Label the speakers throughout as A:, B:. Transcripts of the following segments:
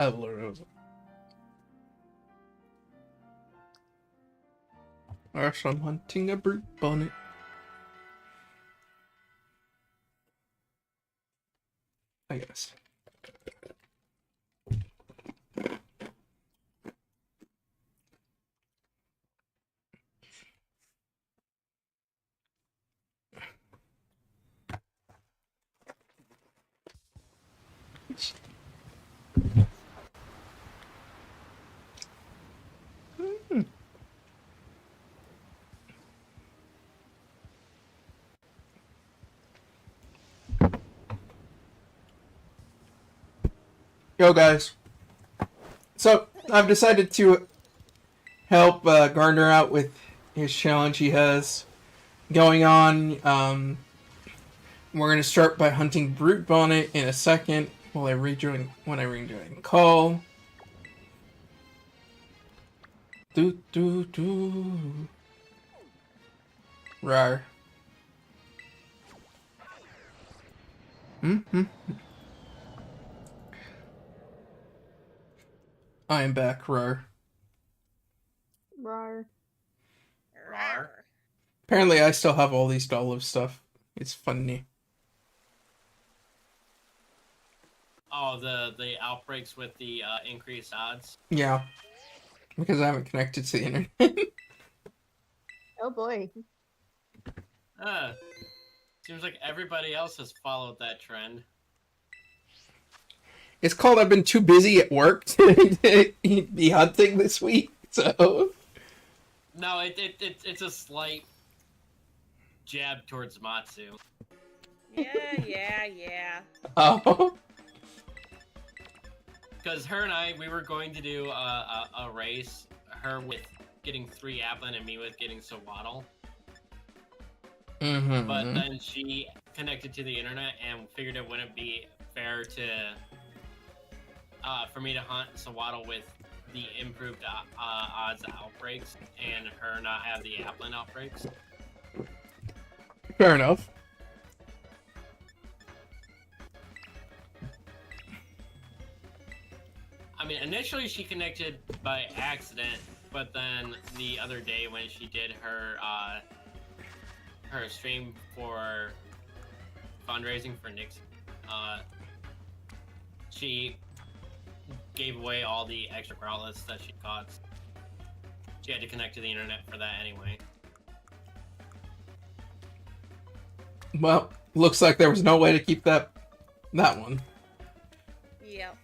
A: Alert. Or I'm hunting a brute bonnet. I guess. Yo, guys. So, I've decided to help Gardner out with his challenge he has going on. We're going to start by hunting Brute Bonnet in a second when I rejoin call. Rar. I am back, Rar.
B: Rar.
C: Rar.
A: Apparently, I still have all these olive stuff. It's funny.
C: Oh, the outbreaks with the increased odds?
A: Yeah. Because I haven't connected to the internet.
B: Oh boy.
C: Seems like everybody else has followed that trend.
A: It's called I've been too busy at work to be hunting this week, so...
C: No, it's a slight jab towards Matsu.
D: Yeah.
A: Oh.
C: Because her and I, we were going to do a race, her with getting 3 Applin and me with getting Sawaddle.
A: Mm-hmm.
C: But then she connected to the internet and figured it wouldn't be fair to for me to hunt Sawaddle with the improved odds outbreaks and her not have the Applin outbreaks.
A: Fair enough.
C: I mean, initially she connected by accident, but then the other day when she did her her stream for fundraising for Nixon, she gave away all the extra growlers that she caught. She had to connect to the internet for that anyway.
A: Well, looks like there was no way to keep that one.
D: Yep.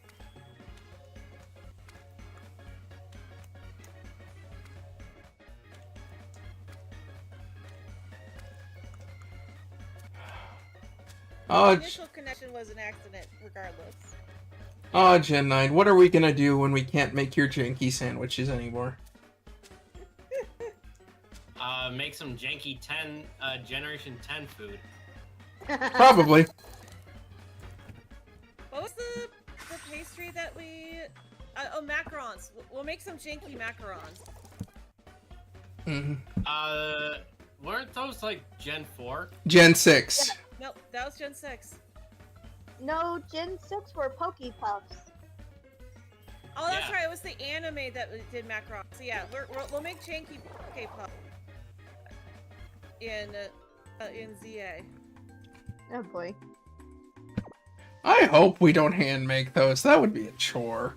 A: Oh,
D: Initial connection was an accident, regardless.
A: Oh, Gen 9, what are we gonna do when we can't make your janky sandwiches anymore?
C: Make some janky Generation 10 food.
A: Probably.
D: What was the pastry that we... oh, macarons. We'll make some janky macarons.
A: Mm-hmm.
C: Weren't those like Gen 4?
A: Gen 6.
D: Yeah. Nope, that was Gen 6.
B: No, Gen 6 were Poke Puffs.
D: Oh, that's
C: Yeah.
D: right. It was the anime that did macarons. So yeah, we'll make janky K-pop in ZA.
B: Oh boy.
A: I hope we don't hand make those. That would be a chore.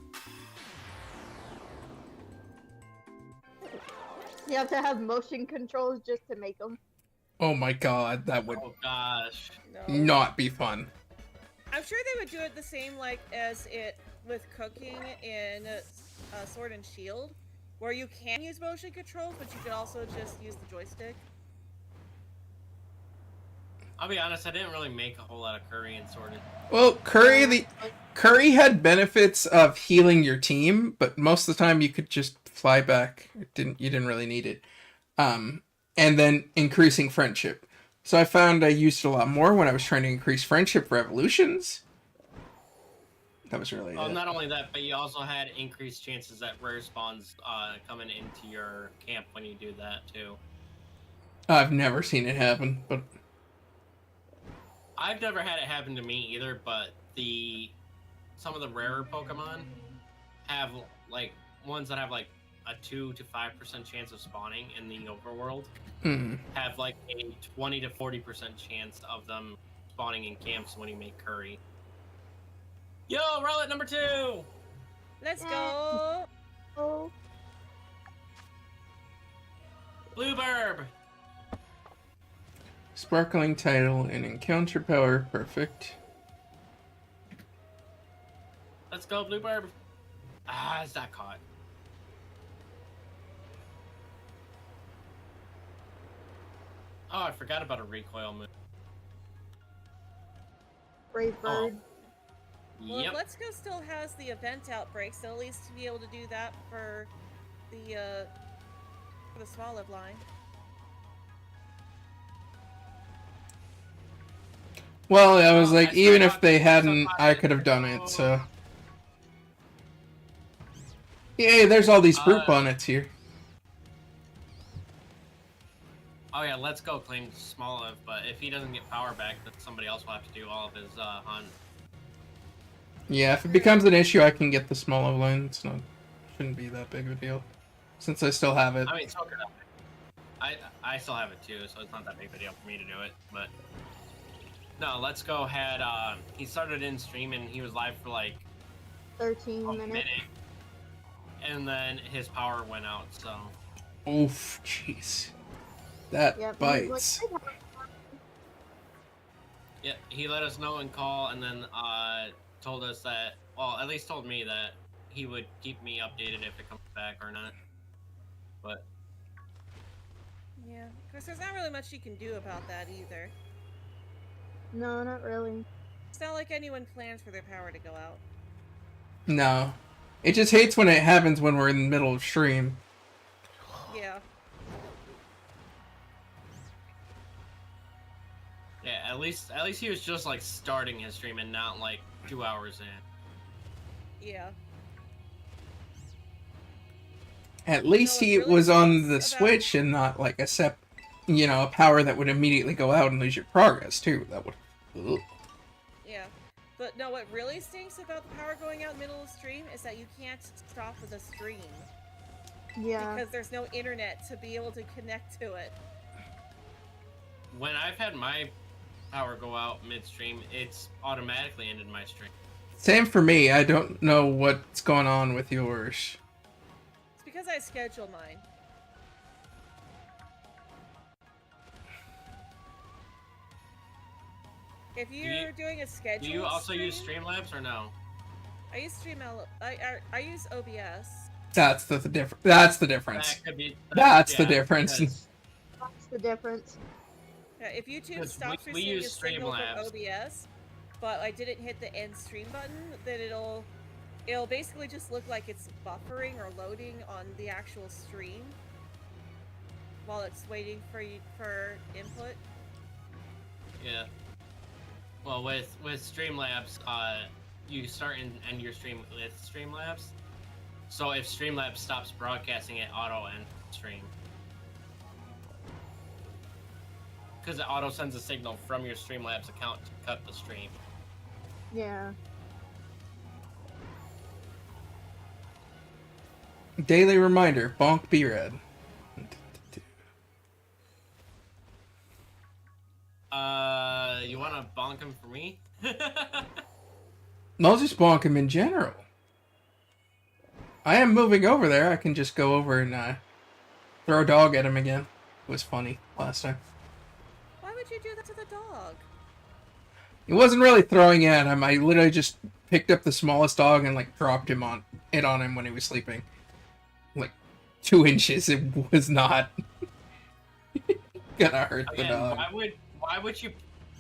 B: You have to have motion controls just to make them.
A: Oh my god, that would
C: Oh gosh.
D: No.
A: not be fun.
D: I'm sure they would do it the same like as it with cooking in Sword and Shield, where you can use motion controls, but you could also just use the joystick.
C: I'll be honest, I didn't really make a whole lot of curry and sorted.
A: Well, Curry had benefits of healing your team, but most of the time you could just fly back. You didn't really need it. And then increasing friendship. So I found I used it a lot more when I was trying to increase friendship revolutions. That was really it.
C: Not only that, but you also had increased chances at rare spawns coming into your camp when you do that too.
A: I've never seen it happen, but
C: I've never had it happen to me either, but some of the rarer Pokemon have like ones that have like a 2 to 5% chance of spawning in the overworld have like a 20 to 40% chance of them spawning in camps when you make curry. Yo, roll at number 2.
D: Let's
B: Yeah.
D: go.
B: Oh,
C: Blueberb.
A: Sparkling title and encounter power. Perfect.
C: Let's go, Blueberb. Ah, it's not caught. Oh, I forgot about a recoil move.
B: Brave Bird.
D: Well,
C: Yep.
D: Let's Go still has the event outbreak, so at least to be able to do that for the small live line.
A: Well, I was
C: Oh,
A: like,
C: I
A: even
C: still
A: if they
C: got- I still
A: hadn't,
C: got
A: I
C: it.
A: could have done it, so. Yay, there's all these fruit bonnets here.
C: Oh yeah, Let's Go claimed small live, but if he doesn't get power back, then somebody else will have to do all of his hunt.
A: Yeah, if it becomes an issue, I can get the small line. It's not, shouldn't be that big of a deal, since I still have it.
C: I mean, so could I still have it too, so it's not that big of a deal for me to do it. But no, Let's Go had he started in stream and he was live for like
B: 13
C: a
B: minutes.
C: minute, and then his power went out. So
A: Oof, jeez, that
B: Yep.
A: bites.
C: yeah, he let us know and call, and then told us that, well, at least told me that he would keep me updated if it comes back or not. But
D: Yeah, because there's not really much you can do about that either.
B: No, not really.
D: It's not like anyone plans for their power to go out.
A: No, it just hates when it happens when we're in the middle of stream.
D: Yeah.
C: yeah, at least he was just like starting his stream and not like 2 hours in.
D: Yeah.
A: At least
D: No,
A: he
D: it really
A: was on the
D: sucks about-
A: Switch and not like a power that would immediately go out and lose your progress too. That would. Ugh.
D: Yeah. But no, what really stinks about the power going out in the middle of the stream is that you can't stop the stream.
B: Yeah.
D: Because there's no internet to be able to connect to it.
C: When I've had my power go out midstream, it's automatically ended my stream.
A: Same for me. I don't know what's going on with yours.
D: It's because I schedule mine. If you're doing a schedule,
C: Do you also use Streamlabs or no?
D: I use I use OBS.
A: That's the difference. That's the difference.
C: That could be.
A: That's the
C: yeah,
A: difference.
C: because-
B: That's the difference.
D: Yeah, if YouTube
C: Because
D: stops
C: we
D: receiving a
C: use
D: signal from
C: Streamlabs.
D: OBS, but I didn't hit the end stream button, then it'll basically just look like it's buffering or loading on the actual stream while it's waiting for input.
C: Yeah. Well, with Streamlabs, you start and end your stream with Streamlabs. So if Streamlabs stops broadcasting, it auto end stream. Because it auto sends a signal from your Streamlabs account to cut the stream.
B: Yeah.
A: Daily reminder: bonk B-Red.
C: You wanna bonk him for me?
A: I'll just bonk him in general. I am moving over there. I can just go over and throw a dog at him again. It was funny last time.
D: Why would you do that to the dog?
A: It wasn't really throwing at him. I literally just picked up the smallest dog and like dropped him on him when he was sleeping. Like 2 inches. It was not gonna hurt the
C: Again,
A: dog.
C: why would you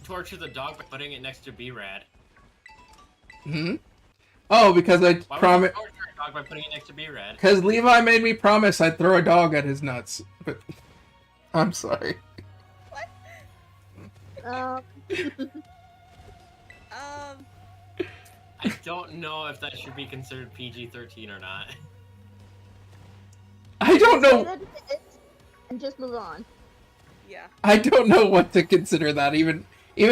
C: torture the dog by putting it next to B-Rad?
A: Hmm. Oh, because I
C: Why would you
A: promised.
C: torture a dog by putting it next to B-Rad?
A: Because Levi made me promise I'd throw a dog at his nuts. But I'm sorry.
B: Um,
C: I don't know if that should be considered PG-13 or not.
A: I don't
B: say
A: know.
B: that it's- and just move on.
D: Yeah.
A: I don't know what to consider that. Even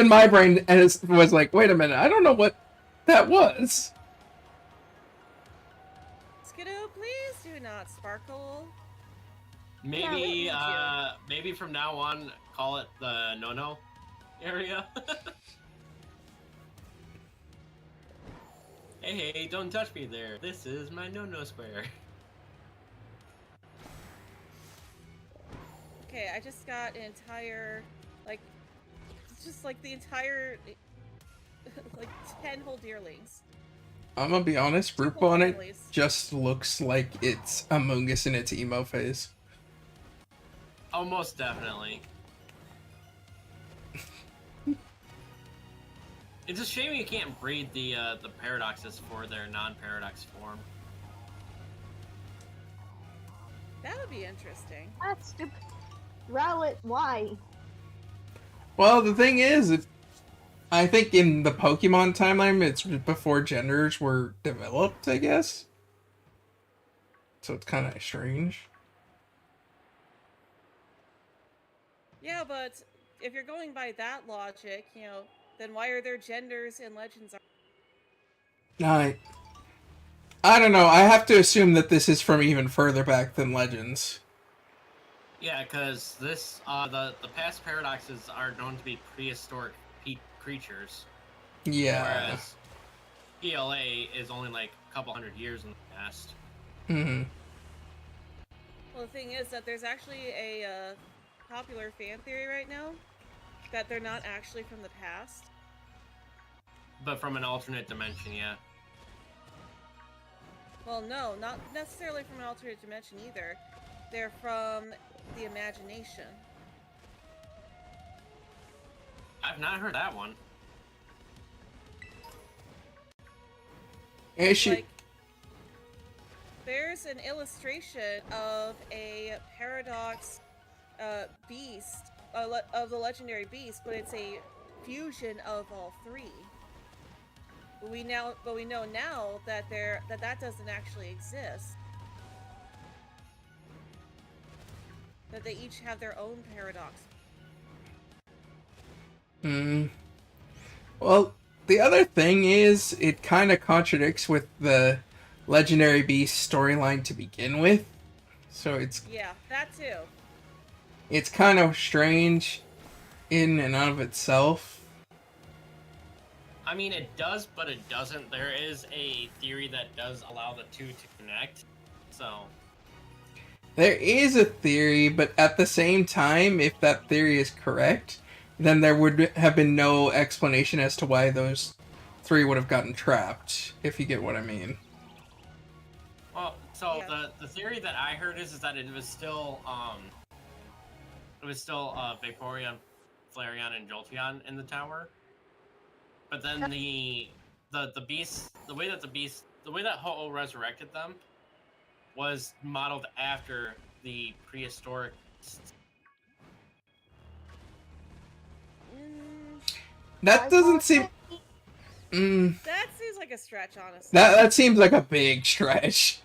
A: my brain was like, wait a minute. I don't know what that was.
D: Skidoo, please do not sparkle.
C: Maybe,
D: Yeah,
C: maybe from now on, call it the no-no area. Hey, don't touch me there. This is my no-no square.
D: Okay, I just got an entire, like, just like the entire, like 10 whole deerlings.
A: I'm gonna be honest,
D: Two
A: Brute
D: whole
A: Bonnet
D: families.
A: just looks like it's Among Us in its emo phase.
C: Oh, most definitely. It's a shame you can't breed the paradoxes for their non-paradox form.
D: That would be interesting.
B: That's stupid. Rowlet, why?
A: Well, the thing is, I think in the Pokemon timeline, it's before genders were developed, I guess. So it's kind of strange.
D: Yeah, but if you're going by that logic, you know, then why are there genders in Legends?
A: I don't know. I have to assume that this is from even further back than Legends.
C: Yeah, because this the past paradoxes are known to be prehistoric creatures,
A: Yeah.
C: whereas PLA is only like a couple hundred years in the past.
A: Hmm.
D: Well, the thing is that there's actually a popular fan theory right now that they're not actually from the past.
C: But from an alternate dimension, yeah.
D: Well, no, not necessarily from an alternate dimension either. They're from the imagination.
C: I've not heard that one.
D: Like, there's an illustration of a paradox beast, of the legendary beast, but it's a fusion of all three. But we know now that that doesn't actually exist. That they each have their own paradox.
A: Well, the other thing is, it kind of contradicts with the Legendary Beast storyline to begin with. So it's
D: that too.
A: It's kind of strange in and of itself.
C: I mean, it does, but it doesn't. There is a theory that does allow the two to connect, so...
A: There is a theory, but at the same time, if that theory is correct, then there would have been no explanation as to why those three would have gotten trapped, if you get what I mean.
C: Well, so the theory that I heard is that it was still Vaporeon, Flareon, and Jolteon in the tower. But then the beast, the way that Ho-Oh resurrected them was modeled after the prehistoric.
A: That doesn't seem.
D: That seems like a stretch, honestly.
A: That seems like a big stretch.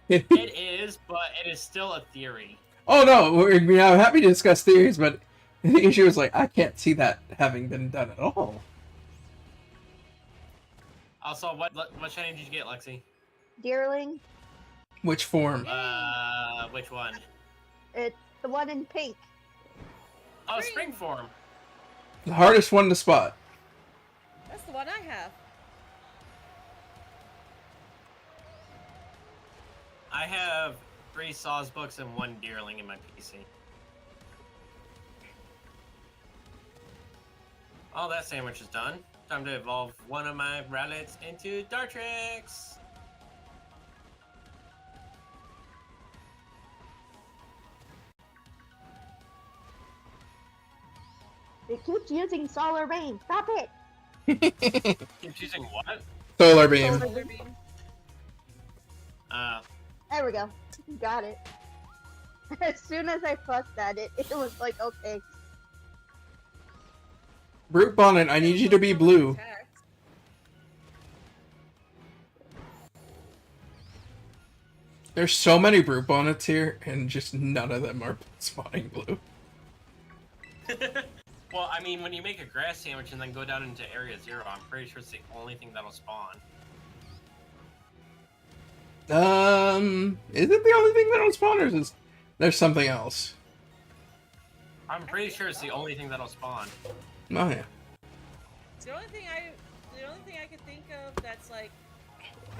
C: It is, but it is still a theory.
A: Oh no, I'm happy to discuss theories, but the issue is like I can't see that having been done at all.
C: Also, what shiny did you get, Lexi?
B: Deerling.
A: Which form?
C: Which one?
B: It's the one in pink.
C: Oh, spring form.
A: The hardest one to spot.
D: That's the one I have.
C: I have 3 Saws books and 1 Deerling in my PC. Oh, that sandwich is done. Time to evolve one of my Rowlets into Dartrix!
B: It keeps using Solar Beam. Stop it!
C: Keeps using what?
A: Solar beam.
B: Solar Beam. There we go. Got it. As soon as I fussed at it, it was like, okay.
A: Brute Bonnet, I need you to be blue. There's so many Brute Bonnets here, and just none of them are spawning blue.
C: Well, I mean, when you make a grass sandwich and then go down into Area 0, I'm pretty sure it's the only thing that'll spawn.
A: Is it the only thing that don't spawn, or is there's something else?
C: I'm pretty sure it's the only thing that'll spawn.
A: Oh yeah.
D: The only thing I could think of that's like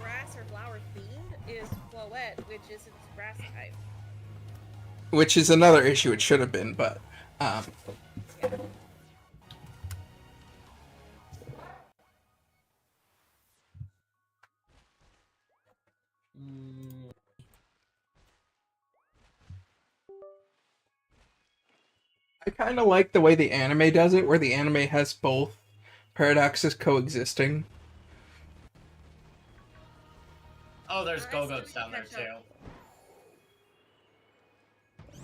D: grass or flower themed is Floette, which is its grass type.
A: Which is another issue. It should have been, but
D: Yeah.
A: I kind of like the way the anime does it, where the anime has both paradoxes coexisting.
C: Oh, there's
D: Alright,
C: Go-Goats
D: so
C: down there
D: catch
C: too.
D: up.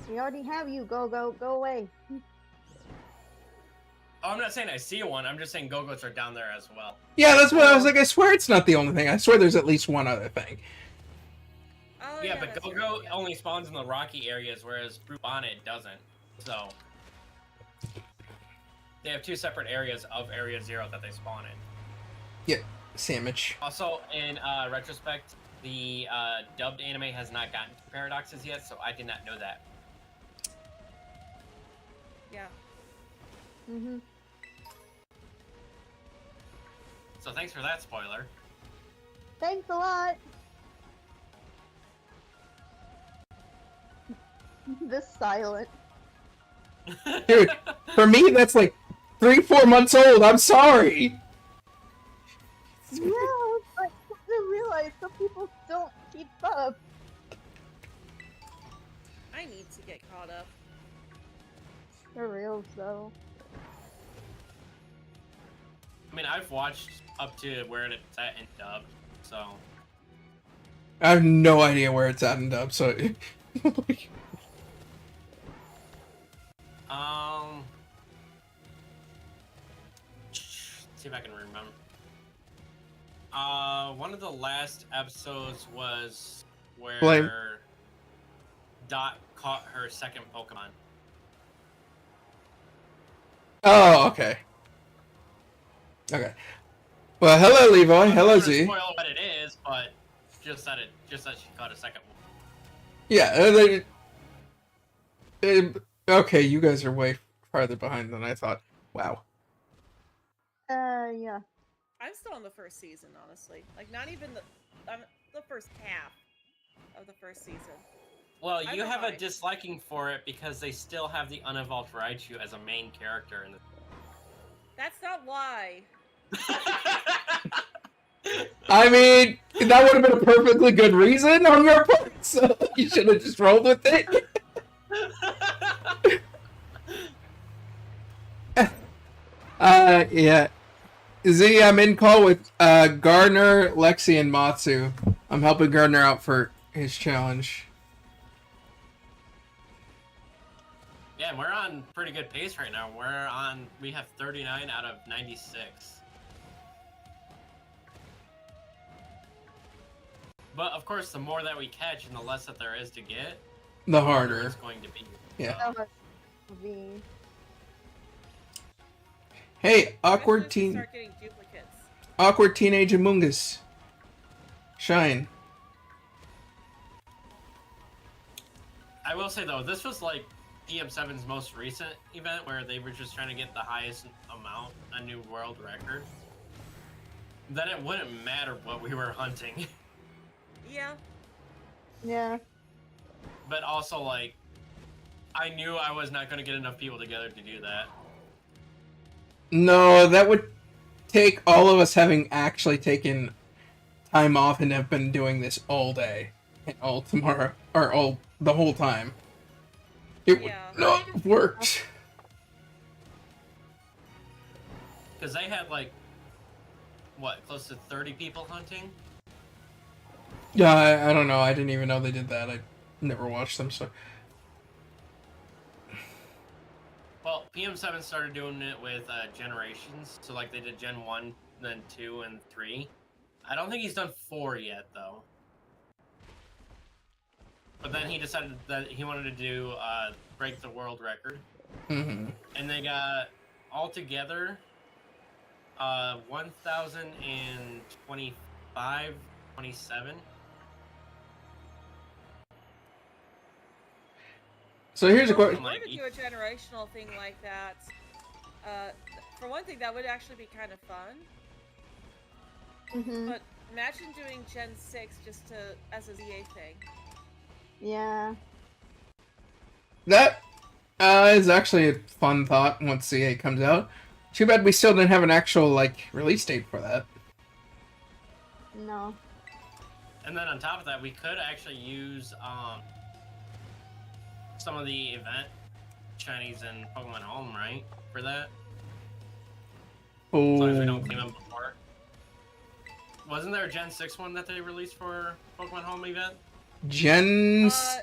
B: We already have you. Go away.
C: Oh, I'm not saying I see one. I'm just saying Go-Goats are down there as well.
A: Yeah, that's what I was like. I swear it's not the only thing. I swear there's at least one other thing.
D: Oh,
C: Yeah, but
D: that's
C: Go-Goat
D: right, yeah.
C: only spawns in the rocky areas, whereas Brute Bonnet doesn't. So they have two separate areas of Area Zero that they spawn in.
A: Yeah, sandwich.
C: Also, in retrospect, the dubbed anime has not gotten to paradoxes yet, so I did not know that.
D: Yeah.
B: Mhm.
C: So thanks for that spoiler.
B: Thanks a lot. This silent.
A: Dude, for me, that's like 3-4 months old. I'm sorry.
B: Yeah, but I didn't realize some people don't keep up.
D: I need to get caught up.
B: For real, though.
C: I mean, I've watched up to where it's at in dub, so
A: I have no idea where it's at in dub, so.
C: see if I can remember. One of the last episodes was where
A: Blame.
C: Dot caught her second Pokemon.
A: Oh, okay. Okay. Well, hello, Levi. Hello,
C: I'm not gonna
A: Z.
C: spoil what it is, but just that she caught a second one.
A: Yeah. Okay, you guys are way farther behind than I thought. Wow.
B: Yeah.
D: I'm still on the first season, honestly. Like, not even the first half of the first season.
C: Well,
D: I'm
C: you have a
D: behind.
C: disliking for it because they still have the unevolved Raichu as a main character in the.
D: That's not why.
A: I mean, that would have been a perfectly good reason on your part, so you should have just rolled with it. Yeah. Z, I'm in call with Gardner, Lexi, and Matsu. I'm helping Gardner out for his challenge.
C: Yeah, we're on pretty good pace right now. We have 39 out of 96. But of course, the more that we catch and the less that there is to get,
A: The harder.
C: it's going to be.
A: Yeah.
B: That was the.
A: Hey, awkward
D: Eventually we
A: teen,
D: start getting duplicates.
A: awkward teenage Amoongus. Shine.
C: I will say though, this was like PM7's most recent event where they were just trying to get the highest amount, a new world record. Then it wouldn't matter what we were hunting.
D: Yeah.
B: Yeah.
C: But also, like, I knew I was not going to get enough people together to do that.
A: No, that would take all of us having actually taken time off and have been doing this all day and all tomorrow, or all the whole time. It would
D: Yeah.
A: not have worked.
C: Because they had, like, what, close to 30 people hunting?
A: Yeah, I don't know. I didn't even know they did that. I never watched them, so.
C: Well, PM7 started doing it with generations. So, like, they did Gen 1, then 2, and 3. I don't think he's done 4 yet, though. But then he decided that he wanted to do break the world record.
A: Mm-hmm.
C: And they got, altogether, 1,025, 27
A: So here's a
D: Well,
A: question.
D: if we were to do a generational thing like that, for one thing, that would actually be kind of fun.
B: Mhm.
D: But imagine doing Gen 6 just as a ZA thing.
B: Yeah.
A: That is actually a fun thought once CA comes out. Too bad we still didn't have an actual like release date for that.
B: No.
C: And then on top of that, we could actually use some of the event Shinies and Pokemon Home, right? For that. As long as we don't claim them before. Wasn't there a Gen 6 one that they released for Pokemon Home event?
A: Gens.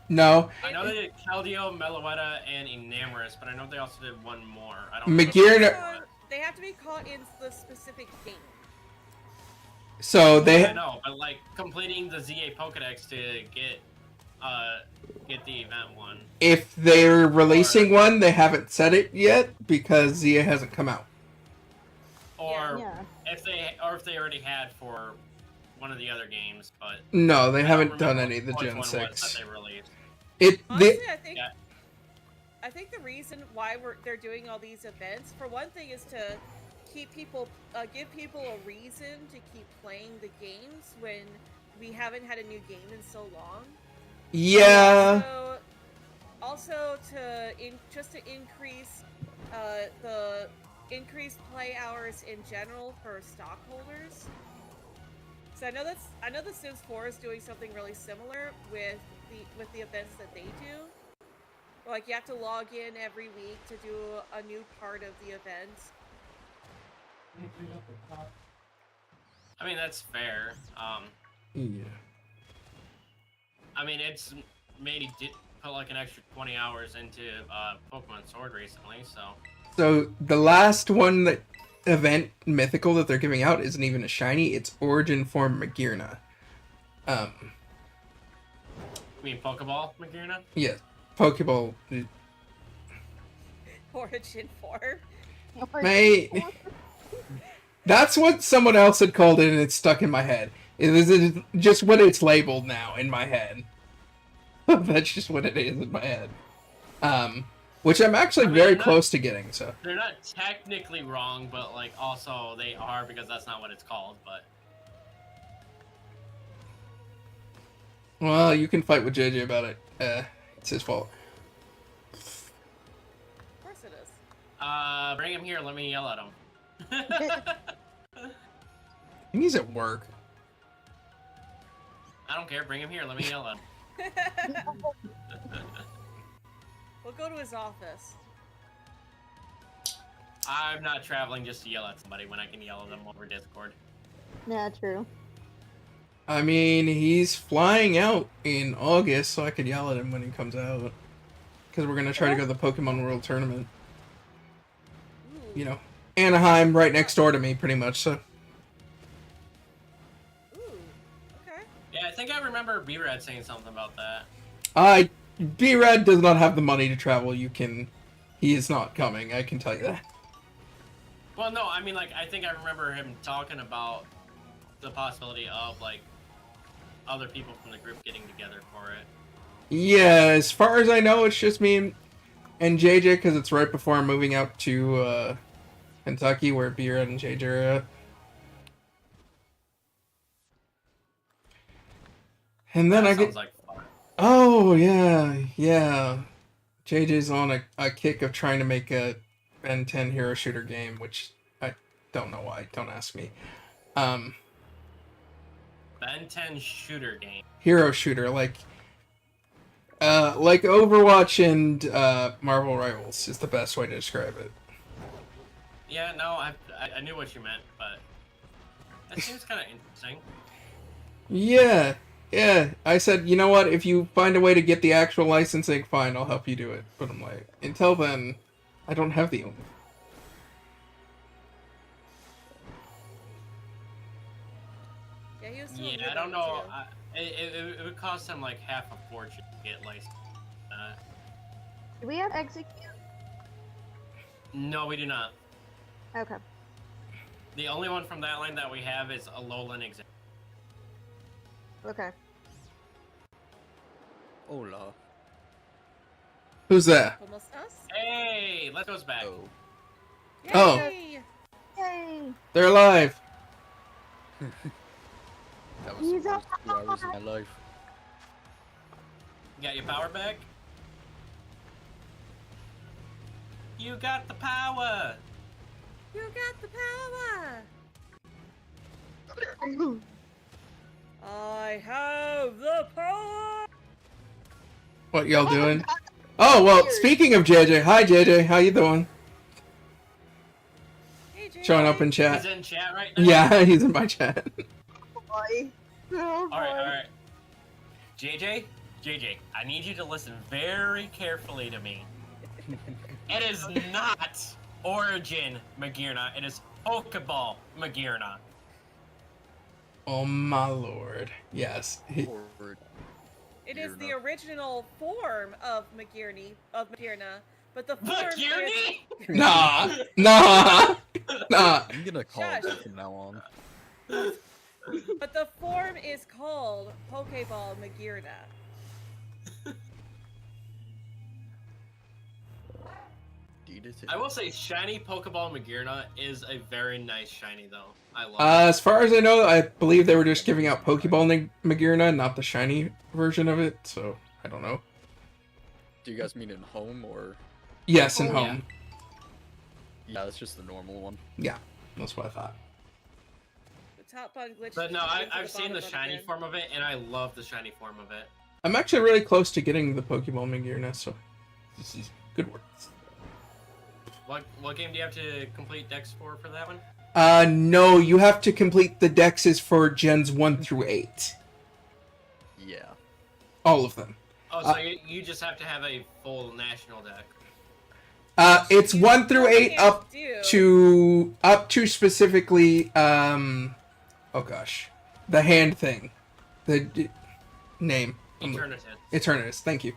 A: No.
C: I know they did Keldeo, Meloetta, and Enamorus, but I know they also did one more. I don't
A: Magearna.
D: They have to be caught in the specific game.
A: So they.
C: I know, but like completing the ZA Pokedex to get the event one.
A: If they're releasing one, they haven't said it yet because ZA hasn't come out.
C: Or
B: Yeah.
C: if they already had for one of the other games, but
A: No, they
C: I don't
A: haven't done
C: remember
A: any of the
C: which
A: Gen
C: one was
A: 6.
C: that they released.
D: Honestly,
C: Yeah.
D: I think the reason why they're doing all these events, for one thing, is to keep people, give people a reason to keep playing the games when we haven't had a new game in so long.
A: Yeah.
D: Also to just to increase the increased play hours in general for stockholders. So I know the Sims 4 is doing something really similar with the events that they do. Like you have to log in every week to do a new part of the event.
C: I mean that's fair.
A: Yeah.
C: I mean it's made put like an extra 20 hours into Pokemon Sword recently, so.
A: So the last one that event mythical that they're giving out isn't even a shiny. It's Origin Form Magearna.
C: You mean Pokeball, Magearna?
A: Yeah, Pokeball.
D: Origin 4.
A: Mate, that's what someone else had called it, and it's stuck in my head. It is just what it's labeled now in my head. That's just what it is in my head. Which I'm actually very close to getting. So
C: they're not technically wrong, but like also they are because that's not what it's called. But
A: well, you can fight with JJ about it. It's his fault.
D: Of course it is.
C: Bring him here. Let me yell at him.
A: He's at work.
C: I don't care. Bring him here. Let me yell at him.
D: We'll go to his office.
C: I'm not traveling just to yell at somebody when I can yell at them over Discord.
B: Yeah, true.
A: I mean, he's flying out in August, so I could yell at him when he comes out. Because we're gonna try to go to the Pokemon World Tournament.
D: Ooh.
A: You know, Anaheim, right next door to me, pretty much. So.
D: Ooh. Okay.
C: Yeah, I think I remember B-Rad saying something about that.
A: B-Rad does not have the money to travel. He is not coming. I can tell you that.
C: Well, no, I mean, like, I think I remember him talking about the possibility of, like, other people from the group getting together for it.
A: Yeah, as far as I know, it's just me and JJ, because it's right before I'm moving out to Kentucky, where B-Rad and JJ are at. And then
C: That sounds like fun.
A: Oh, yeah. JJ's on a kick of trying to make a Ben 10 hero shooter game, which I don't know why. Don't ask me.
C: Ben 10 shooter game.
A: Hero shooter, like Overwatch and Marvel Rivals is the best way to describe it.
C: Yeah, no, I knew what you meant, but that seems kind of interesting.
A: Yeah. I said, you know what? If you find a way to get the actual licensing, fine, I'll help you do it. But I'm like, until then, I don't have the only.
D: Yeah, he was still
C: Yeah, I don't know. It would cost him like half a fortune to get licensed.
B: Do we have execute?
C: No, we do not.
B: Okay.
C: The only one from that line that we have is Alolan exam.
B: Okay.
E: Hola.
A: Who's that?
D: Almost us.
C: Hey, let's go back.
E: Oh.
A: Oh.
D: Yay!
B: Yay!
A: They're alive.
E: That was the
B: He's
E: worst 2 hours of my life.
C: You got your power back? You got the power!
D: You got the power. I have the power.
A: What y'all doing? Oh, well, speaking of JJ, hi JJ, how you doing?
D: Hey, Jay.
A: Showing up in
C: He's
A: chat.
C: in chat right now?
A: Yeah, he's in my chat.
B: Boy. Oh, boy.
C: Alright. JJ, I need you to listen very carefully to me. It is not Origin Magirna, it is Pokeball Magirna.
A: Oh my lord. Yes.
E: Forward.
D: It is the
E: Magirna.
D: original form of Magirna, but the form is...
C: Magirni?
A: Nah.
E: I'm gonna call
D: Shush.
E: it from now on.
D: But the form is called Pokeball Magirna.
C: I will say shiny Pokeball Magirna is a very nice shiny though. I love it.
A: As far as I know, I believe they were just giving out Pokeball Magirna, not the shiny version of it, so I don't know.
E: Do you guys mean in home or?
A: Yes, in
C: Oh,
A: home.
E: Yeah, that's just the normal one.
A: Yeah, that's what I thought.
D: The top button glitch.
C: But no,
D: into
C: I've seen the
D: bottom
C: shiny
D: again.
C: form of it, and I love the shiny form of it.
A: I'm actually really close to getting the Pokeball Magirna, so this is good work.
C: What game do you have to complete Dex for that one?
A: No, you have to complete the dexes for gens 1 through 8.
E: Yeah.
A: All of them.
C: Oh, so you just have to have a full national deck.
A: It's 1 through 8 up
D: Do-
A: to specifically oh gosh, the hand thing, the name.
C: Eternatus.
A: Eternatus. Thank you.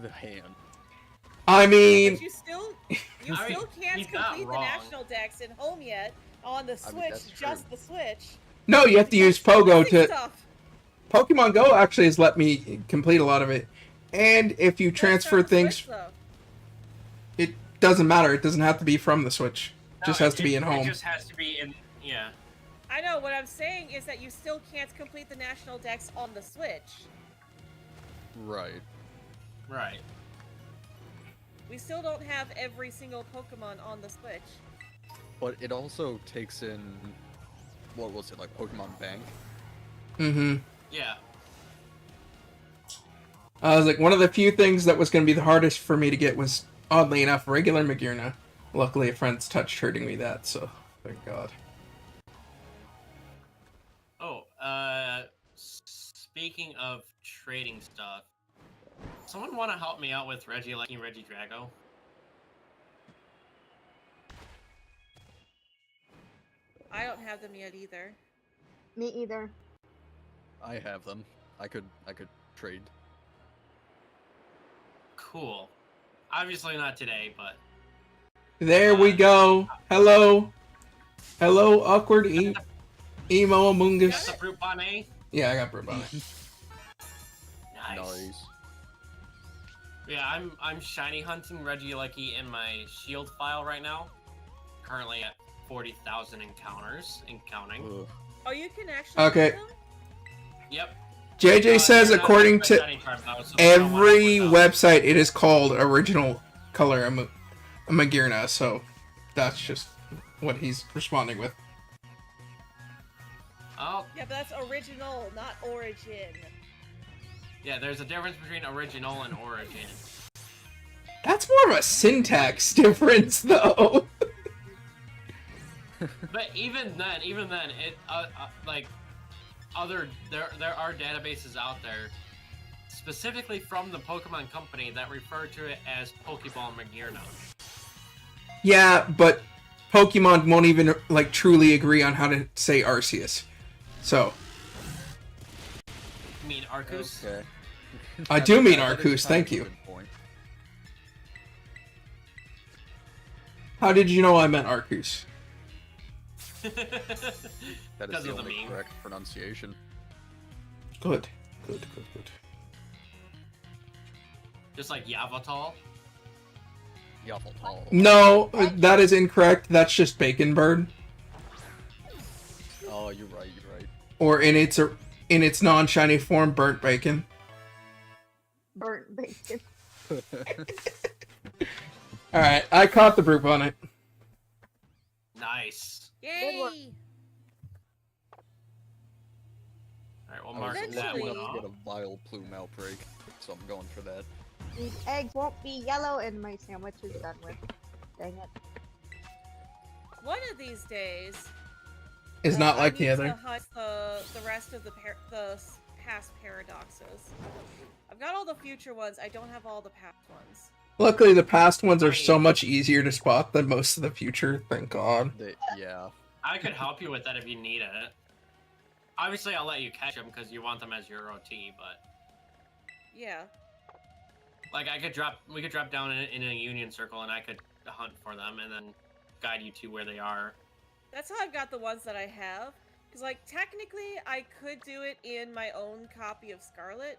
E: The hand.
A: I mean,
D: But you still
C: I mean,
D: can't
C: he's not
D: complete the
C: wrong.
D: national dex in home yet on the
E: I mean,
D: Switch,
E: that's
D: just
E: true.
D: the Switch.
A: no, you have to use
D: That's
A: Pogo
D: basic
A: to.
D: stuff.
A: Pokemon Go actually has let me complete a lot of it, and if you
D: That's
A: transfer
D: not the
A: things,
D: Switch, though.
A: it doesn't matter. It doesn't have to be from the Switch. It just
C: No,
A: has to be in
C: It
A: home.
C: just has to be in. Yeah.
D: I know, what I'm saying is that you still can't complete the national dex on the Switch.
E: Right.
C: Right.
D: We still don't have every single Pokemon on the Switch.
E: But it also takes in, what was it, like Pokemon Bank?
A: Mm-hmm.
C: Yeah.
A: I was like, one of the few things that was going to be the hardest for me to get was, oddly enough, regular Magirna. Luckily, a friend's touch hurting me that, so thank God.
C: Oh, speaking of trading stuff, someone want to help me out with Reggie Drago?
D: I don't have them yet either.
B: Me either.
E: I have them. I could trade.
C: Cool. Obviously not today, but
A: There we go. Hello. Hello, awkward emo
C: you
A: Amungus.
C: got the Brute Bonnet?
A: Yeah, I got Brabant.
C: Nice. Yeah, I'm shiny hunting Regieleki in my shield file right now. Currently at 40,000 encounters and counting.
E: Ugh.
D: Oh, you can actually
A: Okay.
D: get them?
C: Yep.
A: JJ says,
C: they're not
A: according
C: my
A: to
C: shiny tribe though, so they don't wanna
A: every
C: work out.
A: website, it is called original color Magirna, so that's just what he's responding with.
C: Oh,
D: Yeah, but that's original, not origin.
C: yeah, there's a difference between original and origin.
A: That's more of a syntax difference, though.
C: But even then, it like there are databases out there specifically from the Pokemon Company that refer to it as Pokeball Magirna.
A: Yeah, but Pokemon won't even like truly agree on how to say Arceus. So
C: You mean Arceus?
E: Okay.
A: I do mean
E: That is
A: Arceus,
E: kind
A: thank
E: of a
A: you.
E: good point.
A: How did you know I meant Arceus?
E: That
C: Because
E: is the
C: of the
E: only
C: meme.
E: correct pronunciation.
A: Good.
C: Just like Yavatal.
E: Yavatal.
A: No, that is incorrect. That's just bacon bird.
E: Oh, you're right. You're right.
A: Or in its non-shiny form, burnt bacon.
B: Burnt bacon.
A: All right, I caught the brute on it.
C: Nice.
D: Yay!
B: work.
C: Alright, we'll
E: I
C: mark
E: was
C: that
E: lucky
C: one
E: enough to
C: off.
E: get a vile plume outbreak, so I'm going for that.
B: These eggs won't be yellow and my sandwich is done with. Dang it.
D: One of these days,
A: Is not
D: I
A: like
D: need
A: the
D: to
A: other.
D: hunt the rest of the past paradoxes. I've got all the future ones. I don't have all the past ones.
A: Luckily, the past ones are so much easier to spot than most of the future. Thank God.
E: Yeah.
C: I could help you with that if you need it. Obviously, I'll let you catch them because you want them as your OT, but
D: Yeah.
C: like we could drop down in a union circle and I could hunt for them and then guide you to where they are.
D: That's how I've got the ones that I have. Because, like, technically, I could do it in my own copy of Scarlet,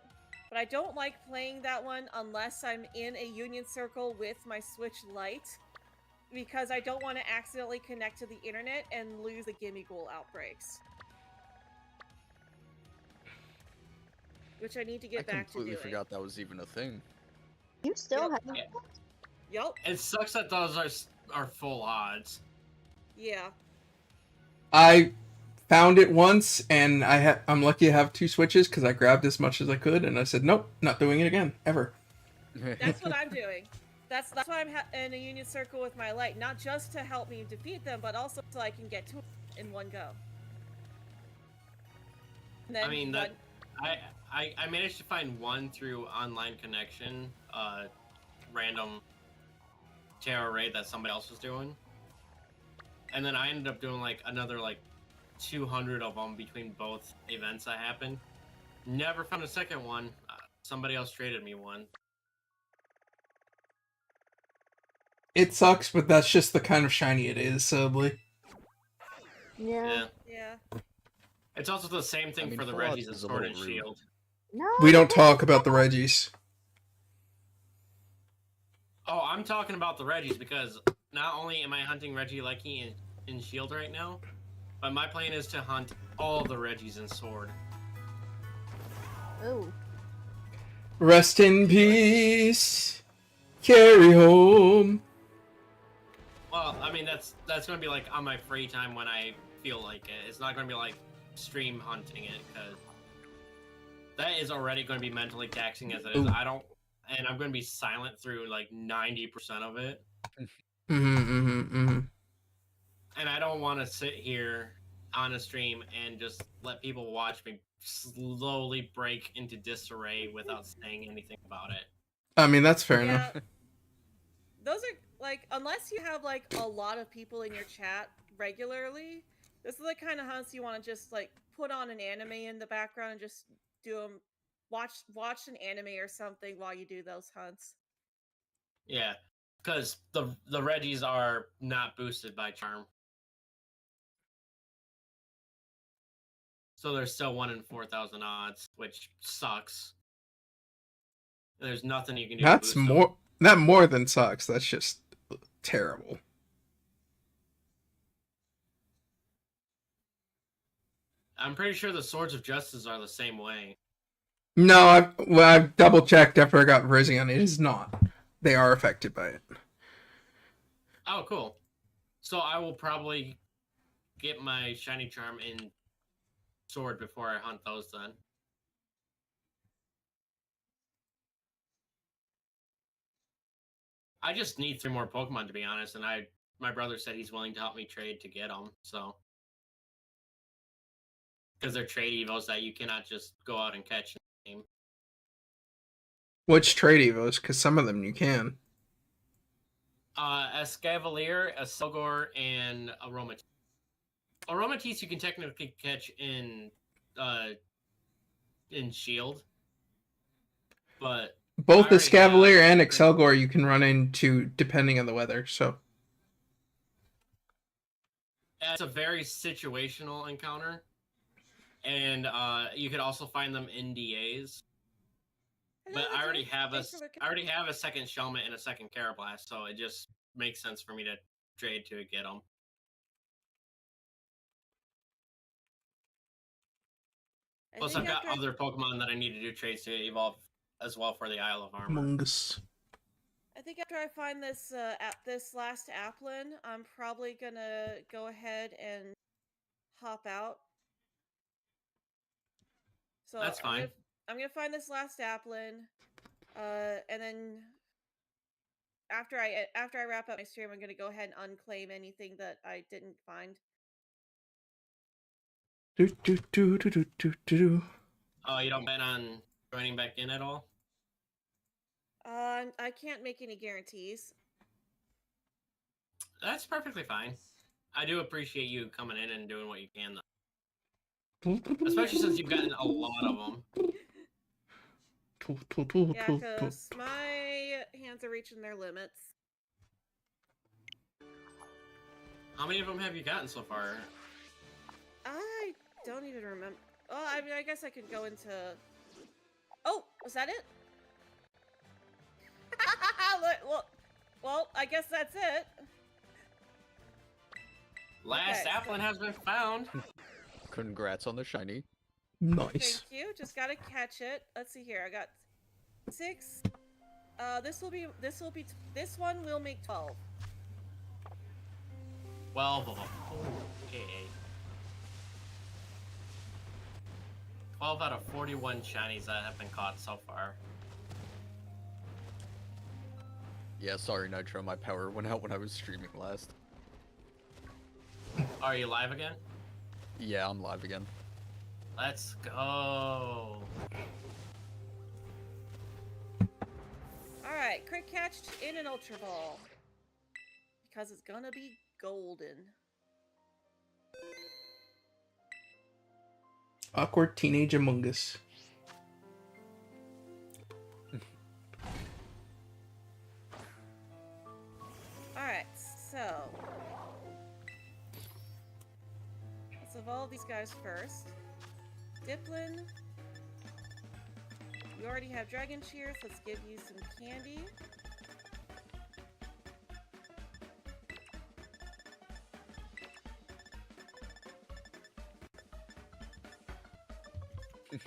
D: but I don't like playing that one unless I'm in a union circle with my Switch Lite, because I don't want to accidentally connect to the internet and lose the Gimme Ghoul outbreaks. Which I need to get
E: I
D: back to doing.
E: completely forgot that was even a thing.
B: You still
D: Yep.
B: have
C: Yeah.
D: Yup.
C: It sucks that those are full odds.
D: Yeah.
A: I found it once, and I'm lucky to have 2 switches because I grabbed as much as I could, and I said, nope, not doing it again, ever.
D: That's what I'm doing. That's why I'm in a union circle with my light, not just to help me defeat them, but also so I can get to it in one go. And then
C: I mean that I managed to find one through online connection, random tarot raid that somebody else was doing, and then I ended up doing like another like 200 of them between both events that happened. Never found a second one. Somebody else traded me one.
A: It sucks, but that's just the kind of shiny it is, sadly.
B: Yeah.
D: Yeah.
C: It's also the same thing
E: I mean,
C: for the
E: full odds
C: Reggies and
E: is a
C: Sword
E: little
C: and
E: rude.
C: Shield.
B: No.
A: We don't talk about the Reggies.
C: Oh, I'm talking about the Reggies because not only am I hunting Regieleki in Shield right now, but my plan is to hunt all the Reggies in Sword.
B: Oh.
A: Rest in peace. Carry home.
C: Well, I mean that's gonna be like on my free time when I feel like it. It's not gonna be like stream hunting it because that is already going to be mentally taxing as it is.
A: Ooh.
C: And I'm going to be silent through like 90% of it.
A: Mm-hmm.
C: And I don't want to sit here on a stream and just let people watch me slowly break into disarray without saying anything about it.
A: I mean, that's fair enough.
D: Those are, like, unless you have, like, a lot of people in your chat regularly, this is the kind of hunts you want to just, like, put on an anime in the background and just do them, watch an anime or something while you do those hunts.
C: Yeah, because the Reggies are not boosted by Charm. So they're still 1 in 4,000 odds, which sucks. There's nothing you can do.
A: That's
C: to boost
A: more. That more than sucks. That's just terrible.
C: I'm pretty sure the Swords of Justice are the same way.
A: No, I've double checked after I got Rizion. It is not. They are affected by it.
C: Oh, cool. So I will probably get my Shiny Charm in Sword before I hunt those then. I just need 3 more Pokemon to be honest, and my brother said he's willing to help me trade to get them, so. Because they're trade evos that you cannot just go out and catch in the game.
A: Which trade evos? Because some of them you can.
C: Escavalier, a Selgor, and Aromatisse. Aromatisse you can technically catch in Shield, but
A: Both
C: I
A: the
C: already
A: Scavalier
C: have-
A: and Excelgor you can run into depending on the weather. So
C: it's a very situational encounter, and you could also find them in DAs. But I already have a
D: Thanks for the-
C: I already have a second Shelmet and a second Carablast, so it just makes sense for me to trade to get them.
D: I
C: Plus,
D: think
C: I've got
D: after
C: other Pokemon that I need to do trades to evolve as well for the Isle of Armor.
A: Among Us.
D: I think after I find this this last Applin, I'm probably gonna go ahead and hop out. So
C: That's fine.
D: I'm gonna find this last Applin, and then after I wrap up my stream, I'm gonna go ahead and unclaim anything that I didn't find.
A: Do, do, do, do, do, do, do.
C: Oh, you don't plan on joining back in at all?
D: I can't make any guarantees.
C: That's perfectly fine. I do appreciate you coming in and doing what you can, though. Especially since you've gotten a lot of them.
D: Yeah, because my hands are reaching their limits.
C: How many of them have you gotten so far?
D: I don't even remember. Oh, I mean, I guess I could go into. Oh, was that it? well, I guess that's it.
C: Last
D: Okay,
C: Applin has been found.
E: Congrats on the shiny.
A: Nice.
D: Thank you. Just gotta catch it. Let's see here. I got 6. This one will make 12.
C: 12 of them. Okay. 12 out of 41 shinies that have been caught so far.
E: Yeah, sorry Nitro, my power went out when I was streaming last.
C: Are you live again?
E: Yeah, I'm live again.
C: Let's go.
D: Alright, crit catched in an Ultra Ball. Because it's gonna be golden.
A: Awkward teenage Among Us.
D: Alright, so. Let's evolve these guys first. Diplin. You already have Dragon Cheers. Let's give you some candy.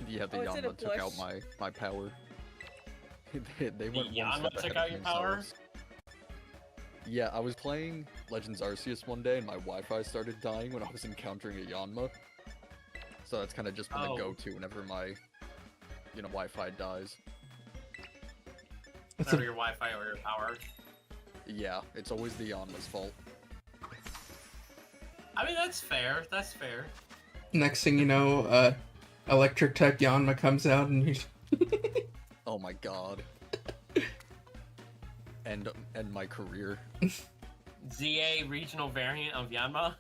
E: Yeah, the
D: Oh, it's in a
E: Yanma took out
D: bush.
E: my power. they went one
C: Yanma
E: step
C: took
E: ahead
C: out
E: of
C: your power?
E: themselves. Yeah, I was playing Legends Arceus one day and my Wi-Fi started dying when I was encountering a Yanma. So that's kind of just been
C: Oh.
E: a go-to whenever my, Wi-Fi dies.
A: That's
C: Whether
A: a,
C: your Wi-Fi or your power.
E: Yeah, it's always the Yanma's fault.
C: I mean, that's fair. That's fair.
A: next thing you know, electric type Yanma comes out and you.
E: Oh my god. And my career.
C: ZA regional variant of Yanma.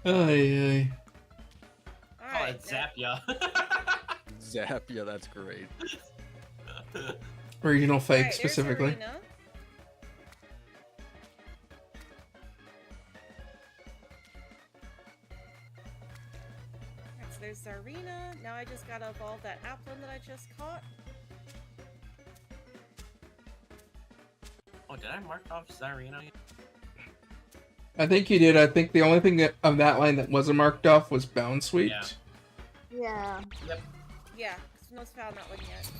A: Ay,
C: Call
D: Alright,
C: it Zapia.
E: Zap, yeah, that's great.
A: Regional fake
D: alright, there's
A: specifically.
D: Arena. Alright, so there's Zarina. Now I just gotta evolve that Applin that I just caught.
C: Oh, did I mark off Zarina?
A: I think you did. I think the only thing of that line that wasn't marked off was Bound Sweet.
C: Yeah.
B: Yeah.
C: Yep.
D: Yeah, because no one's found that one yet.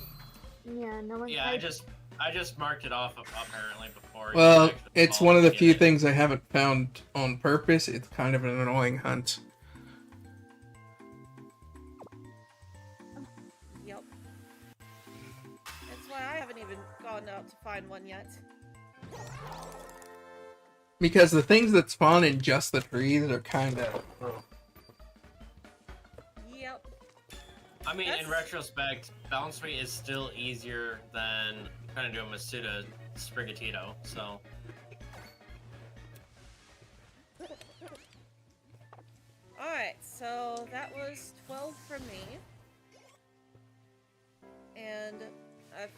B: Yeah, no one
C: Yeah, I just marked it off apparently before. you
A: Well,
C: actually
A: it's
C: called
A: one of the
C: to get
A: few
C: it.
A: things I haven't found on purpose. It's kind of an annoying hunt.
D: Yep. That's why I haven't even gone out to find one yet.
A: Because the things that spawn in just the trees are kind of...
D: Yep.
C: I mean, in
D: That's-
C: retrospect, Bounce Rate is still easier than trying to do a Masuda Sprigatito, so.
D: Alright, so that was 12 from me. And I've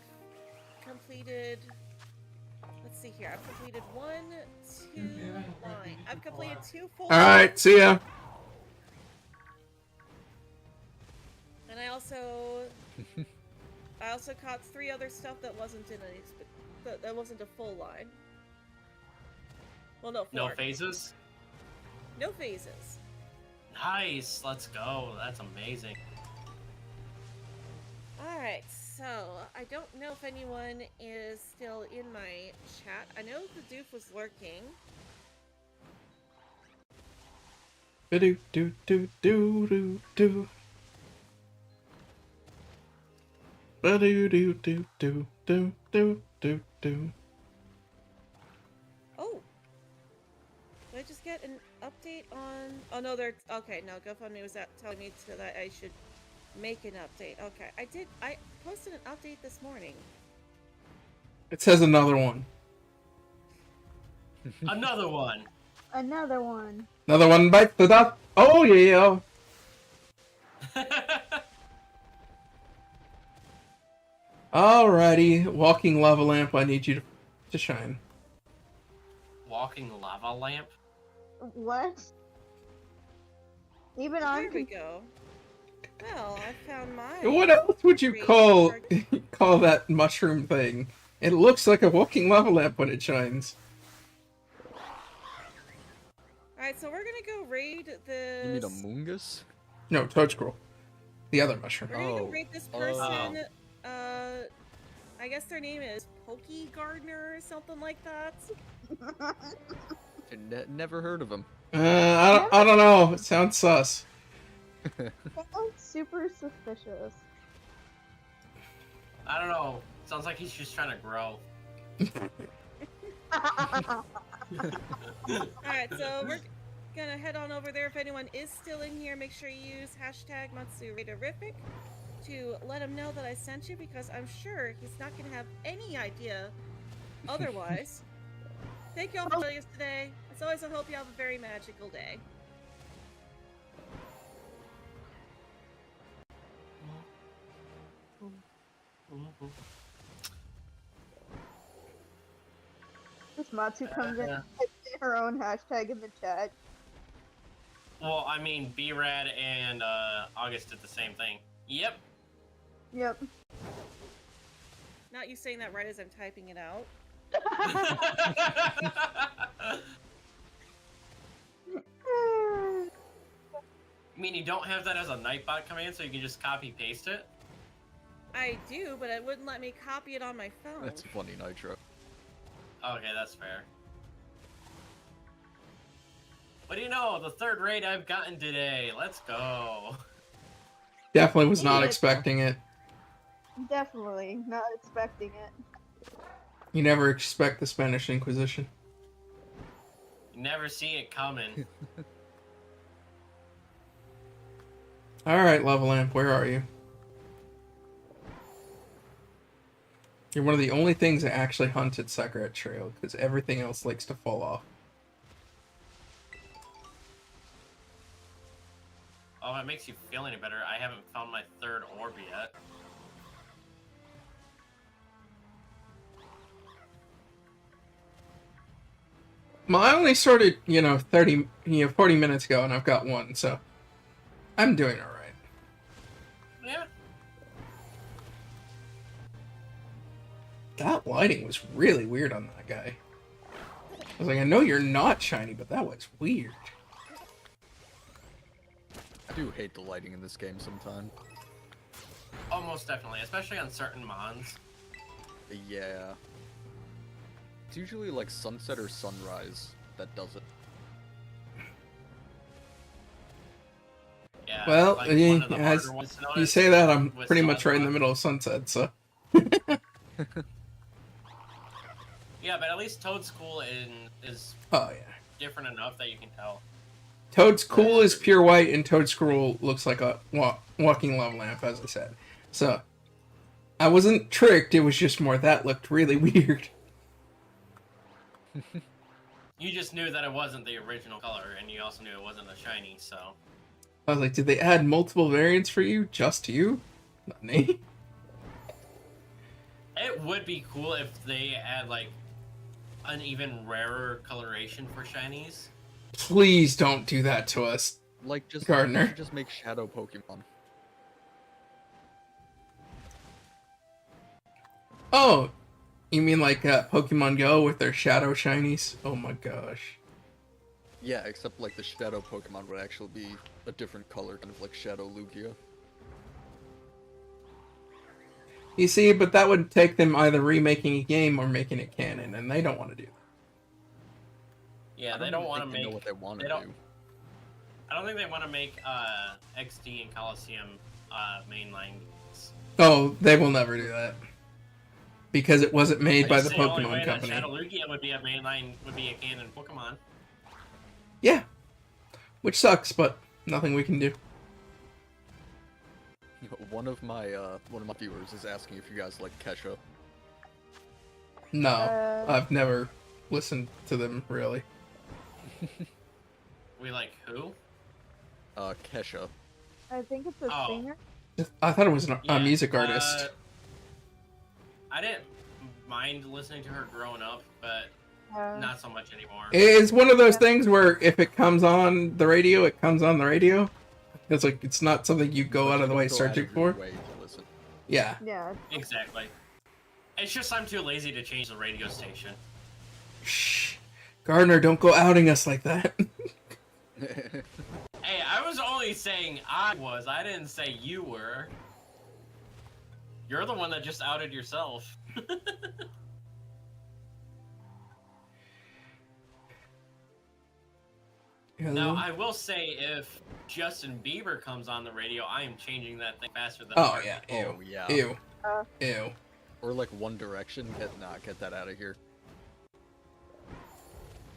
D: completed. Let's see here. I've completed 1, 2, 9. I've completed 2 full.
A: Alright, see ya.
D: And I also I also caught 3 other stuff that wasn't in any that wasn't a full line. Well, no, 4.
C: No phases?
D: No phases.
C: Nice, let's go. That's amazing.
D: Alright, so I don't know if anyone is still in my chat. I know the doof was lurking.
A: Do do do do do do. Do do do do do do do do.
D: Oh! Did I just get an update on... Oh no, they're... Okay, no, GoFundMe was telling me that I should make an update. Okay, I posted an update this morning.
A: It says another one.
C: Another one.
B: Another one.
A: Another one bites the dust. Oh yeah. Alrighty, walking lava lamp. I need you to shine.
C: Walking lava lamp?
B: What? Even
D: There
B: on
D: we go. Well, I found my...
A: What else would you
D: Great
A: call
D: target.
A: call that mushroom thing? It looks like a walking lava lamp when it shines.
D: Alright, so we're gonna go raid this...
E: You mean a mungus?
A: No, toad scroll. The other mushroom.
D: We're gonna go
E: Oh.
D: raid this
E: Oh.
D: person. I guess their name is Pokey Gardener or something like that.
E: Never heard of him.
A: I don't know. It sounds sus.
B: That sounds super suspicious.
C: I don't know. Sounds like he's just trying to grow.
D: Alright, so we're gonna head on over there. If anyone is still in here, make sure you use hashtag MatsuRaiderific to let him know that I sent you, because I'm sure he's not gonna have any idea otherwise. Thank you all for joining us today. As always, I hope you have a very magical day.
B: This Matsu comes in and types in her own hashtag in the chat.
C: Well, I mean, B-Rad and August did the same thing. Yep.
B: Yep.
D: Not you saying that right as I'm typing it out.
C: You mean you don't have that as a Nightbot command, so you can just copy paste it?
D: I do, but it wouldn't let me copy it on my phone.
E: That's funny, Nitro.
C: Okay, that's fair. What do you know? The 3rd raid I've gotten today. Let's go.
A: Definitely was not
B: Yeah.
A: expecting it.
B: Definitely not expecting it.
A: You never expect the Spanish Inquisition.
C: You never see it coming.
A: Alright, Lava Lamp, where are you? You're one of the only things that actually hunted Sakarat Trail, because everything else likes to fall off.
C: Oh, it makes you feel any better. I haven't found my 3rd orb yet.
A: Well, I only started, 40 minutes ago, and I've got one, so I'm doing alright.
C: Yeah.
A: That lighting was really weird on that guy. I was like, I know you're not shiny, but that was weird.
E: I do hate the lighting in this game sometimes.
C: Almost definitely, especially on certain mons.
E: Yeah. It's usually like sunset or sunrise that does it.
C: Yeah.
A: Well,
C: like one of the
A: as
C: harder ones to
A: You
C: notice
A: say that, I'm
C: with
A: pretty
C: some
A: much
C: of the
A: right in the
C: mons.
A: middle of sunset, so...
C: Yeah, but at least Toad School is
A: Oh, yeah.
C: different enough that you can tell.
A: Toad's cool is pure white, and Toad Scroll looks like a walking lava lamp, as I said. So, I wasn't tricked, it was just more that looked really weird.
C: You just knew that it wasn't the original color, and you also knew it wasn't a shiny, so...
A: I was like, did they add multiple variants for you? Just you? Not me.
C: It would be cool if they add, like, an even rarer coloration for shinies.
A: Please don't do that to us.
E: Like, just
A: Gardner.
E: just make shadow Pokemon.
A: Oh, you mean like Pokemon Go with their shadow shinies? Oh my gosh.
E: Yeah, except like the shadow Pokemon would actually be a different color, kind of like Shadow Lugia.
A: You see, but that would take them either remaking a game or making it canon, and they don't want to do that.
C: Yeah,
E: I
C: they
E: even
C: don't want to
E: think they
C: make.
E: know what they want
C: they
E: to
C: don't-
E: do.
C: I don't think they want to make XD and Coliseum mainline.
A: Oh, they will never do that. Because it wasn't made by the
C: The only
A: Pokemon
C: way that
A: Company.
C: Shadow Lugia would be a mainline would be a canon Pokemon.
A: Yeah. Which sucks, but nothing we can do.
E: One of my viewers is asking if you guys like Kesha.
A: No, I've never listened to them, really.
C: We like who?
E: Kesha.
B: I think it's a
C: Oh.
B: singer.
A: I thought it was a
C: Yeah,
A: music artist.
C: I didn't mind listening to her growing up, but not so much anymore.
A: It's one of those things where if it comes on the radio, it comes on the radio. It's like, it's not something you go
E: But
A: out
E: you
A: of the
E: don't
A: way
E: go out
A: searching
E: of your
A: for.
E: way to listen.
A: Yeah.
B: Yeah.
C: Exactly. It's just I'm too lazy to change the radio station.
A: Shh. Gardner, don't go outing us like that.
C: Hey, I was only saying I was. I didn't say you were. You're the one that just outed yourself. Now, I will say if Justin Bieber comes on the radio, I am changing that thing faster than
A: Oh,
C: a
A: yeah.
C: heartbeat.
A: Ew.
E: Oh yeah.
A: Ew.
B: Uh,
A: Ew.
E: Or like One Direction. Get that out of here.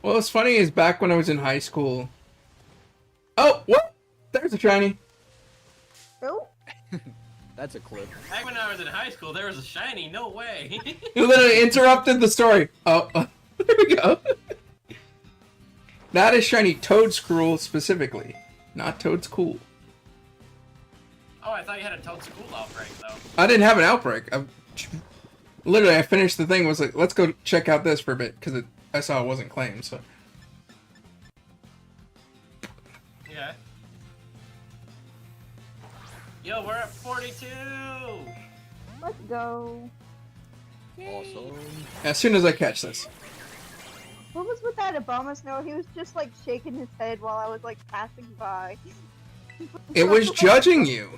A: Well, what's funny is back when I was in high school. Oh, what? There's a shiny.
B: oh,
E: That's a clip.
C: Back when I was in high school, there was a shiny. No way.
A: You literally interrupted the story. Oh, there we go. That is shiny Toadscruel specifically, not Toadskool.
C: Oh, I thought you had a Toad School outbreak though.
A: I didn't have an outbreak. Literally, I finished the thing. Was like, let's go check out this for a bit because I saw it wasn't claimed. So
C: Yeah. Yo, we're at 42.
B: let's go.
E: Awesome.
A: as soon as I catch this,
B: What was with that Obama snow? He was just like shaking his head while I was like passing by.
A: it was judging you.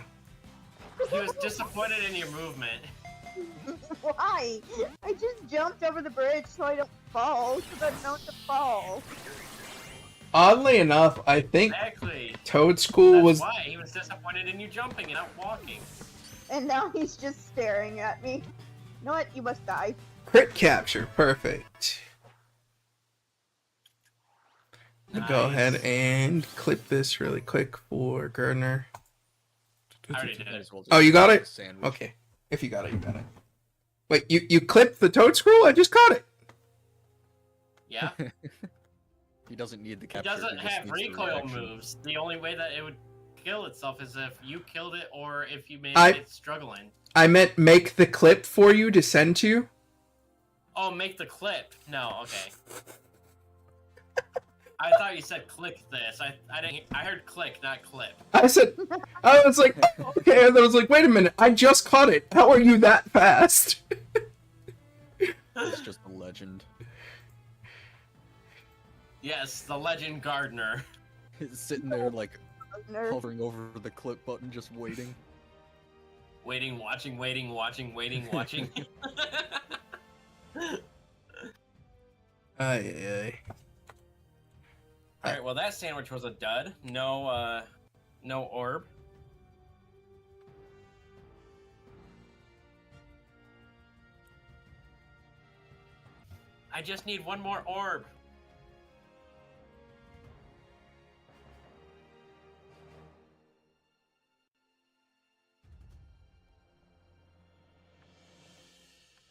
C: He was disappointed in your movement.
B: Why? I just jumped over the bridge so I don't fall, because I'm known to fall.
A: Oddly enough, I think
C: Exactly.
A: Toadskool
C: That's
A: was.
C: why he was disappointed in you jumping and not walking.
B: And now he's just staring at me. You know what? You must die.
A: Crit capture, perfect. Go
C: Nice.
A: ahead and clip this really quick for Gardner.
C: I already did
E: Might
C: it.
E: as well just
A: Oh, you got
E: make a
A: it?
E: sandwich.
A: Okay, if you got it, you got it. Wait, you clipped the Toadscruel? I just caught it.
C: Yeah.
E: He doesn't need the
C: It
E: capture.
C: doesn't
E: he just
C: have
E: needs the
C: recoil
E: reaction.
C: moves. The only way that it would kill itself is if you killed it or if you made
A: I-
C: it struggling.
A: I meant make the clip for you to send to you.
C: Oh, make the clip. No, okay. I thought you said click this. I didn't. I heard click, not clip.
A: I said, I was like, oh, okay, and I was like, wait a minute, I just caught it. How are you that fast?
E: It's just a legend.
C: Yes, the legend gardener.
E: He's sitting there like
B: Nerd.
E: hovering over the clip button, just waiting.
C: Waiting, watching, waiting, watching, waiting, watching.
A: Ay.
C: Alright, well that sandwich was a dud. No, no orb. I just need one more orb.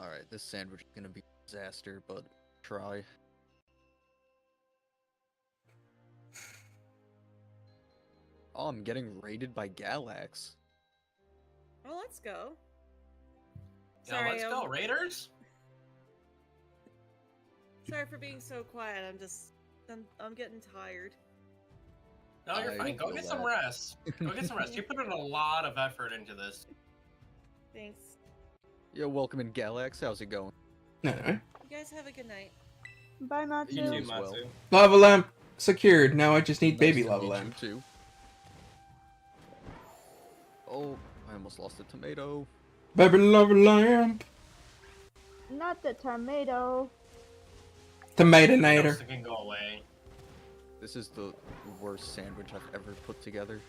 E: Alright, this sandwich is gonna be a disaster, but try. Oh, I'm getting raided by Galax.
D: Well, let's go.
C: Yeah, let's go, Raiders.
D: Sorry for being so quiet. I'm getting tired.
C: No, you're
E: I
C: fine. Go
E: feel
C: get some
E: that.
C: rest. Go get some rest. You put in a lot of effort into this.
D: Thanks.
E: Yo, welcome in Galax. How's it going?
A: Anyway.
D: You guys have a good night.
B: Bye, Matsu.
E: You
C: You
E: too,
C: too,
E: as well.
C: Matsu.
A: Lava lamp secured. Now I just need
E: Nice
A: baby
E: to
A: lava
E: meet
A: lamp.
E: you, too. Oh, I almost lost a tomato.
A: Baby lava lamp.
B: Not the tomato.
A: Tomatonator.
C: Ghost can go away.
E: This is the worst sandwich I've ever put together.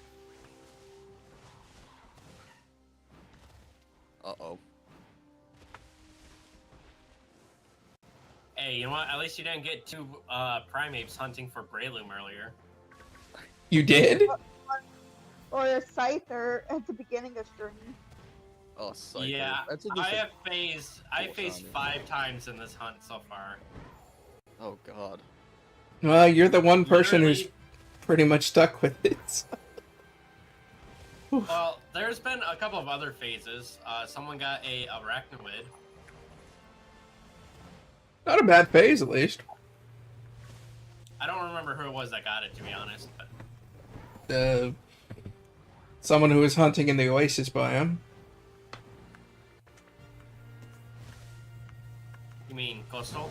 E: Uh-oh.
C: Hey, you know what? At least you didn't get two primates hunting for Breloom earlier.
A: You did?
B: Or a scyther at the beginning of stream.
E: Oh, psycho.
C: Yeah,
E: That's a
C: I
E: dis-
C: have phased. I
E: Cool
C: faced
E: sounding.
C: 5 times in this hunt so far.
E: Oh, God.
A: Well, you're the one person who's
C: Literally-
A: pretty much stuck with it.
C: Well, there's been a couple of other phases. Someone got a arachnid.
A: Not a bad phase, at least.
C: I don't remember who it was that got it, to be honest. But
A: Someone who was hunting in the Oasis biome.
C: you mean Coastal?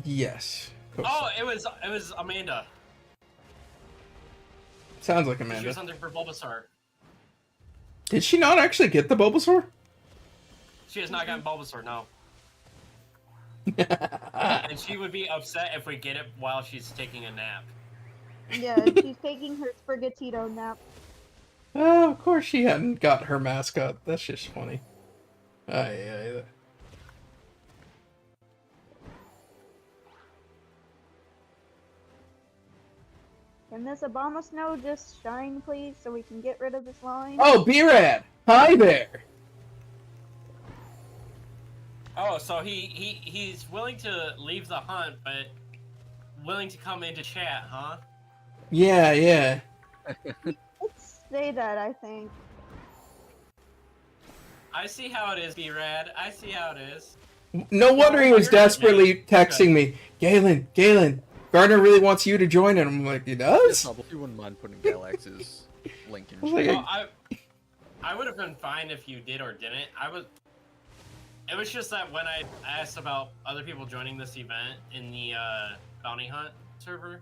A: Yes.
C: Oh, it was Amanda.
A: Sounds like
C: She was
A: Amanda.
C: hunting for Bulbasaur.
A: Did she not actually get the Bulbasaur?
C: She has not gotten Bulbasaur, no. And she would be upset if we get it while she's taking a nap.
B: Yeah, she's taking her Sprigatito nap.
A: Oh, of course she hadn't got her mascot. That's just funny. Yeah.
B: Can this Obama snow just shine, please, so we can get rid of this line?
A: Oh, B-Rad! Hi there!
C: Oh, so he's willing to leave the hunt, but willing to come into chat, huh?
A: Yeah.
B: Let's say that, I think.
C: I see how it is, B-Rad. I see how it is.
A: No wonder he was
C: you're not
A: desperately
C: me.
A: texting me, Galen, Gardner really wants you to join, and I'm like, he
E: Yes,
A: does?
E: Noble, if you wouldn't mind putting Galax's link in
A: I was like,
E: chat.
C: Well, I would have been fine if you did or didn't. It was just that when I asked about other people joining this event in the bounty hunt server,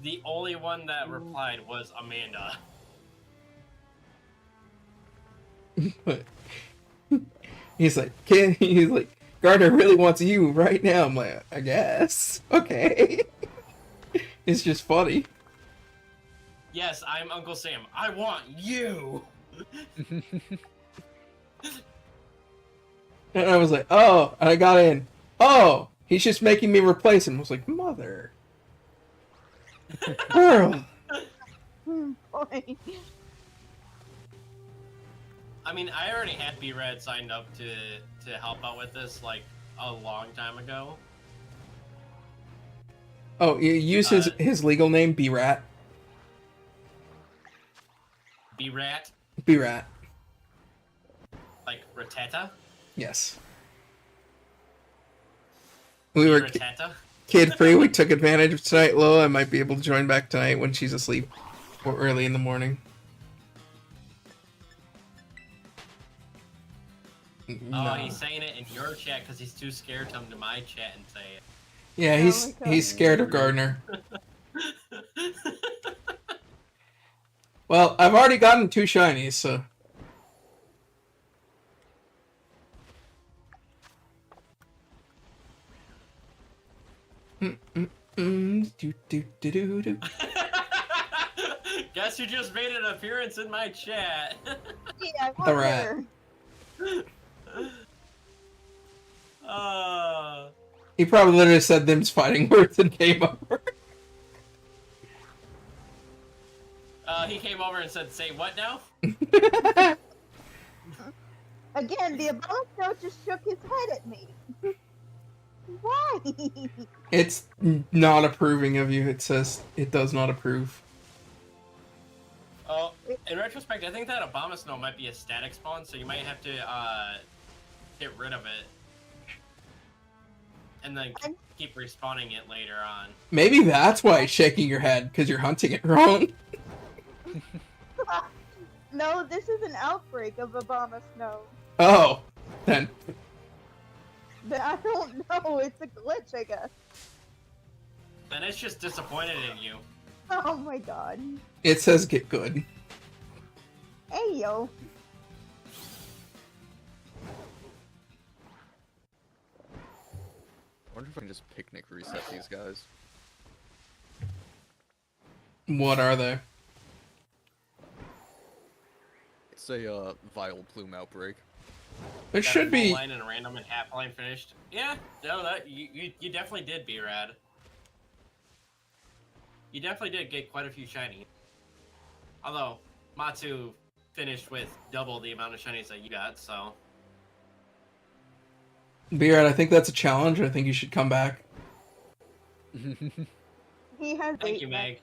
C: the only one that replied was Amanda.
A: he's like, Gardner really wants you right now. I'm like, I guess. Okay. It's just funny.
C: Yes, I'm Uncle Sam. I want you.
A: And I was like, oh, and I got in. Oh, he's just making me replace him. I was like, mother. Girl.
B: Boy.
C: I mean, I already had B-Red signed up to help out with this like a long time ago.
A: Oh, you use his legal name, B-Rat.
C: B-Rat,
A: B-Rat.
C: like Ratata.
A: Yes. We were
C: Ratata.
A: kid-free. We took advantage of tonight. Lola, I might be able to join back tonight when she's asleep or early in the morning.
C: Oh,
A: No.
C: he's saying it in your chat because he's too scared to come to my chat and say it.
A: Yeah,
B: Oh
A: he's
B: my God.
A: he's scared of Gardner. Well, I've already gotten 2 shinies, so. Do.
C: Guess who just made an appearance in my chat?
B: Yeah,
A: The rat.
B: wonder.
A: He probably literally said them's fighting words and came over.
C: He came over and said, "Say what now?"
B: Again, the Obama snow just shook his head at me. Why?
A: It's not approving of you. It says it does not approve.
C: Oh, in retrospect, I think that Obama Snow might be a static spawn, so you might have to get rid of it, and then keep respawning it later on.
A: Maybe that's why it's shaking your head, because you're hunting it wrong.
B: No, this is an outbreak of Obama snow.
A: Oh, then
B: But I don't know. It's a glitch, I guess.
C: And it's just disappointed in you.
B: Oh my god.
A: it says get good.
B: Hey yo.
E: I wonder if I can just picnic reset these guys.
A: What are they?
E: It's a vile plume outbreak.
A: It
C: Got a
A: should
C: full
A: be.
C: line and a random and half line finished. Yeah, no, that you definitely did, B-Rad. You definitely did get quite a few shiny. Although Matsu finished with double the amount of shinies that you got, so
A: Beard, I think that's a challenge. I think you should come back.
B: He has
C: thank
B: 8
C: you,
B: left.
C: Meg.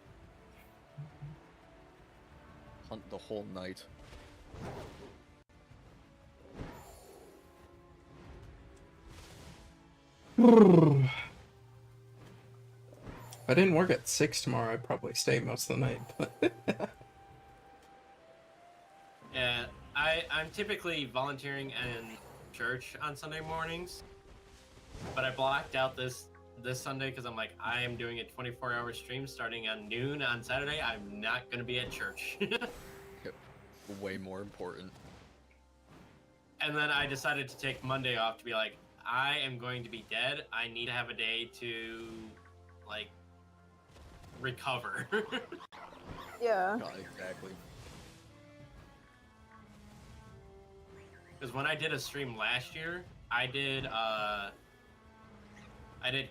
E: Hunt the whole night.
A: If I didn't work at 6 tomorrow, I'd probably stay most of the night. But
C: Yeah, I'm typically volunteering in church on Sunday mornings, but I blocked out this Sunday because I'm like, I am doing a 24-hour stream starting at noon on Saturday. I'm not gonna be at church.
E: Way more important.
C: And then I decided to take Monday off to be like, I am going to be dead. I need to have a day to, like, recover.
B: Yeah.
E: Not exactly.
C: Because when I did a stream last year, I did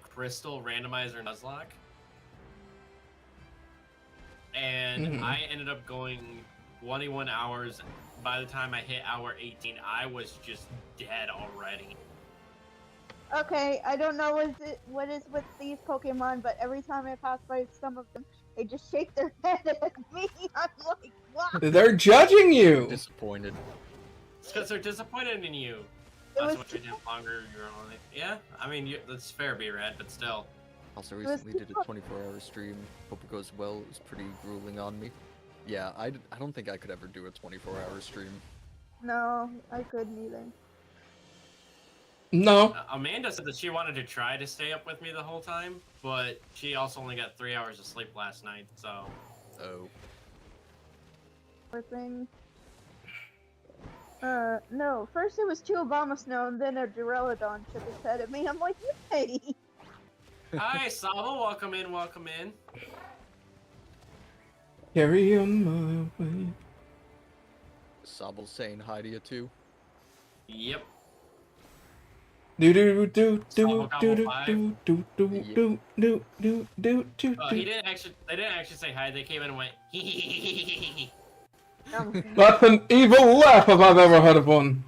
C: Crystal Randomizer Nuzlocke. And
A: Mhm.
C: I ended up going 21 hours. By the time I hit hour 18, I was just dead already.
B: Okay, I don't know what is with these Pokemon, but every time I pass by some of them, they just shake their head at me. I'm like, what?
A: they're judging you.
E: Disappointed.
C: It's because they're disappointed in you.
B: It
C: That's
B: was
C: what you did longer. You're only, yeah. I mean, that's fair, B-Rad, but still.
E: Also
B: was
E: recently did a
B: too-
E: 24-hour stream. Hope it goes well. It was pretty grueling on me. Yeah, I don't think I could ever do a 24-hour stream.
B: No, I couldn't either.
A: No.
C: Amanda said that she wanted to try to stay up with me the whole time, but she also only got 3 hours of sleep last night, so.
E: Oh.
B: Poor thing. No. First it was 2 Obama Snow, and then a Duraludon shook his head at me. I'm like, hey!
C: Hi, Saba, welcome in, welcome in.
A: Carry on my way.
E: Sobble saying hi to you too.
C: Yep.
A: Do do do do
C: Stumble
A: do do
C: Gobble five.
A: do do do do do do do do.
C: They didn't actually say hi. They came in and went, hee.
A: That's an evil laugh if I've ever heard of one.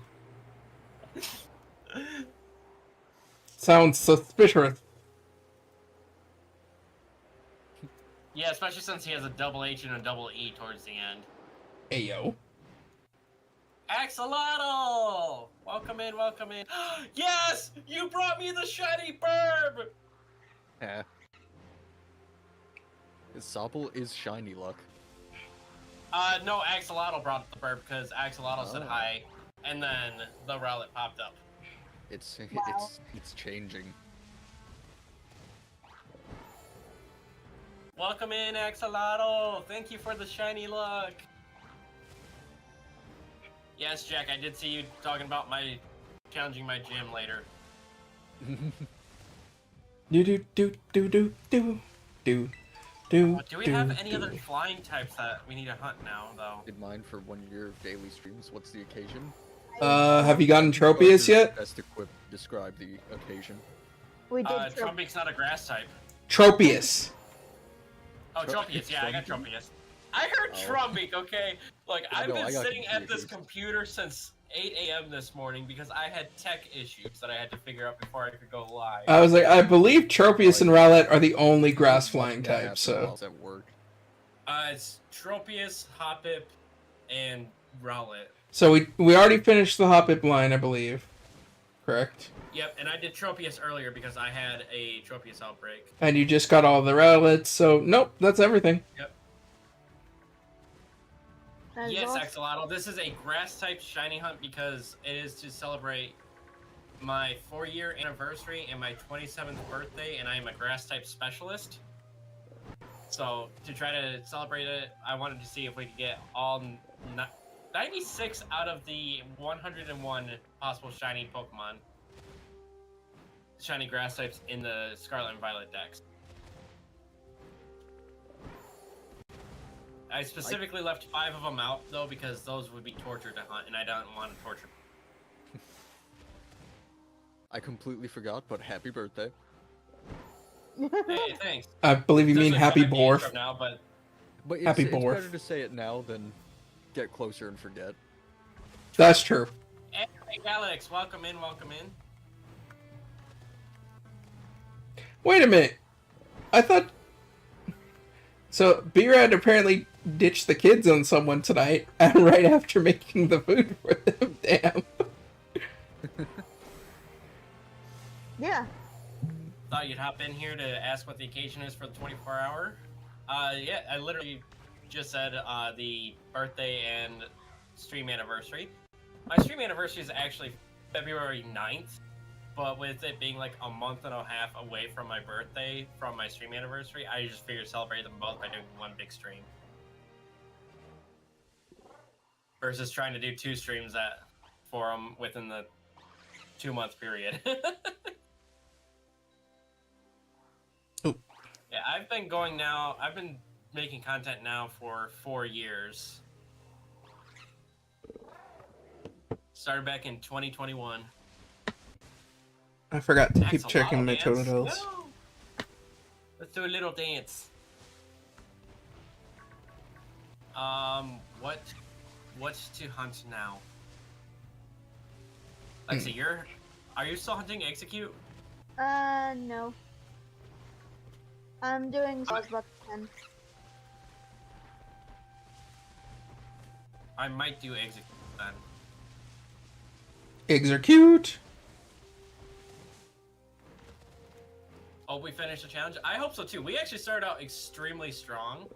A: Sounds suspicious.
C: Yeah, especially since he has a double H and a double E towards the end.
A: Ayo.
C: Axolotl! Welcome in, welcome in. Yes! You brought me the shiny burb!
E: Eh. Sobble is shiny luck.
C: No, Axolotl brought the burb because Axolotl said
E: Oh.
C: hi, and then the Rowlet popped up.
E: It's
B: Wow.
E: it's changing.
C: Welcome in, Axolotl! Thank you for the shiny luck! Yes, Jack, I did see you talking about challenging my gym later.
A: Do do do do do do do do.
C: Do we have any other flying types that we need to hunt now, though?
E: Did mine for one of your daily streams. What's the occasion?
A: Have you gotten Tropius yet?
E: Best equipped. Describe the occasion.
B: We did
C: Trumbeak's not a grass type.
A: Tropius.
C: Oh, Tropius, yeah, I got Tropius. I heard
E: Oh.
C: Trumbeak, okay? Look, I've
E: no,
C: been
E: I got
C: sitting at this
E: confused.
C: computer since 8 a.m. this morning because I had tech issues that I had to figure out before I could go live.
A: I was like, I believe Tropius and Rowlet are the only grass flying
E: Yeah,
A: types, so.
E: while I was at work.
C: It's Tropius, Hoppip, and Rowlet.
A: So we already finished the Hoppip line, I believe. Correct?
C: Yep, and I did Tropius earlier because I had a Tropius outbreak.
A: And you just got all the Rowlets, so nope, that's everything.
C: Yep.
B: That is
C: Yes,
B: awesome.
C: Axolotl. This is a grass-type shiny hunt because it is to celebrate my 4-year anniversary and my 27th birthday, and I am a grass-type specialist. So, to try to celebrate it, I wanted to see if we could get all 96 out of the 101 possible shiny Pokemon, shiny grass types in the Scarlet and Violet decks. I specifically left 5 of them out, though, because those would be torture to hunt, and I don't want to torture.
E: I completely forgot, but happy birthday.
C: Hey, thanks.
A: I believe you mean
C: Especially
A: Happy
C: 5 days
A: Borf.
C: from now, but
E: But
A: Happy
E: it's
A: Borf.
E: better to say it now than get closer and forget.
A: That's true.
C: hey, Alex, welcome in, welcome in.
A: Wait a minute. I thought. So, B-Rad apparently ditched the kids on someone tonight, right after making the food for them. Damn.
B: Yeah.
C: Thought you'd hop in here to ask what the occasion is for the 24-hour. Yeah, I literally just said the birthday and stream anniversary. My stream anniversary is actually February 9th, but with it being like a month and a half away from my birthday from my stream anniversary, I just figured celebrate them both by doing one big stream. Versus trying to do 2 streams for them within the 2-month period. Yeah, I've been making content now for 4 years. Started back in 2021.
A: I forgot to keep
C: Axolotl
A: checking my
C: dance.
A: totals.
C: No! Let's do a little dance. What's to hunt now? Lexi, are you still hunting Execute?
B: No. I'm doing Buzzbuck 10.
C: I might do Execute then.
A: Eggs are cute.
C: Oh, we finished the challenge? I hope so too. We actually started out extremely strong.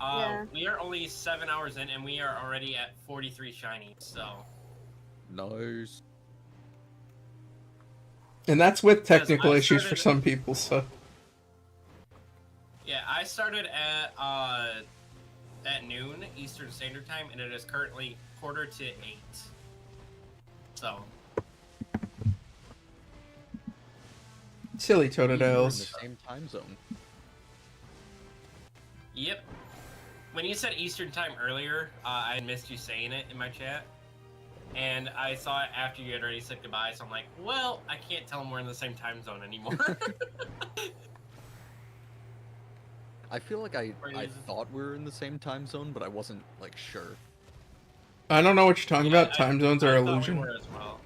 B: Yeah.
C: We are only 7 hours in, and we are already at 43 shinies. So
E: Nice.
A: And that's with
C: Because
A: technical
C: I
A: issues for
C: started-
A: some people, so.
C: yeah, I started at noon Eastern Standard Time, and it is currently 7:45. So
A: Silly
E: We're in the
A: Totodales.
E: same time zone.
C: yep. When you said Eastern Time earlier, I missed you saying it in my chat. And I saw it after you had already said goodbye, so I'm like, well, I can't tell them we're in the same time zone anymore.
E: I feel like I
C: Crazy.
E: thought we were in the same time zone, but I wasn't like sure.
A: I don't know what you're talking
C: Yeah,
A: about. Time zones
C: I
A: are
C: thought
A: illusion.
C: We were as well.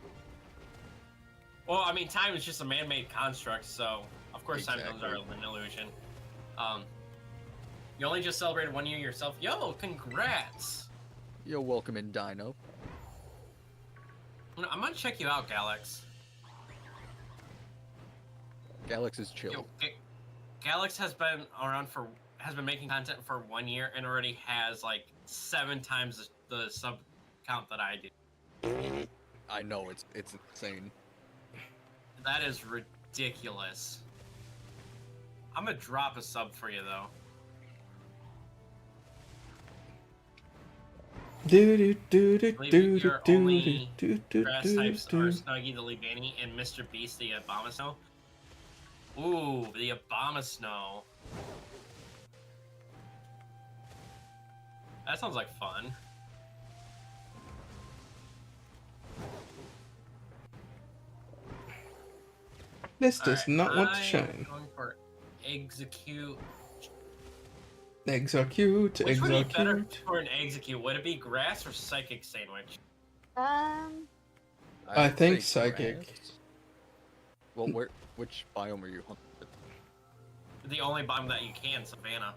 C: Well, I mean, time is just a man-made construct, so of course time zones are
E: Exactly.
C: an illusion. You only just celebrated 1 year yourself. Yo, congrats!
E: Yo, welcome in, Dino.
C: I'm gonna check you out, Galax.
E: Galax is chill.
C: Yo, Galax has been making content for 1 year and already has like 7 times the sub count that I do.
E: I know, it's insane.
C: That is ridiculous. I'm gonna drop a sub for you though.
A: Do do do do
C: believe
A: do
C: your
A: do
C: only
A: do do
C: Grass
A: do
C: types
A: do.
C: are Snuggy the Leavanny and Mr. Beast the Abomasnow. Ooh, the Abomasnow. That sounds like fun.
A: This does
C: Alright,
A: not want to
C: I'm
A: shine.
C: Going for Execute.
A: Eggs are cute.
C: Which
A: Eggs
C: would
A: are
C: be better
A: cute.
C: for an Execute? Would it be Grass or Psychic Sandwich?
A: I
E: I'd
A: think
E: say
A: psychic.
E: grass. Well, which biome are you hunting?
C: The only bomb that you can, Savannah.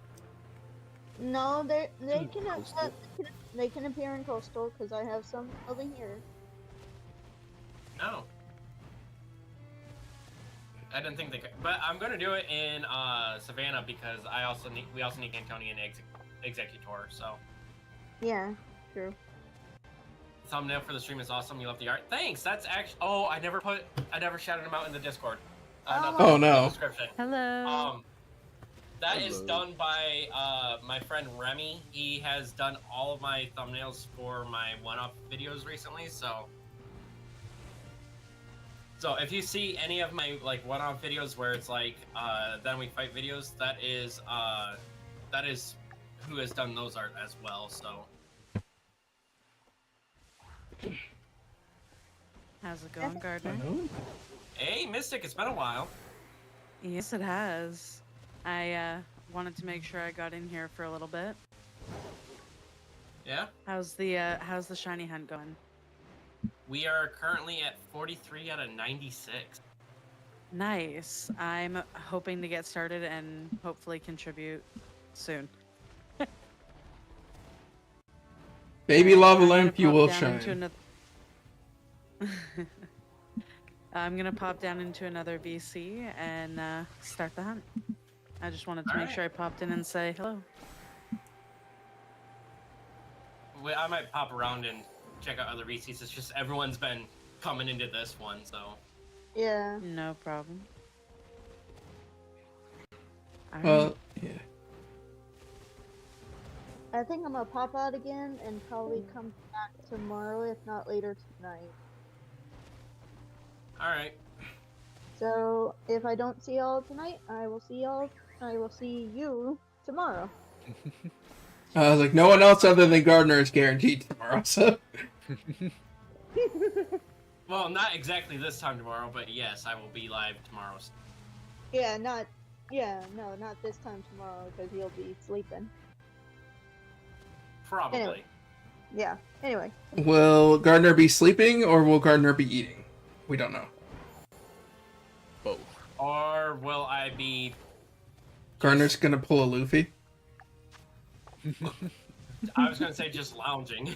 B: No, they can
E: Coastal?
B: they can appear in coastal because I have some over here.
C: No. I didn't think they could, but I'm gonna do it in Savannah because we also need Cantonian Executor. So
B: Yeah, true.
C: Thumbnail for the stream is awesome. You love the art. Thanks. That's actually. Oh, I never shouted him out in the Discord.
A: Oh,
C: In the
A: no.
C: description.
D: Hello.
C: That is
E: Hello.
C: done by my friend Remy. He has done all of my thumbnails for my one-off videos recently. So if you see any of my like one-off videos where it's like then we fight videos, that is who has done those art as well. So.
F: How's it going, Gardner?
C: Hey, Mystic, it's been a while.
F: Yes, it has. I wanted to make sure I got in here for a little bit.
C: Yeah?
F: How's the shiny hunt going?
C: We are currently at 43 out of 96.
F: Nice. I'm hoping to get started and hopefully contribute soon.
A: Baby lava
F: I'm gonna
A: lamp, you
F: pop
A: will
F: down into
A: shine.
F: another- I'm gonna pop down into another VC and start the hunt. I just wanted to make sure I popped in and say hello.
C: I might pop around and check out other VCs. It's just everyone's been coming into this one, so.
B: Yeah.
F: No problem. Alright.
A: Well, yeah.
B: I think I'm gonna pop out again and probably come back tomorrow, if not later tonight.
C: Alright.
B: So if I don't see y'all tonight, I will see you tomorrow.
A: I was like, no one else other than Gardner is guaranteed tomorrow, so.
C: Well, not exactly this time tomorrow, but yes, I will be live tomorrow.
B: not this time tomorrow because you'll be sleeping.
C: Probably.
B: Anyway. Yeah. Anyway.
A: Will Gardner be sleeping or will Gardner be eating? We don't know.
E: Both.
C: Or will I be...
A: Gardner's gonna pull a Luffy.
C: I was gonna say just lounging.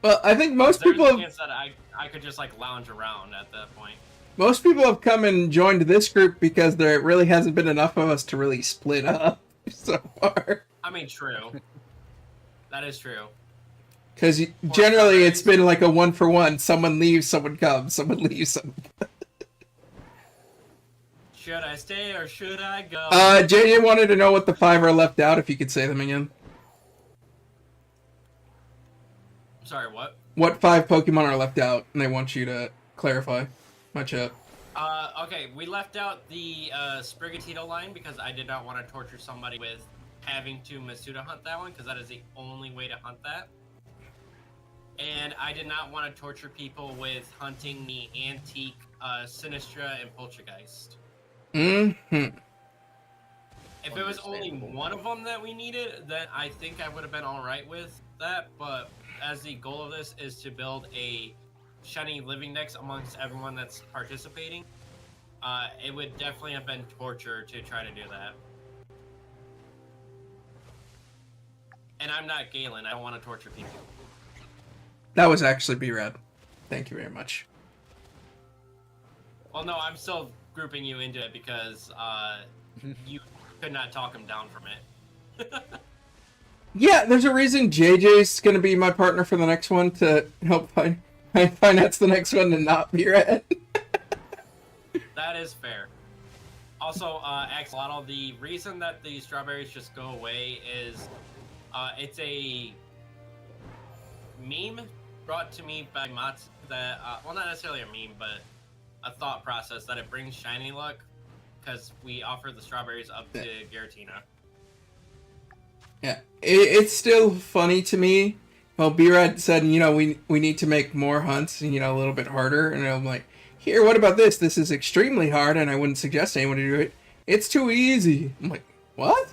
A: Well, I think most
C: There's
A: people
C: a
A: have,
C: chance that I could just like lounge around at that point.
A: most people have come and joined this group because there really hasn't been enough of us to really split up so far.
C: I mean, true. That is true.
A: Because generally it's been like a 1-for-1. Someone leaves, someone comes. Someone leaves, someone comes.
C: Should I stay or should I go?
A: JJ wanted to know what the 5 are left out, if you could say them again.
C: Sorry, what?
A: What 5 Pokemon are left out, and they want you to clarify. Much up.
C: Okay, we left out the Sprigatito line because I did not want to torture somebody with having to Masuda hunt that one, because that is the only way to hunt that. And I did not want to torture people with hunting the antique Sinistra and Poltergeist.
A: Mm-hmm.
C: If it was only one of them that we needed, then I think I would have been alright with that, but as the goal of this is to build a shiny living dex amongst everyone that's participating, it would definitely have been torture to try to do that. And I'm not Galen, I don't want to torture people.
A: That was actually B-Rad. Thank you very much.
C: Well, no, I'm still grouping you into it because you could not talk him down from it.
A: Yeah, there's a reason JJ's gonna be my partner for the next one to help finance the next one and not B-Rad.
C: That is fair. Also, Axolotl, the reason that the strawberries just go away is it's a meme brought to me by Mats that, well, not necessarily a meme, but a thought process that it brings shiny luck because we offer the strawberries up to Giratina.
A: Yeah, it's still funny to me. Well, B-Rad said, you know, we need to make more hunts, you know, a little bit harder. And I'm like, here, what about this? This is extremely hard, and I wouldn't suggest anyone to do it. It's too easy. I'm like, what?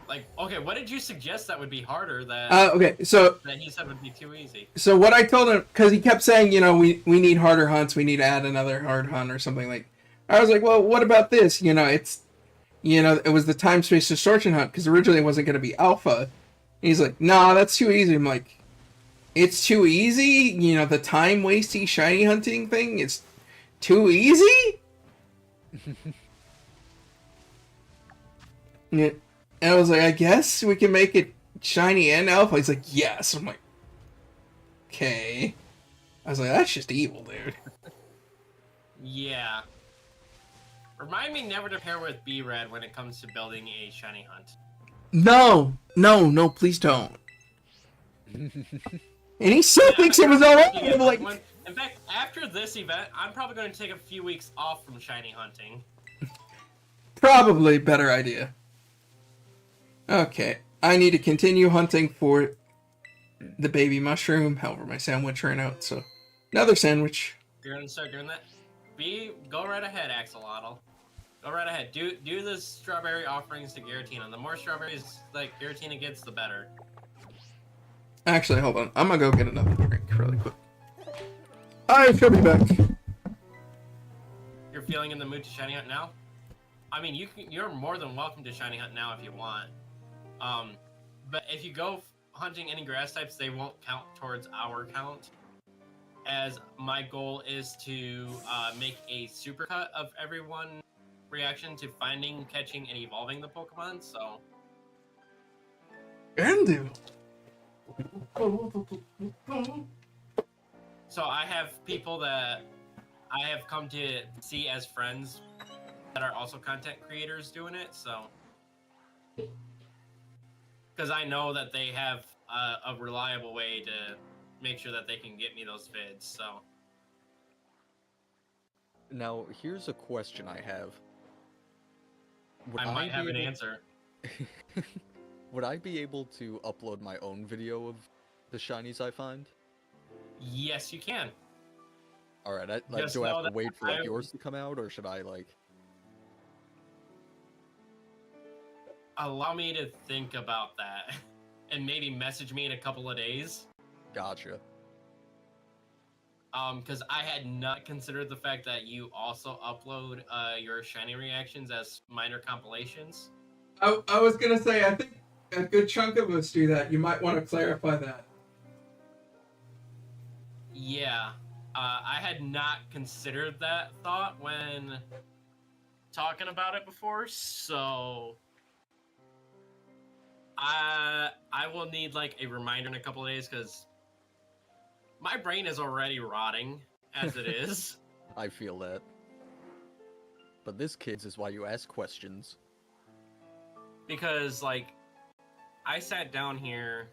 C: Like, okay, what did you suggest that would be harder that
A: Okay, so
C: that he said would be too easy?
A: So what I told him, because he kept saying, you know, we need harder hunts, we need to add another hard hunt or something like. I was like, well, what about this? You know, it was the time space distortion hunt because originally it wasn't going to be alpha. And he's like, nah, that's too easy. I'm like, it's too easy. You know, the time wasty shiny hunting thing is too easy. Yeah. And I was like, I guess we can make it shiny and alpha. He's like, yes. I'm like, okay. I was like, that's just evil, dude.
C: Yeah. Remind me never to pair with B-Red when it comes to building a shiny hunt.
A: No, please don't. And he still thinks it was alright. I'm like,
C: In fact, after this event, I'm probably going to take a few weeks off from shiny hunting.
A: probably better idea. Okay, I need to continue hunting for the baby mushroom. However, my sandwich ran out, so another sandwich.
C: You're going to start doing that? Go right ahead, Axolotl. Go right ahead. Do the strawberry offerings to Giratina. The more strawberries like Giratina gets, the better.
A: Actually, hold on. I'm gonna go get another drink really quick. I shall be back.
C: You're feeling in the mood to shiny hunt now? I mean, you're more than welcome to shiny hunt now if you want. But if you go hunting any grass types, they won't count towards our count. As my goal is to make a supercut of everyone reaction to finding, catching, and evolving the Pokemon, so...
A: Andu.
C: So I have people that I have come to see as friends that are also content creators doing it, so... Because I know that they have a reliable way to make sure that they can get me those vids, so...
E: Now, here's a question I have. Would
C: I might have
E: be
C: an
E: able-
C: answer.
E: Would I be able to upload my own video of the shinies I find?
C: Yes, you can.
E: Alright,
C: Just
E: do I
C: know
E: have to
C: that
E: wait for
C: I-
E: yours to come out, or should I,
C: Allow me to think about that. And maybe message me in a couple of days.
E: Gotcha.
C: Because I had not considered the fact that you also upload your shiny reactions as minor compilations.
A: I was gonna say, I think a good chunk of us do that. You might want to clarify that.
C: Yeah, I had not considered that thought when talking about it before, so I will need like a reminder in a couple of days because my brain is already rotting as it is.
E: I feel that. But this, kids, is why you ask questions.
C: Because like I sat down here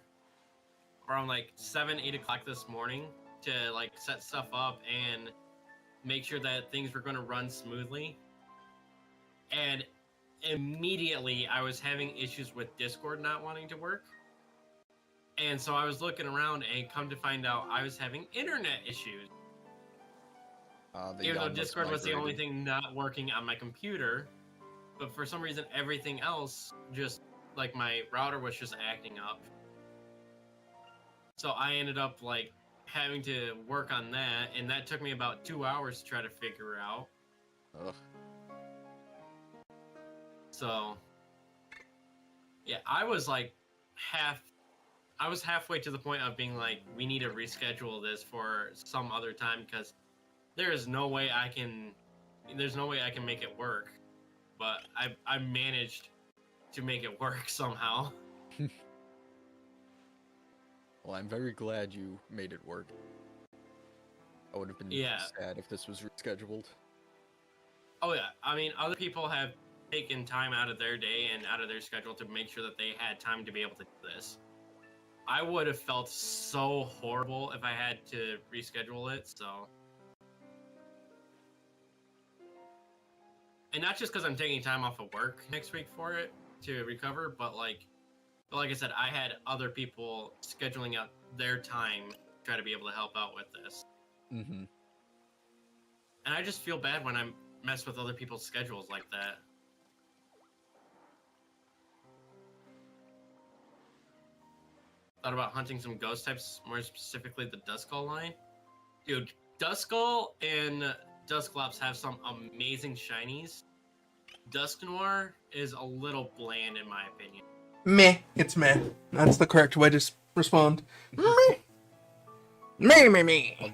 C: around like 7-8 o'clock this morning to like set stuff up and make sure that things were going to run smoothly, and immediately I was having issues with Discord not wanting to work, and so I was looking around and come to find out I was having internet issues. Even though Discord was the only thing not working on my computer, but for some reason everything else just like my router was just acting up. So I ended up like having to work on that, and that took me about 2 hours to try to figure out.
E: Ugh.
C: So yeah, I was halfway to the point of being like, we need to reschedule this for some other time because there's no way I can make it work. But I managed to make it work somehow.
E: Well, I'm very glad you made it work. I would have been sad if this was rescheduled.
C: Oh yeah, I mean, other people have taken time out of their day and out of their schedule to make sure that they had time to be able to do this. I would have felt so horrible if I had to reschedule it, so... And not just because I'm taking time off of work next week for it to recover, but like I said, I had other people scheduling out their time to try to be able to help out with this.
E: Mm-hmm.
C: And I just feel bad when I mess with other people's schedules like that. Thought about hunting some ghost types, more specifically the Duskull line. Dude, Duskull and Dusclops have some amazing shinies. Dusknoir is a little bland in my opinion.
A: Meh. It's meh. That's the correct way to respond. Meh. Meh.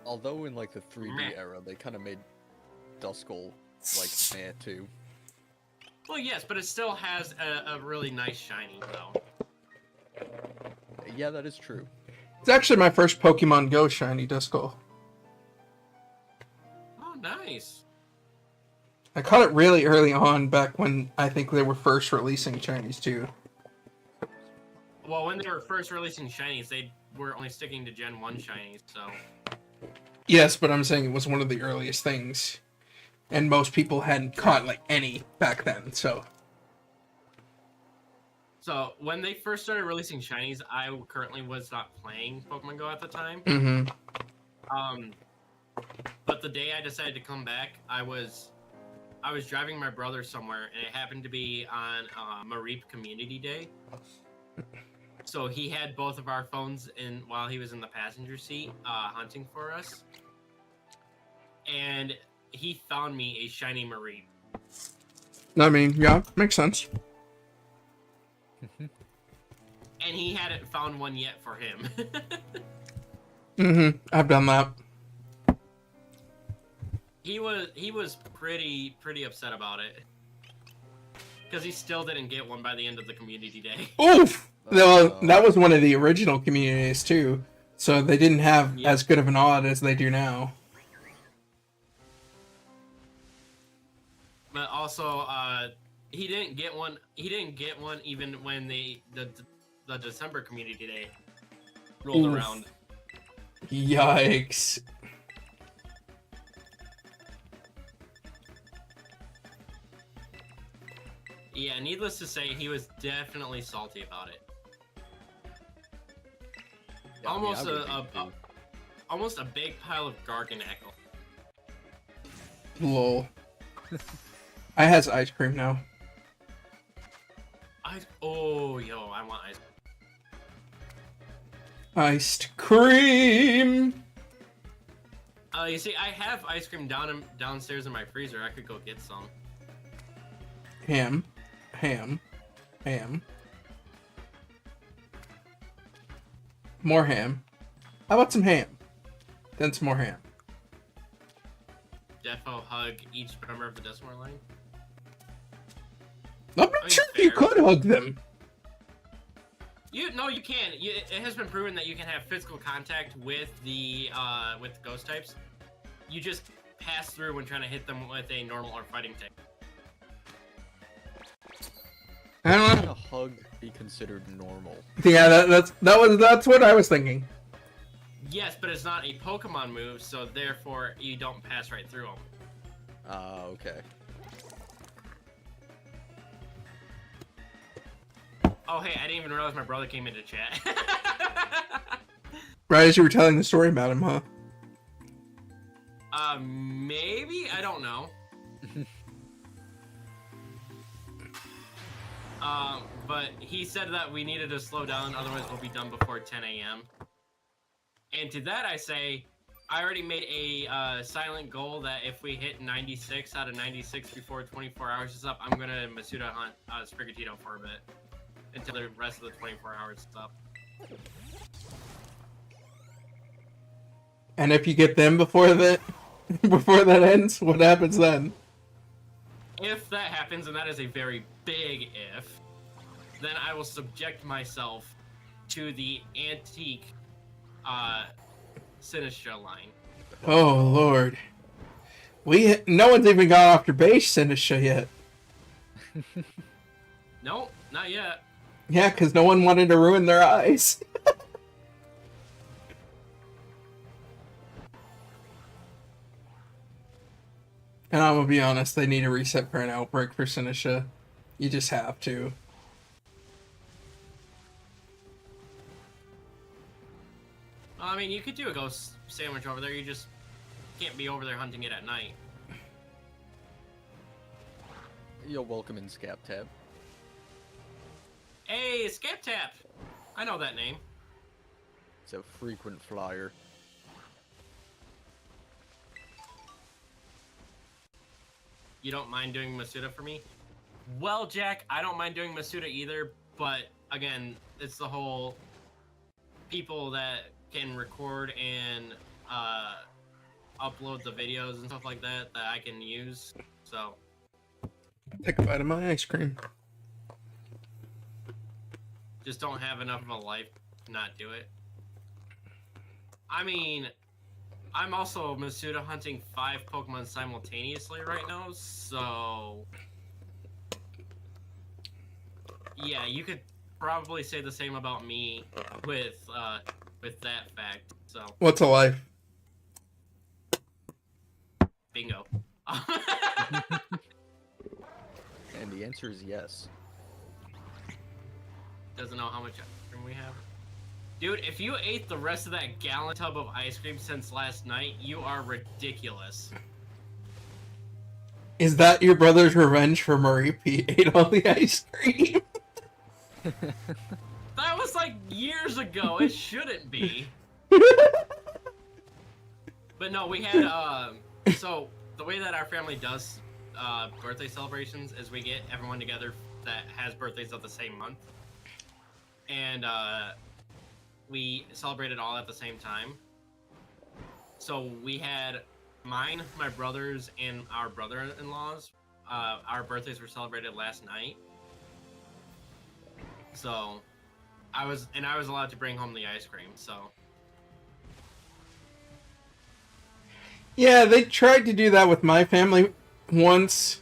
E: Although in like the 3D
C: Meh.
E: era, they kind of made Duskull like meh too.
C: Well, yes, but it still has a really nice shiny, though.
E: Yeah, that is true.
A: It's actually my first Pokemon Go shiny Duskull.
C: Oh, nice.
A: I caught it really early on, back when I think they were first releasing shinies too.
C: Well, when they were first releasing shinies, they were only sticking to Gen 1 shinies, so...
A: Yes, but I'm saying it was one of the earliest things. And most people hadn't caught, like, any back then, so...
C: So, when they first started releasing shinies, I currently was not playing Pokemon Go at the time.
A: Mm-hmm.
C: But the day I decided to come back, I was driving my brother somewhere, and it happened to be on Mareep Community Day. So he had both of our phones in while he was in the passenger seat, hunting for us. And he found me a shiny Mareep.
A: I mean, yeah, makes sense.
C: And he hadn't found one yet for him.
A: Mm-hmm. I've done that.
C: He was pretty upset about it. Because he still didn't get one by the end of the community day.
A: Oof! Well, that was one of the original communities, too. So they didn't have as good of an odd as they do now.
C: But also, he didn't get one. He didn't get one even when the December community day rolled around.
A: Yikes!
C: Yeah, needless to say, he was definitely salty about it.
E: Yeah,
C: Almost
E: I mean,
C: almost a big pile of Garganacl.
A: Lol. I has ice cream now.
C: Oh, yo, I want ice.
A: Iced cream!
C: You see, I have ice cream downstairs in my freezer. I could go get some.
A: Ham. More ham. How about some ham? Then some more ham.
C: Defo hug each member of the Decimal line.
A: I'm not sure if you could hug them.
C: No, you can. It has been proven that you can have physical contact with the ghost types. You just pass through when trying to hit them with a normal or fighting technique.
A: I don't
E: can
A: know.
E: a hug be considered normal?
A: Yeah, that's what I was thinking.
C: Yes, but it's not a Pokemon move, so therefore you don't pass right through them.
E: Okay.
C: Oh, hey, I didn't even realize my brother came into chat.
A: Right as you were telling the story about him, huh?
C: Maybe? I don't know. But he said that we needed to slow down, otherwise we'll be done before 10 a.m. And to that I say, I already made a silent goal that if we hit 96 out of 96 before 24 hours is up, I'm gonna Masuda hunt Sprigatito for a bit. Until the rest of the 24 hours is up.
A: And if you get them before that ends, what happens then?
C: If that happens, and that is a very big if, then I will subject myself to the antique Sinistra line.
A: Oh lord. No one's even got off your base, Sinistra, yet.
C: Nope, not yet.
A: Yeah, because no one wanted to ruin their eyes. And I'm gonna be honest, they need a reset for an outbreak for Sinistra. You just have to.
C: I mean, you could do a ghost sandwich over there, you just can't be over there hunting it at night.
E: You're welcome in Scap Tab.
C: Hey, Scap Tap! I know that name.
E: It's a frequent flyer.
C: You don't mind doing Masuda for me? Well, Jack, I don't mind doing Masuda either, but again, it's the whole people that can record and upload the videos and stuff like that that I can use, so.
A: Take a bite of my ice cream.
C: Just don't have enough of a life to not do it. I mean, I'm also Masuda hunting 5 Pokemon simultaneously right now, so... Yeah, you could probably say the same about me with that fact, so...
A: What's a life?
C: Bingo.
E: And the answer is yes.
C: Doesn't know how much ice cream we have. Dude, if you ate the rest of that gallon tub of ice cream since last night, you are ridiculous.
A: Is that your brother's revenge for Marie? He ate all the ice cream.
C: That was like years ago. It shouldn't be. But no, we had so the way that our family does birthday celebrations is we get everyone together that has birthdays of the same month, and we celebrate it all at the same time. So we had mine, my brother's, and our brother-in-law's. Our birthdays were celebrated last night. So I was allowed to bring home the ice cream, so.
A: Yeah, they tried to do that with my family once,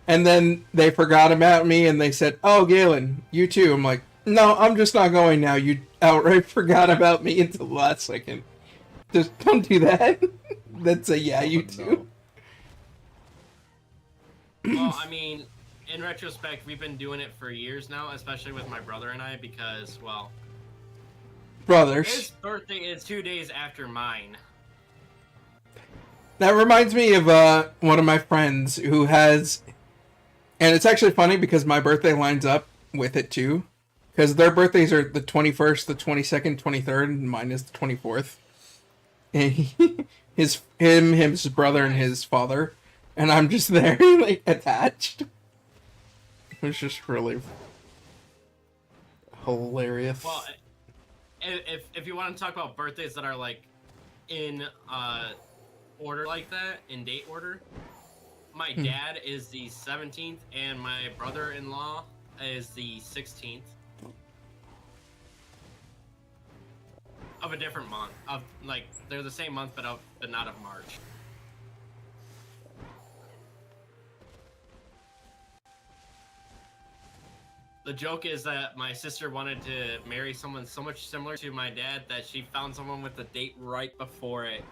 A: and then they forgot about me, and they said, "Oh, Galen, you too." I'm like, "No, I'm just not going now. You outright forgot about me until the last second. Just don't do that." That's a yeah, you too.
C: Well, I mean, in retrospect, we've been doing it for years now, especially with my brother and I, because, well,
A: Brothers.
C: his birthday is 2 days after mine.
A: That reminds me of one of my friends who has, and it's actually funny because my birthday lines up with it too, because their birthdays are the 21st, the 22nd, 23rd, and mine is the 24th. And his brother, and his father, and I'm just there like attached. It was just really hilarious.
C: Well, if you want to talk about birthdays that are like in order like that, in date order, my dad is the 17th and my brother-in-law is the 16th of a different month. Of like they're the same month, but not of March. The joke is that my sister wanted to marry someone so much similar to my dad that she found someone with the date right before it.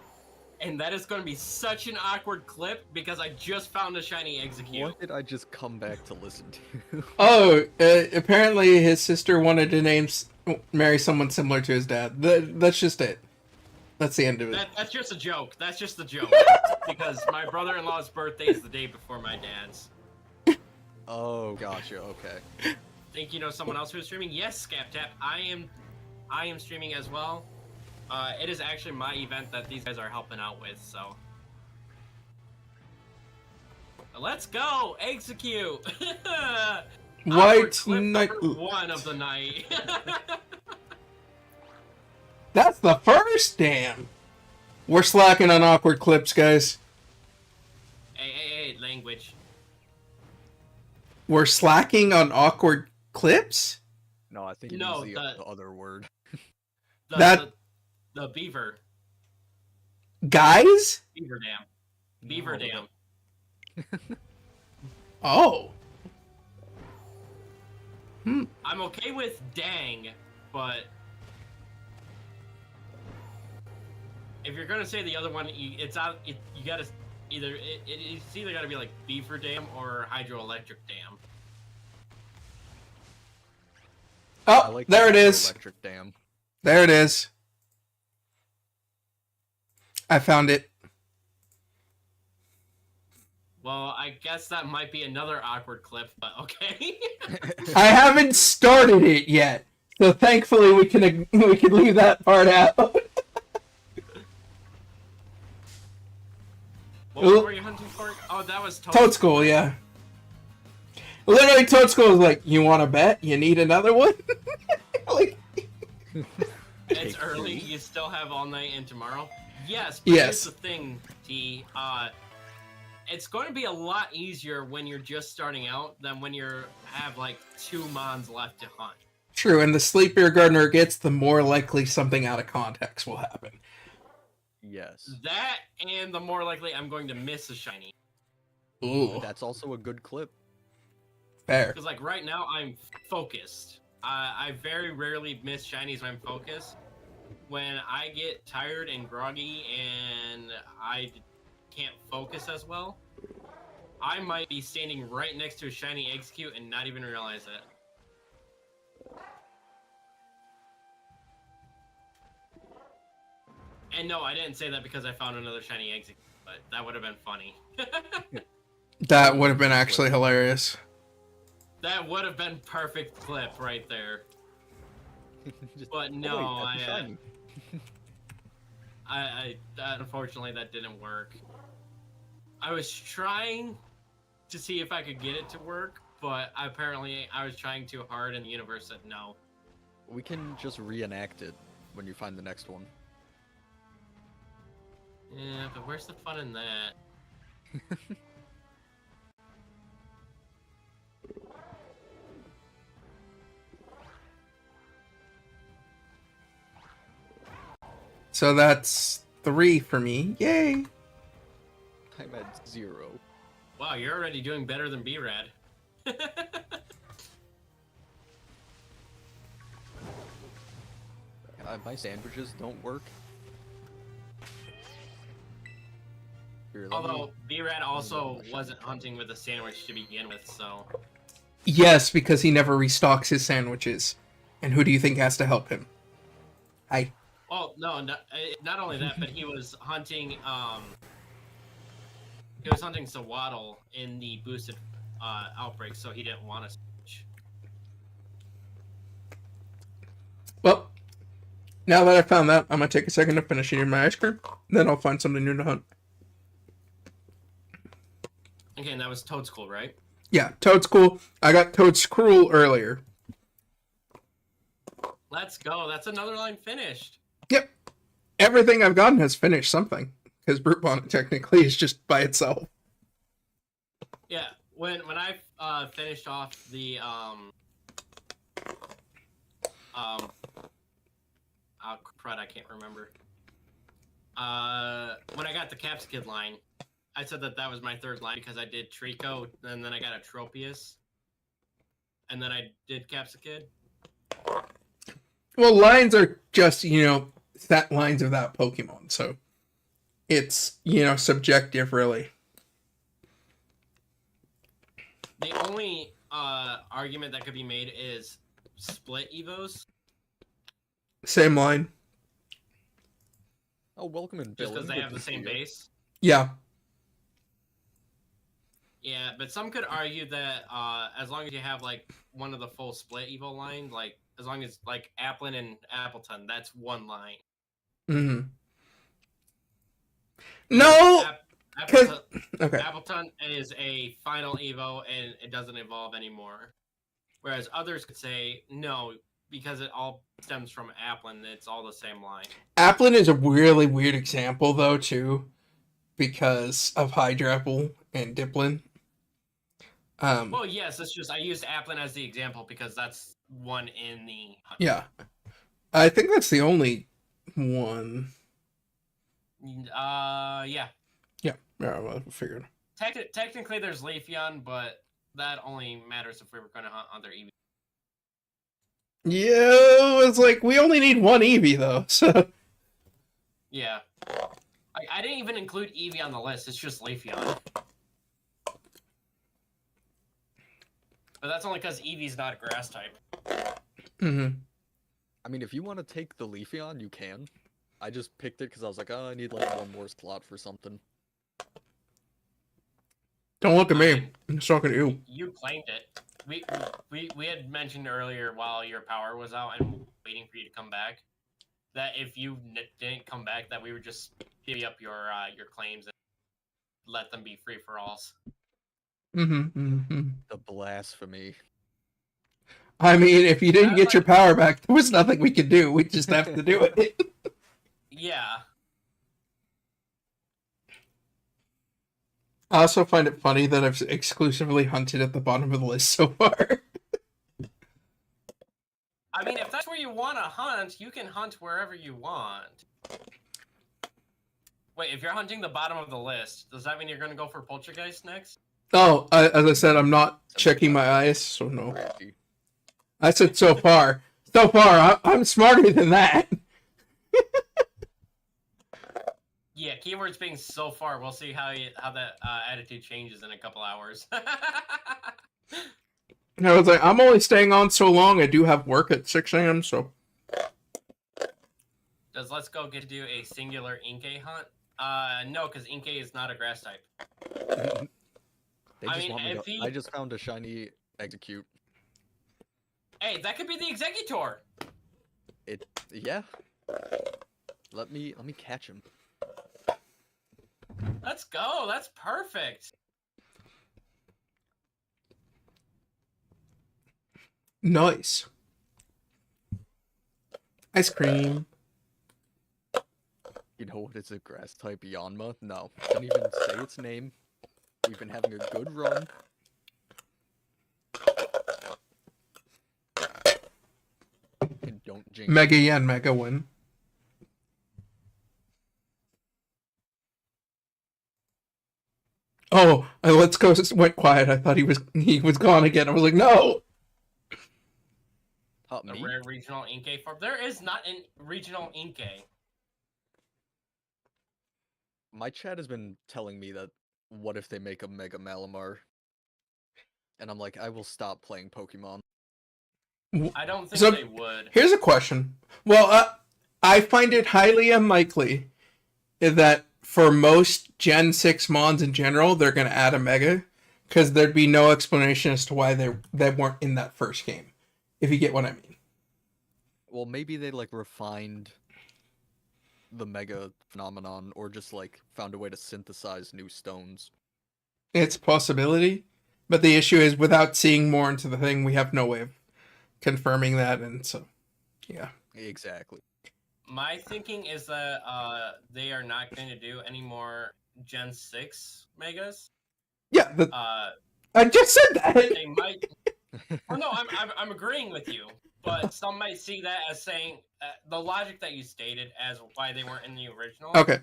C: And that is going to be such an awkward clip because I just found a shiny execute.
E: What did I just come back to listen to?
A: Oh, apparently his sister wanted to marry someone similar to his dad. That's just it. That's the end of it.
C: That's just a joke. That's just a joke. Because my brother-in-law's birthday is the day before my dad's.
E: Oh, gotcha. Okay.
C: Think you know someone else who's streaming? Yes, ScapTap. I am streaming as well. It is actually my event that these guys are helping out with, so. Let's go! Execute!
A: White
C: clip
A: Knight.
C: number 1 of the night.
A: That's the first, damn. We're slacking on awkward clips, guys.
C: Hey, language.
A: We're slacking on awkward clips?
E: No, I think it
C: No,
E: is the other word.
C: The beaver.
A: Guys?
C: Beaver dam. Beaver dam.
A: Oh.
C: I'm okay with dang, but if you're gonna say the other one, you gotta it's either gotta be like beaver dam or hydroelectric dam.
A: Oh,
E: I like
A: there it
E: the
A: is.
E: Electric dam.
A: There it is. I found it.
C: Well, I guess that might be another awkward clip, but okay.
A: I haven't started it yet, so thankfully we can leave that part out.
C: What were you hunting for? Oh, that was
A: Toad School, yeah. Literally, Toad School was like, "You want to bet? You need another one?" Like,
C: it's early. You still have all night and tomorrow. Yes. But
A: Yes.
C: Here's the thing, T. it's going to be a lot easier when you're just starting out than when you have like 2 mons left to hunt.
A: True, and the sleepier Gardener gets, the more likely something out of context will happen.
E: Yes.
C: That, and the more likely I'm going to miss a shiny.
A: Ooh,
E: That's also a good clip.
A: fair.
C: Because like right now I'm focused. I very rarely miss shinies when I'm focused. When I get tired and groggy and I can't focus as well, I might be standing right next to a shiny execute and not even realize it. And no, I didn't say that because I found another shiny execute, but that would have been funny.
A: That would have been actually hilarious.
C: That would have been perfect clip right there.
E: Just,
C: But
E: oh,
C: no,
E: wait, that's a shiny.
C: I unfortunately that didn't work. I was trying to see if I could get it to work, but apparently I was trying too hard and the universe said no.
E: We can just reenact it when you find the next one.
C: Yeah, but where's the fun in that?
A: So that's 3 for me. Yay!
E: I'm at 0.
C: Wow, you're already doing better than B-Rad.
E: My sandwiches don't work. Here, let
C: Although
E: me-
C: B-Rad also
E: Shiny
C: wasn't
E: shiny.
C: hunting with a sandwich to begin with, so...
A: Yes, because he never restocks his sandwiches. And who do you think has to help him? Hi.
C: Well, no, not only that, but he was hunting, he was hunting Sawaddle in the boosted outbreak, so he didn't want to switch.
A: Well, now that I found that, I'm gonna take a second to finish eating my ice cream. Then I'll find something new to hunt.
C: Okay, and that was Toad School, right?
A: Yeah, Toad's cool. I got Toad's Cruel earlier.
C: Let's go. That's another line finished.
A: Yep. Everything I've gotten has finished something. Because Brute Bonnet technically is just by itself.
C: Yeah, when I finished off the oh crud, I can't remember. When I got the Capsicid line, I said that was my 3rd line because I did Trico, and then I got a Tropius, and then I did Capsicid.
A: Well, lines are just, set lines of that Pokemon. So it's, subjective, really.
C: The only argument that could be made is split Evos,
A: Same line.
E: Oh, welcome in,
C: just
E: Bill.
C: because they have the same base.
A: Yeah.
C: Yeah, but some could argue that as long as you have like one of the full split Evo line, like as long as like Applin and Appleton, that's one line.
A: Mm-hmm. No!
C: Appleton,
A: Okay.
C: Appleton is a final Evo and it doesn't evolve anymore. Whereas others could say no, because it all stems from Applin, it's all the same line.
A: Applin is a really weird example, though, too. Because of Hydrapple and Diplin.
C: Well, yes, it's just I used Applin as the example because that's one in the...
A: Yeah. I think that's the only one.
C: Yeah.
A: Yeah, I figured.
C: Technically, there's Leafeon, but that only matters if we were going to hunt other Eevee.
A: Yeah, it's like, we only need one Eevee, though, so...
C: Yeah. I didn't even include Eevee on the list, it's just Leafeon. But that's only because Eevee's not a grass type.
A: Mm-hmm.
E: I mean, if you want to take the Leafeon, you can. I just picked it because I was like, oh, I need like one more slot for something.
A: Don't look at me. I'm just talking to you.
C: You claimed it. We had mentioned earlier while your power was out and waiting for you to come back, that if you didn't come back, that we would just divvy up your claims and let them be free for alls.
A: Mm-hmm.
E: The blasphemy.
A: I mean, if you didn't get your power back, there was nothing we could do. We just have to do it.
C: Yeah.
A: I also find it funny that I've exclusively hunted at the bottom of the list so far.
C: I mean, if that's where you want to hunt, you can hunt wherever you want. Wait, if you're hunting the bottom of the list, does that mean you're going to go for Poltergeist next?
A: Oh, as I said, I'm not checking my eyes, so no.
E: Randy.
A: I said so far. So far, I'm smarter than that.
C: Yeah, keywords being so far. We'll see how that attitude changes in a couple hours.
A: And I was like, I'm only staying on so long. I do have work at 6 a.m., so.
C: Does Let's Go get to do a singular Inkay hunt? No, because Inkay is not a grass type.
E: They
C: I
E: just
C: mean,
E: want me
C: if
E: to...
C: he-
E: I just found a shiny execute.
C: Hey, that could be the Executor.
E: Yeah. Let me catch him.
C: Let's go. That's perfect.
A: Nice. Ice cream.
E: You know what? It's a grass type Yanma. No, don't even say its name. We've been having a good run. And don't jinx.
A: Mega Yen, Mega Win. Oh, Let's Go went quiet. I thought he was gone again. I was like, no.
C: A
E: Me?
C: rare regional Inkay form. There is not a regional Inkay.
E: My chat has been telling me that what if they make a Mega Malamar? And I'm like, I will stop playing Pokemon.
C: I don't think
A: So-
C: they would.
A: Here's a question. Well, I find it highly unlikely that for most Gen 6 Mons in general, they're going to add a Mega, because there'd be no explanation as to why they weren't in that first game, if you get what I mean.
E: Well, maybe they like refined the Mega phenomenon, or just like found a way to synthesize new stones.
A: It's a possibility, but the issue is without seeing more into the thing, we have no way of confirming that, and so, yeah.
E: Exactly.
C: My thinking is that they are not going to do any more Gen 6 Megas.
A: Yeah, I just said that!
C: They might... Oh, no, I'm agreeing with you. But some might see that as saying the logic that you stated as why they weren't in the original.
A: Okay.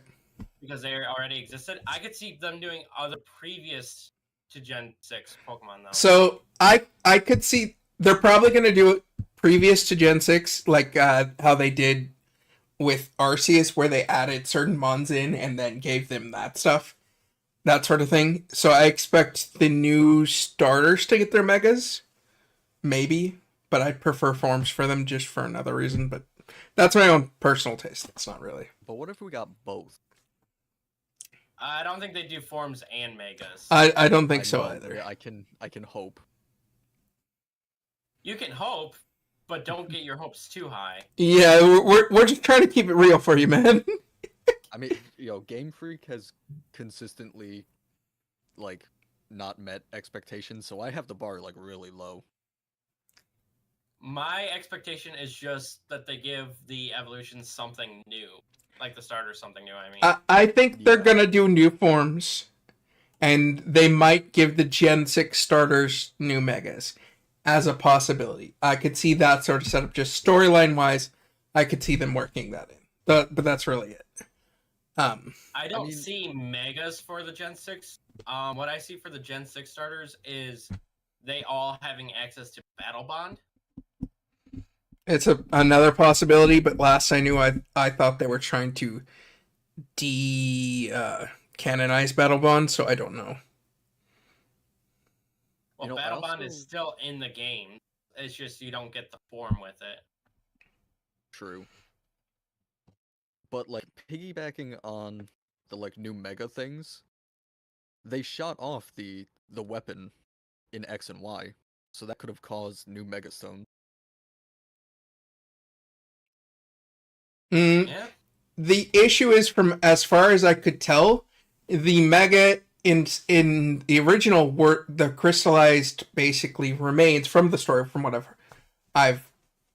C: Because they already existed. I could see them doing other previous to Gen 6 Pokemon, though.
A: So, I could see they're probably going to do it previous to Gen 6, like how they did with Arceus, where they added certain Mons in and then gave them that stuff. That sort of thing. So I expect the new starters to get their Megas. Maybe. But I'd prefer forms for them just for another reason. But that's my own personal taste. It's not really.
E: But what if we got both?
C: I don't think they do forms and Megas.
A: I don't think so
E: know,
A: either.
E: yeah, I can hope.
C: You can hope, but don't get your hopes too high.
A: Yeah, we're just trying to keep it real for you, man.
E: I mean, Game Freak has consistently, like, not met expectations, so I have the bar, like, really low.
C: My expectation is just that they give the evolutions something new. Like the starters something new, I mean.
A: I think they're
E: Yeah.
A: going to do new forms. And they might give the Gen 6 starters new Megas. As a possibility. I could see that sort of setup. Just storyline-wise, I could see them working that in. But that's really it.
C: I don't
E: mean-
C: see Megas for the Gen 6. What I see for the Gen 6 starters is they all having access to Battle Bond.
A: It's another possibility, but last I knew, I thought they were trying to canonize Battle Bond, so I don't know.
C: Well,
E: You know, I
C: Battle Bond is
E: also-
C: still in the game. It's just you don't get the form with it.
E: True. But, like, piggybacking on the, like, new Mega things, they shot off the weapon in X and Y, so that could have caused new Mega Stones.
C: Yeah.
A: The issue is, from as far as I could tell, the Mega in the original were the crystallized basically remains from the story, from whatever I've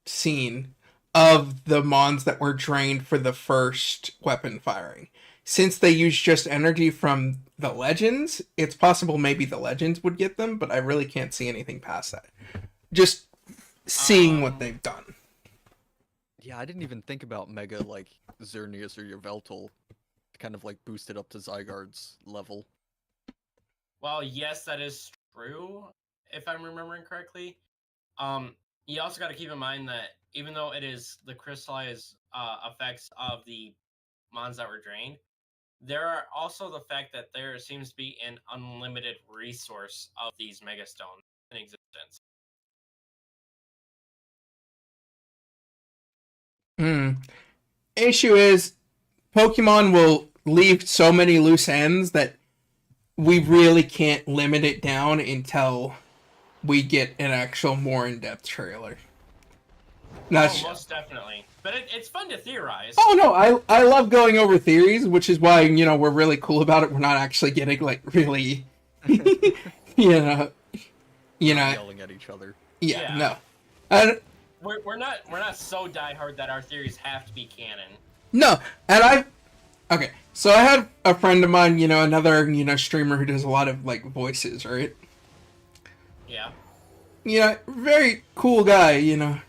A: seen, of the Mons that were drained for the first weapon firing. since they use just energy from the legends, it's possible maybe the legends would get them, but I really can't see anything past that. Just seeing what they've done.
E: Yeah, I didn't even think about Mega like Xerneas or Yveltal to kind of like boost it up to Zygarde's level.
C: Well, yes, that is true, if I'm remembering correctly. You also got to keep in mind that even though it is the crystallized effects of the mons that were drained, there are also the fact that there seems to be an unlimited resource of these megastones in existence.
A: Issue is, Pokemon will leave so many loose ends that we really can't limit it down until we get an actual more in-depth trailer.
C: Most definitely. But it's fun to theorize.
A: Oh no, I love going over theories, which is why, we're really cool about it. We're not actually getting like really
E: Yelling at each other.
A: Yeah. No. And
C: we're not so diehard that our theories have to be canon.
A: No, and okay, so I had a friend of mine, another, streamer who does a lot of like voices, right?
C: Yeah.
A: Very cool guy,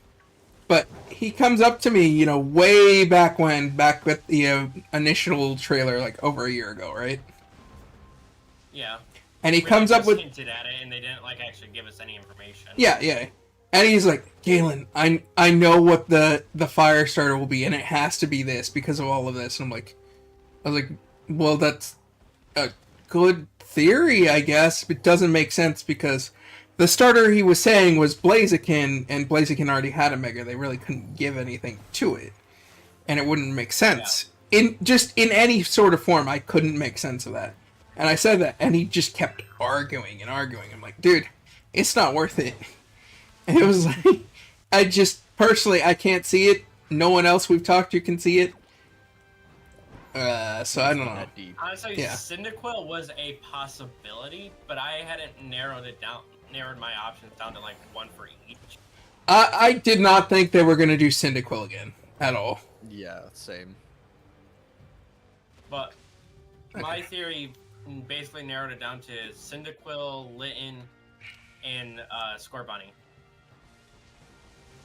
A: but he comes up to me, way back with the initial trailer, like over a year ago, right?
C: Yeah.
A: And he comes up with
C: hinted at it, and they didn't like actually give us any information.
A: Yeah. And he's like, Galen, I know what the fire starter will be, and it has to be this because of all of this. And I was like, well, that's a good theory, I guess. It doesn't make sense because the starter he was saying was Blaziken, and Blaziken already had a Mega. They really couldn't give anything to it, and it wouldn't make sense. Yeah. In any sort of form, I couldn't make sense of that. And I said that, and he just kept arguing and arguing. I'm like, dude, it's not worth it. And it was like, I can't see it. No one else we've talked to can see it. So I don't know.
C: Honestly, Cyndaquil was a possibility, but I hadn't narrowed my options down to like one for each.
A: I did not think they were going to do Cyndaquil again at all.
E: Yeah, same.
C: But my theory basically narrowed it down to Cyndaquil, Litten, and Scorbunny.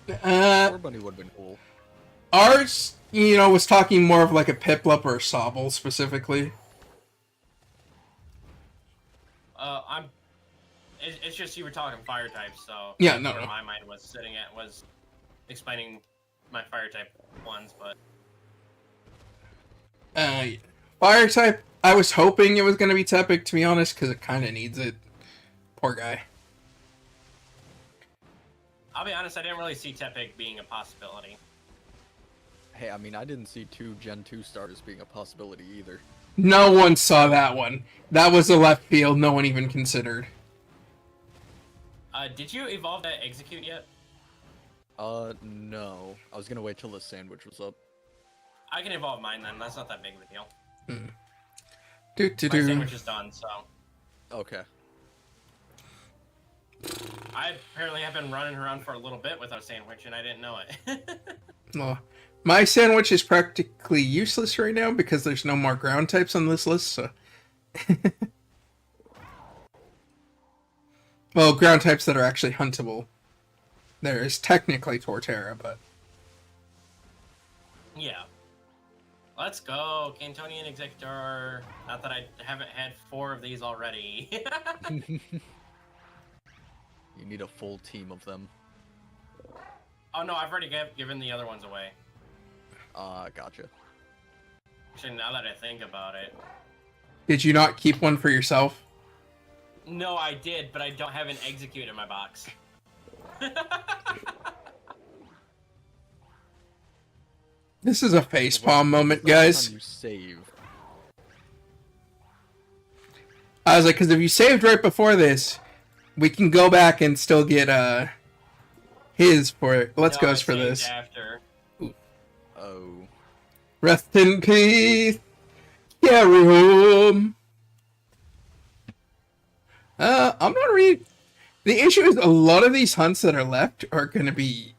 E: Scorbunny would have been cool.
A: Ours, was talking more of like a Piplup or a Sobble specifically.
C: It's just you were talking fire types, so
A: yeah, no.
C: My mind was was explaining my fire type ones, but
A: fire type. I was hoping it was gonna be Tepic, to be honest, because it kind of needs it. Poor guy.
C: I'll be honest, I didn't really see Tepic being a possibility.
E: Hey, I mean, I didn't see 2 Gen 2 starters being a possibility either.
A: No one saw that one. That was a left field no one even considered.
C: Did you evolve that Execute yet?
E: No. I was gonna wait till the sandwich was up.
C: I can evolve mine then. That's not that big of a deal.
A: My
C: sandwich is done, so...
E: Okay.
C: I apparently have been running around for a little bit without a sandwich, and I didn't know it.
A: Well, my sandwich is practically useless right now because there's no more ground types on this list, so... Well, ground types that are actually huntable. There is technically Torterra, but...
C: Yeah. Let's go, Cantonian Executor. Not that I haven't had 4 of these already.
E: You need a full team of them.
C: Oh no, I've already given the other ones away.
E: Gotcha.
C: Actually, now that I think about it...
A: Did you not keep one for yourself?
C: No, I did, but I don't have an Execute in my box.
A: This is a facepalm moment, guys.
E: You save.
A: I was like, because if you saved right before this, we can go back and still get his for it. Let's go for this.
C: After.
E: Oh.
A: Rest in peace. Carry home. I'm not reading. The issue is a lot of these hunts that are left are going to be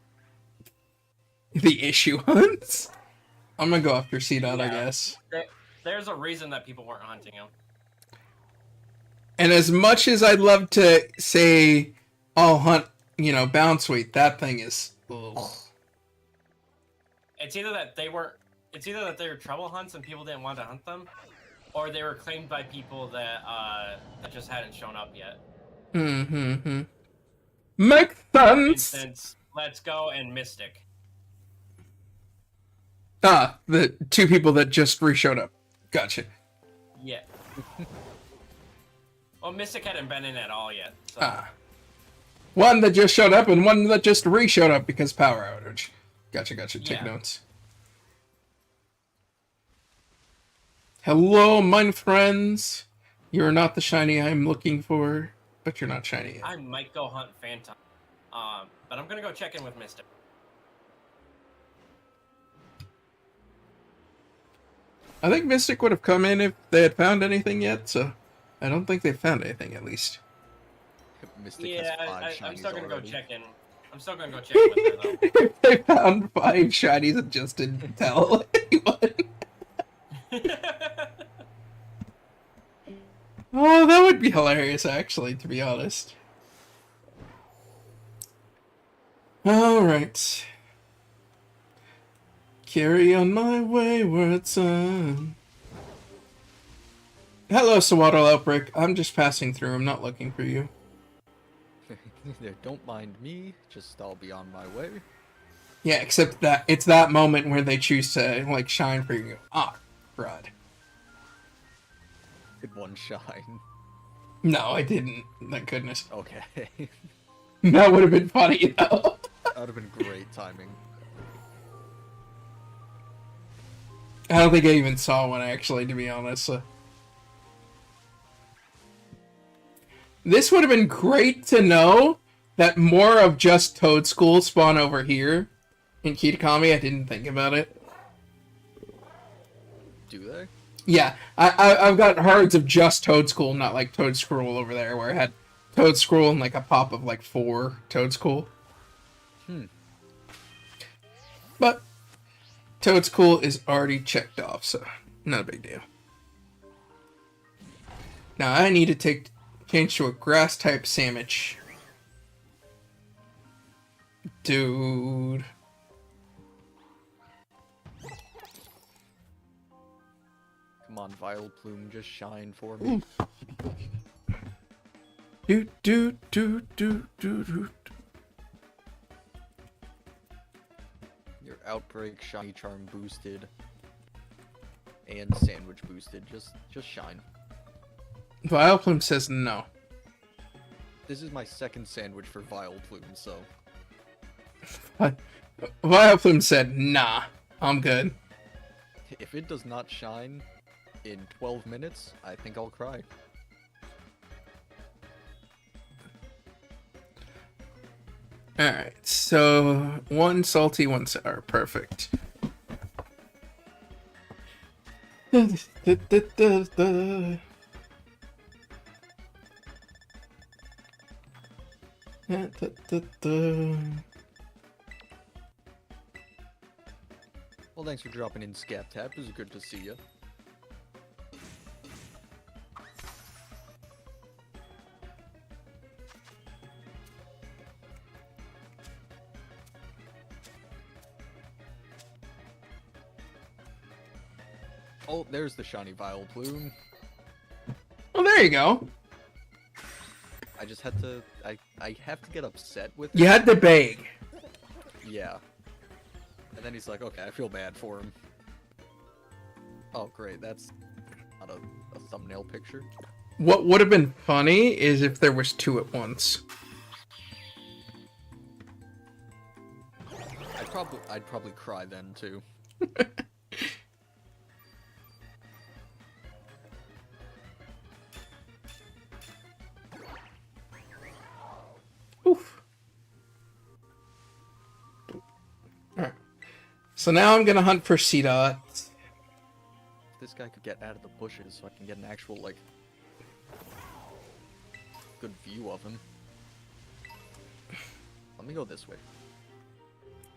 A: the issue hunts. I'm going to go after Seedot, I guess.
C: The there's a reason that people weren't hunting him.
A: And as much as I'd love to say, I'll hunt, Bounce Sweet, that thing is. Ugh.
C: It's either that they were trouble hunts and people didn't want to hunt them, or they were claimed by people that just hadn't shown up yet.
A: Mm-hmm. Makes
C: For
A: sense.
C: instance, Let's Go and Mystic.
A: Ah, the two people that just re-showed up. Gotcha.
C: Yeah. Well, Mystic hadn't been in at all yet. So.
A: Ah. One that just showed up and one that just re-showed up because power outage. Gotcha. Take notes. Hello, my friends. You're not the shiny I'm looking for, but you're not shiny yet.
C: I might go hunt Phantom. But I'm gonna go check in with Mystic.
A: I think Mystic would have come in if they had found anything yet, so I don't think they found anything at least.
E: Mystic
C: Yeah,
E: has 5
C: I'm
E: shinies
C: still gonna
E: already.
C: go check in. I'm still gonna go check in with her though.
A: If they found 5 shinies and just didn't tell anyone. Oh, that would be hilarious, actually, to be honest. Alright. Carry on my wayward son. Hello, Sawaddle Outbreak. I'm just passing through. I'm not looking for you.
E: Don't mind me, just I'll be on my way.
A: Yeah, except that it's that moment where they choose to, like, shine for you. Ah, crud.
E: Did one shine.
A: No, I didn't. Thank goodness.
E: Okay.
A: That would have been funny, though.
E: That would have been great timing.
A: I don't think I even saw one, actually, to be honest. This would have been great to know that more of just Toad School spawn over here in Kitakami. I didn't think about it.
E: Do they?
A: Yeah, I've got herds of just Toad School, not like Toad Scroll over there, where I had Toad Scroll and like a pop of like 4 Toad School. But Toad School is already checked off, so not a big deal. Now I need to change to a grass type sandwich. Dude.
E: Come on, Vileplume, just shine for me.
A: Do.
E: Your Outbreak, Shiny Charm boosted, and Sandwich boosted. Just shine.
A: Vileplume says no.
E: This is my second sandwich for Vileplume, so...
A: Vileplume said, nah, I'm good.
E: If it does not shine in 12 minutes, I think I'll cry.
A: Alright, so 1 salty, 1 sour. Perfect.
E: Well, thanks for dropping in, Scat Tap. It was good to see you. Oh, there's the shiny Vileplume.
A: Well, there you go.
E: I just had to... I have to get upset with
A: You
E: it.
A: had to beg.
E: Yeah. And then he's like, okay, I feel bad for him. Oh, great, that's not a thumbnail picture.
A: What would have been funny is if there was 2 at once.
E: I'd probably cry then, too.
A: Oof. Alright. So now I'm gonna hunt for C-Dot.
E: This guy could get out of the bushes so I can get an actual, like, good view of him. Let me go this way.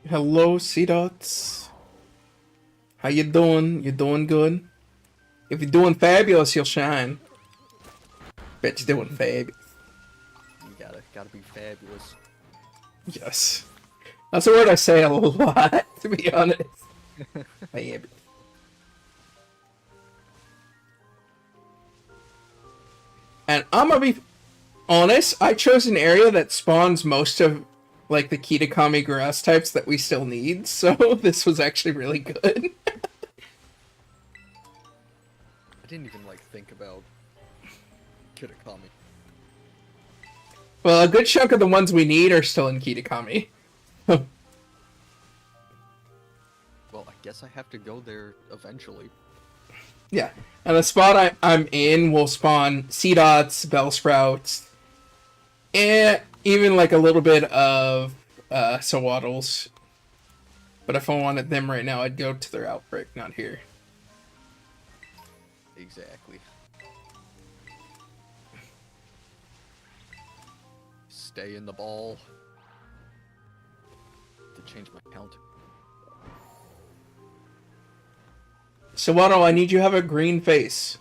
A: Hello, C-Dots. How you doing? You doing good? If you're doing fabulous, you'll shine. Bet you're doing fabulous.
E: You gotta be fabulous.
A: Yes. That's a word I say a lot, to be honest. Fabulous. And I'm gonna be honest, I chose an area that spawns most of like the Kitakami grass types that we still need, so this was actually really good.
E: I didn't even like think about Kitakami.
A: Well, a good chunk of the ones we need are still in Kitakami.
E: Well, I guess I have to go there eventually.
A: Yeah, and the spot I'm in will spawn sea dots, bell sprouts, and even like a little bit of sawaddles. But if I wanted them right now, I'd go to their outbreak, not here.
E: Exactly. Stay in the ball. To change my count.
A: Sawaddle, I need you to have a green face.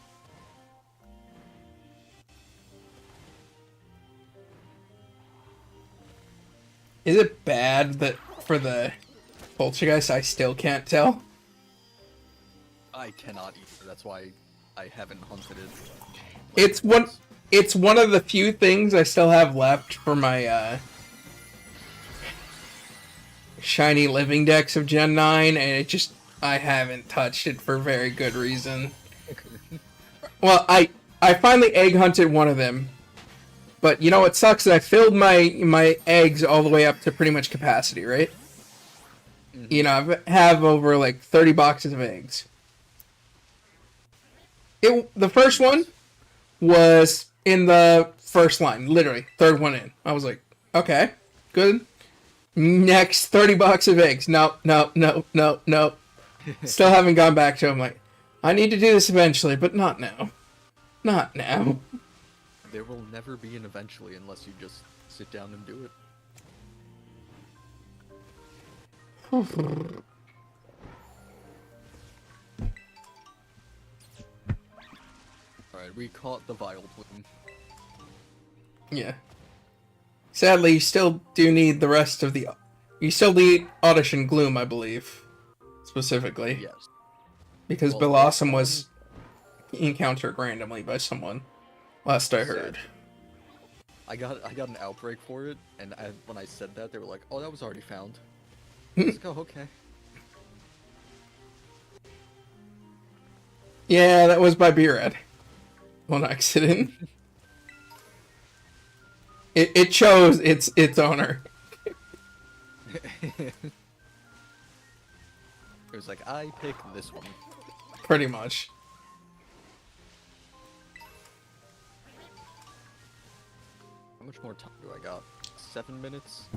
A: Is it bad that for the poltergeist I still can't tell?
E: I cannot either. That's why I haven't hunted it.
A: It's one of the few things I still have left for my shiny living decks of Gen 9, and I haven't touched it for very good reason. Well, I finally egg hunted one of them. But you know what sucks is I filled my eggs all the way up to pretty much capacity, right?
E: Mm-hmm.
A: You know, I have over like 30 boxes of eggs. The first one was in the first line, literally, third one in. I was like, okay, good. Next 30 boxes of eggs. No. Still haven't gone back to them. Like, I need to do this eventually, but not now. Not now.
E: There will never be an eventually unless you just sit down and do it. Alright, we caught the Vile Plume.
A: Yeah. Sadly, you still do need the rest of the... You still need Oddish and Gloom, I believe. Specifically.
E: Yes.
A: Because
E: Well,
A: Blossom was encountered randomly by someone. Last I heard.
E: I got an outbreak for it, and when I said that, they were like, "Oh, that was already found." Let's go. Okay.
A: Yeah, that was by B-Red. On accident. It chose its owner.
E: It was like, I pick this one.
A: Pretty much.
E: How much more time do I got? 7 minutes?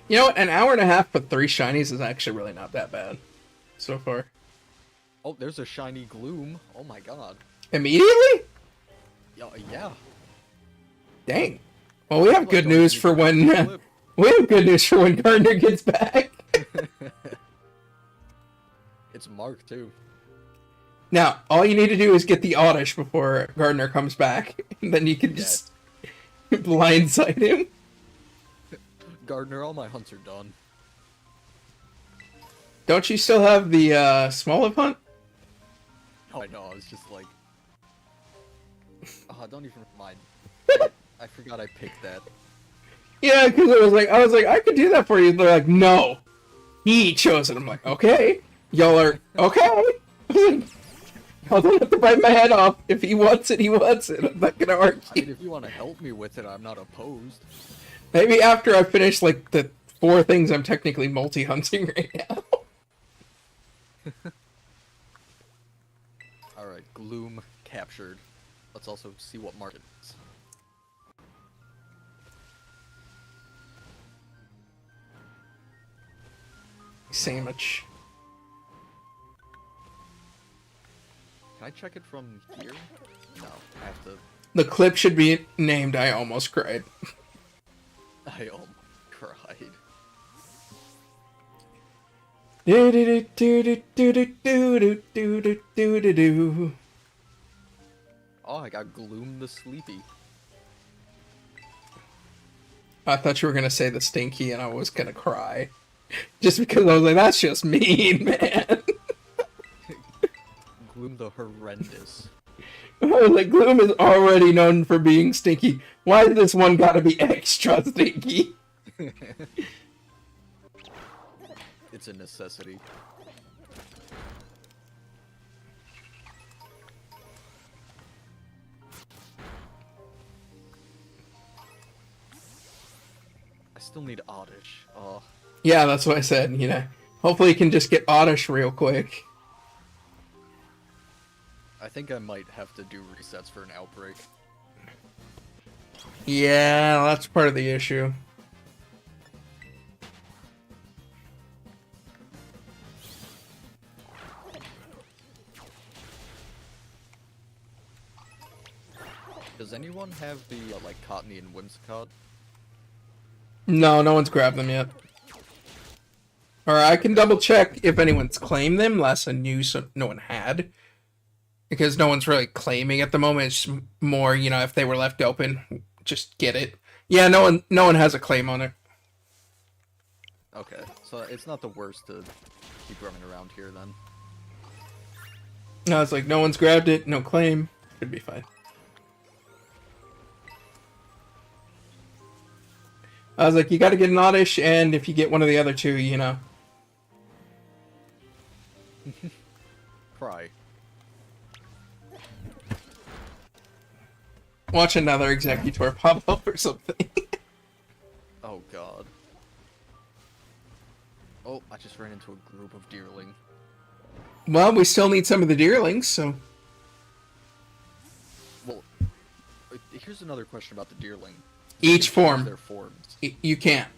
A: You know what? An hour and a half for 3 shinies is actually really not that bad. So far.
E: Oh, there's a shiny Gloom. Oh my god.
A: Immediately?
E: Yeah.
A: Dang. Well, we have good news for when... we have good news for when Gardner gets back.
E: It's Mark, too.
A: Now, all you need to do is get the Oddish before Gardner comes back. And then you can just blindside him.
E: Gardner, all my hunts are done.
A: Don't you still have the small of hunt?
E: Oh, I know, I was just like... Oh, don't even mind. I forgot I picked that.
A: Yeah, because I was like, I could do that for you. They're like, no. He chose it. I'm like, okay. Y'all are, okay. I don't have to bite my head off. If he wants it, he wants it. I'm not gonna argue.
E: I mean, if you want to help me with it, I'm not opposed.
A: Maybe after I finish, like, the 4 things I'm technically multi-hunting right now.
E: Alright, Gloom captured. Let's also see what Mark is.
A: Sandwich.
E: Can I check it from here? No, I have to...
A: The clip should be named I Almost Cried.
E: I almost cried.
A: Do do do do do do do do do do do do.
E: Oh, I got Gloom the Sleepy.
A: I thought you were gonna say the stinky, and I was gonna cry, just because I was like, "That's just mean, man."
E: Gloom the Horrendous.
A: I was like, Gloom is already known for being stinky. Why does this one gotta be extra stinky?
E: It's a necessity. I still need Oddish. Oh,
A: Yeah, that's what I said. You know, hopefully you can just get Oddish real quick.
E: I think I might have to do resets for an outbreak.
A: Yeah, that's part of the issue.
E: Does anyone have the, like, Cottony and Whimsicott?
A: No, no one's grabbed them yet. Or I can double check if anyone's claimed them. Last I knew, so no one had. Because no one's really claiming at the moment. It's just more, you know, if they were left open, just get it. Yeah, no one has a claim on it.
E: Okay, so it's not the worst to keep running around here then.
A: No, it's like no one's grabbed it, no claim. Should be fine. I was like, you got to get an Oddish, and if you get one of the other two, you know.
E: Cry.
A: Watch another Executor pop up or something.
E: Oh god. Oh, I just ran into a group of deerling.
A: Well, we still need some of the Deerlings, so.
E: Well, here's another question about the deerling.
A: Each form.
E: Their forms.
A: You can't.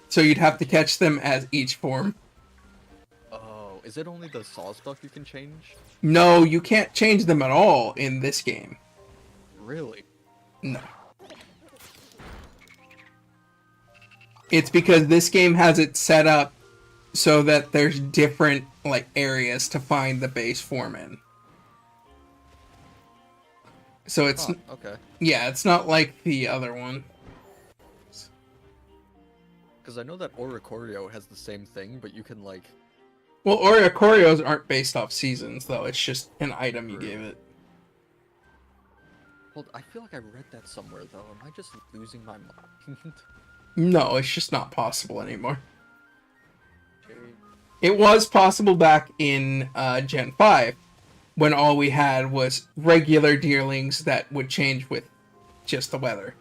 A: So you'd have to catch them as each form.
E: Oh, is it only the Sawsbuck you can change?
A: No, you can't change them at all in this game.
E: Really?
A: No. It's because this game has it set up so that there's different, like, areas to find the base form in. So it's...
E: okay.
A: Yeah, it's not like the other one.
E: Because I know that Oricorio has the same thing, but you can, like...
A: Well, Oriacorios aren't based off seasons, though. It's just an item you gave it.
E: Well, I feel like I read that somewhere, though. Am I just losing my mind?
A: No, it's just not possible anymore. It was possible back in Gen 5, when all we had was regular deerlings that would change with just the weather.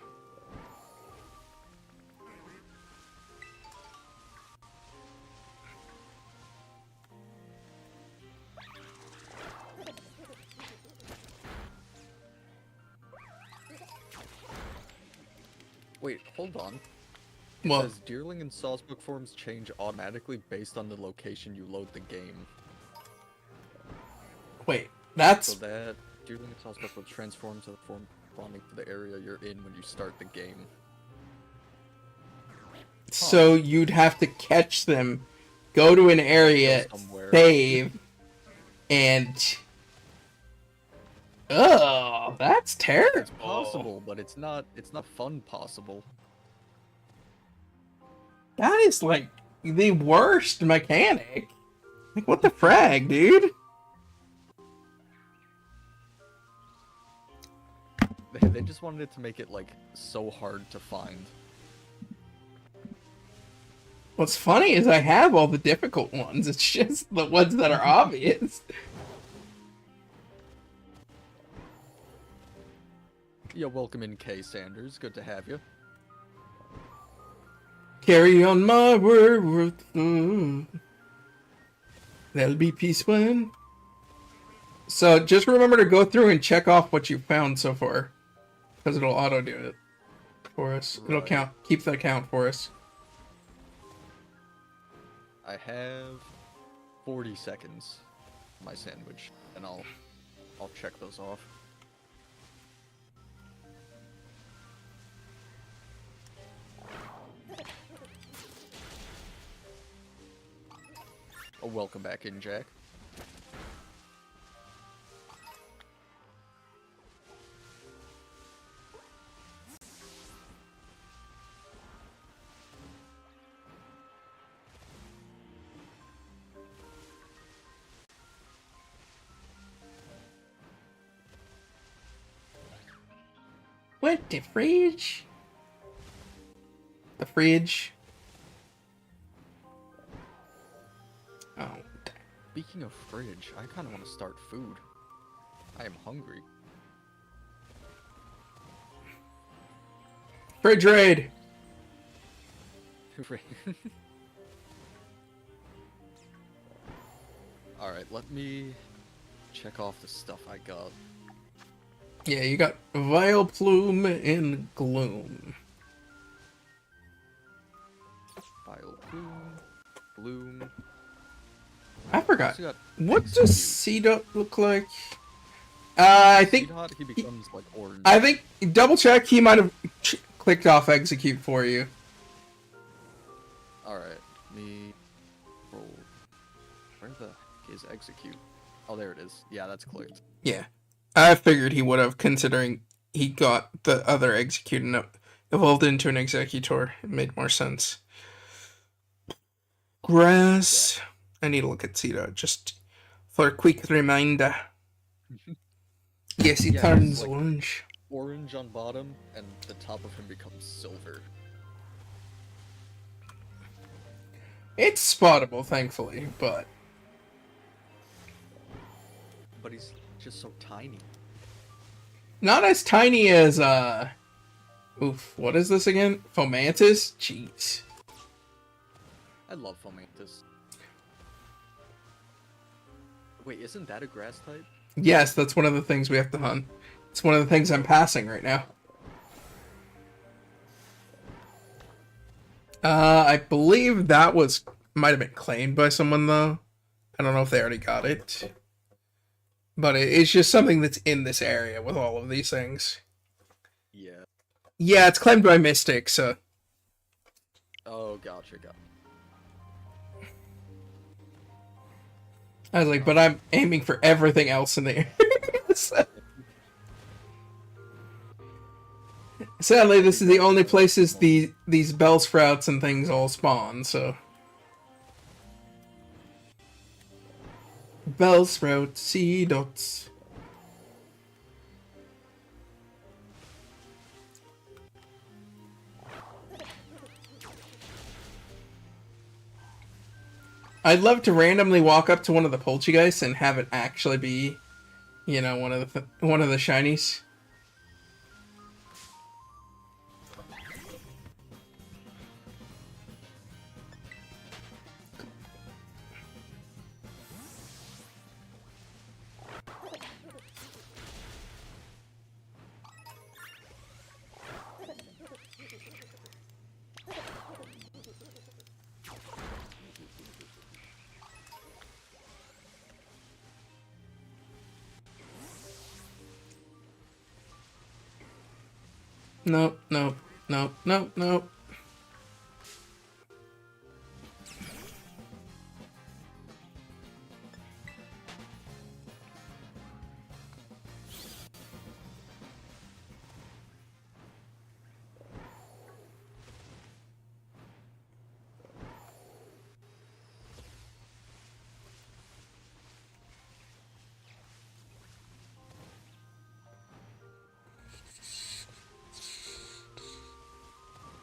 E: Wait, hold on. It
A: Well,
E: says deerling and Sawsbuck forms change automatically based on the location you load the game.
A: wait, that's...
E: So that deerling and Sawsbuck will transform to the form corresponding to the area you're in when you start the game.
A: So you'd have to catch them, go to an area,
E: Go somewhere.
A: save, and... Oh, that's terrible.
E: It's possible, but it's not fun possible.
A: That is, like, the worst mechanic. Like, what the frag, dude?
E: They just wanted to make it, like, so hard to find.
A: What's funny is I have all the difficult ones. It's just the ones that are obvious.
E: Yeah, welcome in, Kay Sanders. Good to have you.
A: Carry on my word. There'll be peace when. So just remember to go through and check off what you found so far, because it'll auto do it for us. It'll
E: Right.
A: count, keep the count for us.
E: I have 40 seconds for my sandwich, and I'll check those off. Oh, welcome back in, Jack.
A: What the fridge? The fridge. Oh.
E: Speaking of fridge, I kind of want to start food. I am hungry.
A: Fridge raid.
E: Alright, let me check off the stuff I got.
A: Yeah, you got Vile Plume and Gloom.
E: Vile Plume, Bloom.
A: I forgot.
E: Also got
A: What does
E: Execute.
A: C-Dot look like? I think
E: Seedhot, he becomes like orange.
A: I think double check. He might have clicked off execute for you.
E: Alright, me roll. Where the heck is execute? Oh, there it is. Yeah, that's clicked.
A: Yeah, I figured he would have, considering he got the other execute and evolved into an executor. It made more sense. Grass. I need to look at C-Dot just for a quick reminder. Yes, he
E: Yeah,
A: turns
E: he's like-
A: orange.
E: Orange on bottom, and the top of him becomes silver.
A: It's spottable, thankfully, but
E: But he's just so tiny.
A: not as tiny as oof, what is this again? Fomantis? Jeez.
E: I love Fomantis. Wait, isn't that a grass type?
A: Yes, that's one of the things we have to hunt. It's one of the things I'm passing right now. I believe that might have been claimed by someone though. I don't know if they already got it. But it's just something that's in this area with all of these things.
E: Yeah.
A: Yeah, it's claimed by Mystic, so
E: Oh, gotcha.
A: I was like, but I'm aiming for everything else in there. Sadly, this is the only places these bell sprouts and things all spawn, so. Bell sprout, sea dots. I'd love to randomly walk up to one of the poltergeists and have it actually be, you know, one of the shinies. Nope, nope, nope, nope, nope.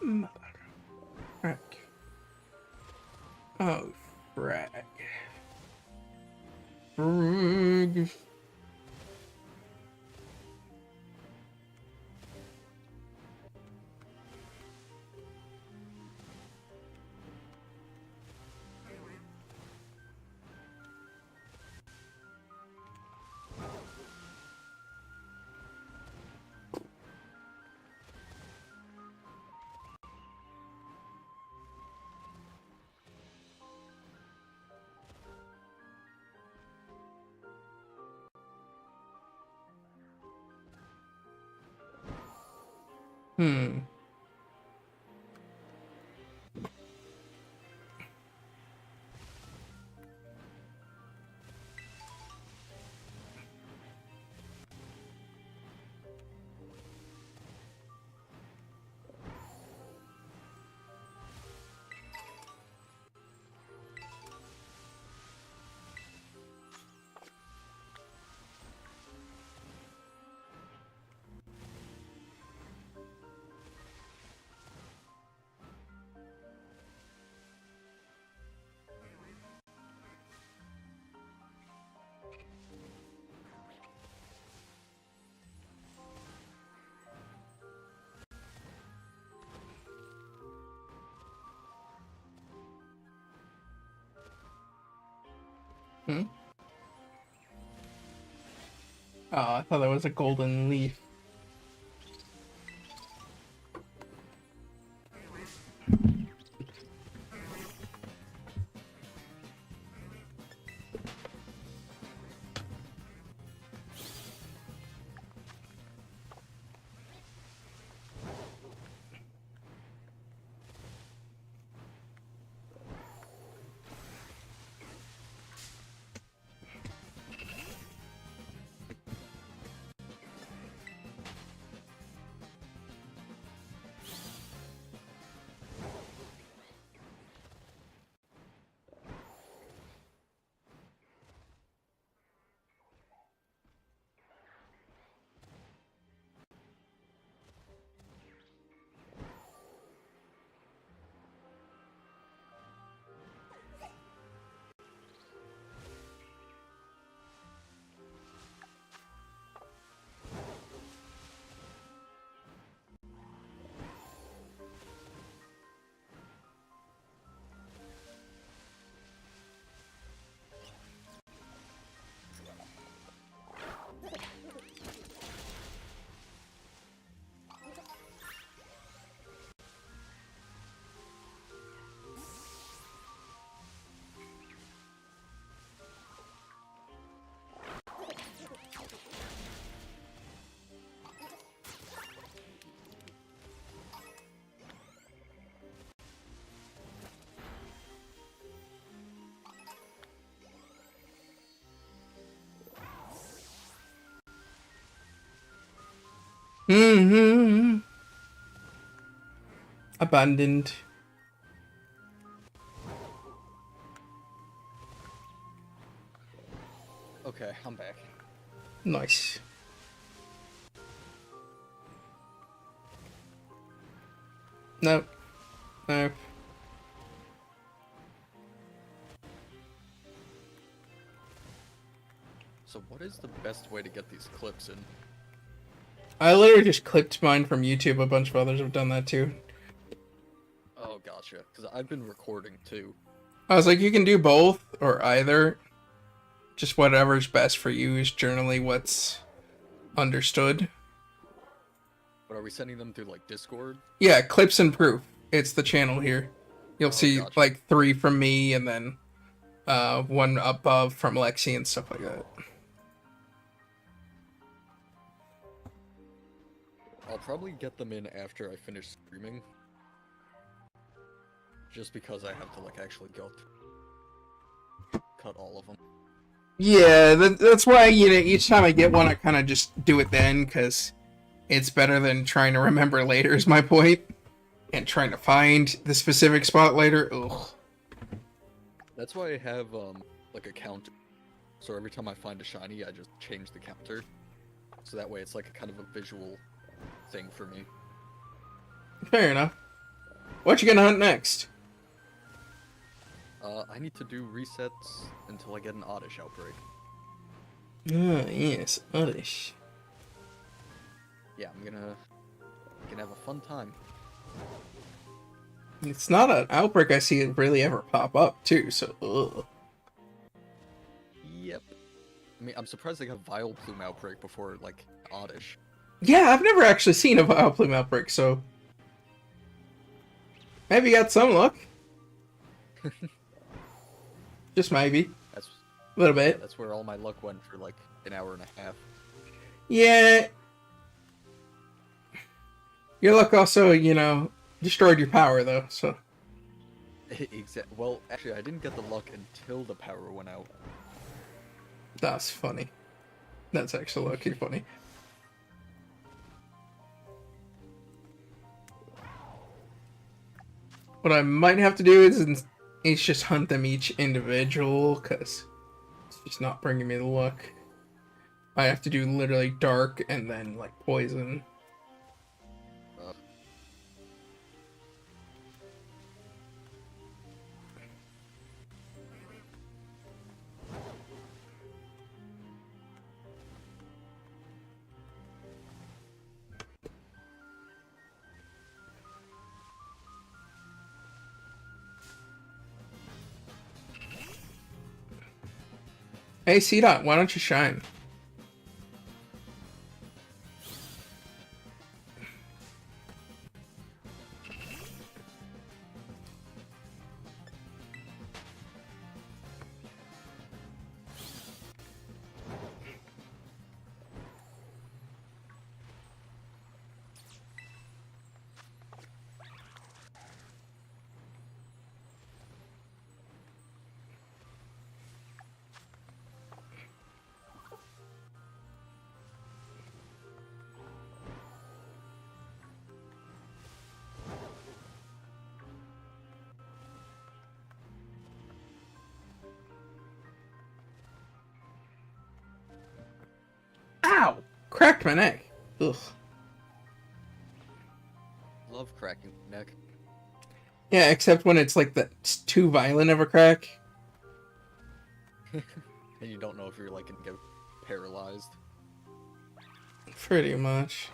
A: Mother. Frack. Oh, frag. Frag. Hmm. Oh, I thought that was a golden leaf. Mm-hmm. Abandoned.
E: Okay, I'm back.
A: Nice. Nope. Nope.
E: So what is the best way to get these clips in?
A: I literally just clipped mine from YouTube. A bunch of others have done that too.
E: Oh, gotcha. Because I've been recording too.
A: I was like, you can do both or either. Just whatever's best for you is generally what's understood.
E: But are we sending them through like Discord?
A: Yeah, clips and proof. It's the channel here. You'll
E: Oh,
A: see
E: gotcha.
A: like 3 from me and then one above from Lexi and stuff like that.
E: I'll probably get them in after I finish streaming. Just because I have to like actually go cut all of them.
A: Yeah, that's why, you know, each time I get one, I kind of just do it then, because it's better than trying to remember later, is my point. And trying to find the specific spot later. Ugh.
E: That's why I have like a counter. So every time I find a shiny, I just change the counter. So that way it's like a kind of a visual thing for me.
A: Fair enough. What you gonna hunt next?
E: I need to do resets until I get an oddish outbreak.
A: Ah, yes, oddish.
E: Yeah, I'm gonna have a fun time.
A: It's not an outbreak I see it really ever pop up, too, so ugh.
E: Yep. I mean, I'm surprised they got Vile Plume outbreak before like oddish.
A: Yeah, I've never actually seen a Vile Plume outbreak, so maybe you got some luck. Just maybe.
E: That's
A: A little
E: yeah,
A: bit.
E: that's where all my luck went for like an hour and a half.
A: Yeah. Your luck also, you know, destroyed your power, though, so.
E: Well, actually, I didn't get the luck until the power went out.
A: That's funny. That's actually lucky funny. What I might have to do is just hunt them each individual, because it's just not bringing me the luck. I have to do literally dark and then, like, poison. Hey, C-Dot, why don't you shine? Ow! Cracked my neck. Ugh.
E: Love cracking neck.
A: Yeah, except when it's like that's too violent of a crack.
E: And you don't know if you're like gonna get paralyzed.
A: Pretty much.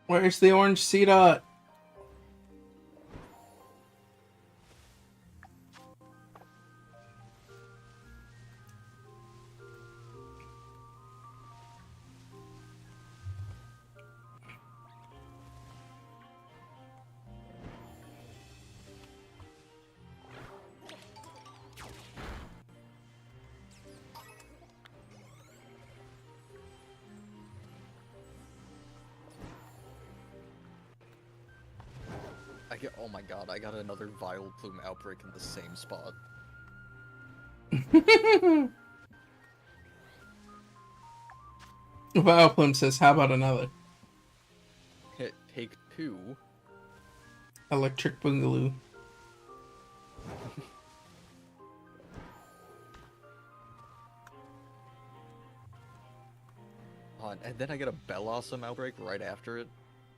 A: Where's the orange C-Dot?
E: Oh my god, I got another Vile Plume outbreak in the same spot.
A: Vileplume says, how about another?
E: Take 2.
A: Electric Boogaloo.
E: And then I get a Bellossom outbreak right after it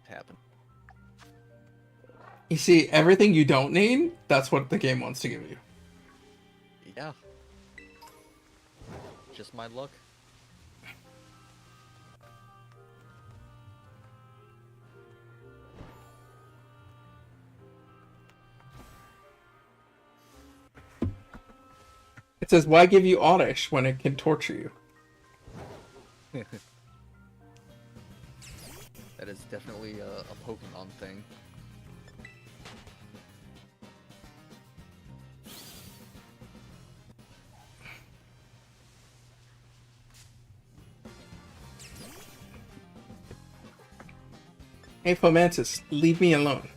E: happened.
A: You see, everything you don't need, that's what the game wants to give you.
E: Yeah. Just my luck.
A: It says, why give you Oddish when it can torture you?
E: That is definitely a Pokemon thing.
A: Hey, Fomantis, leave me alone.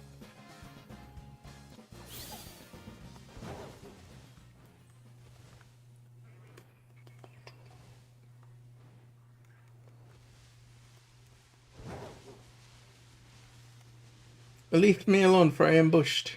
A: Leave me alone, for I am ambushed.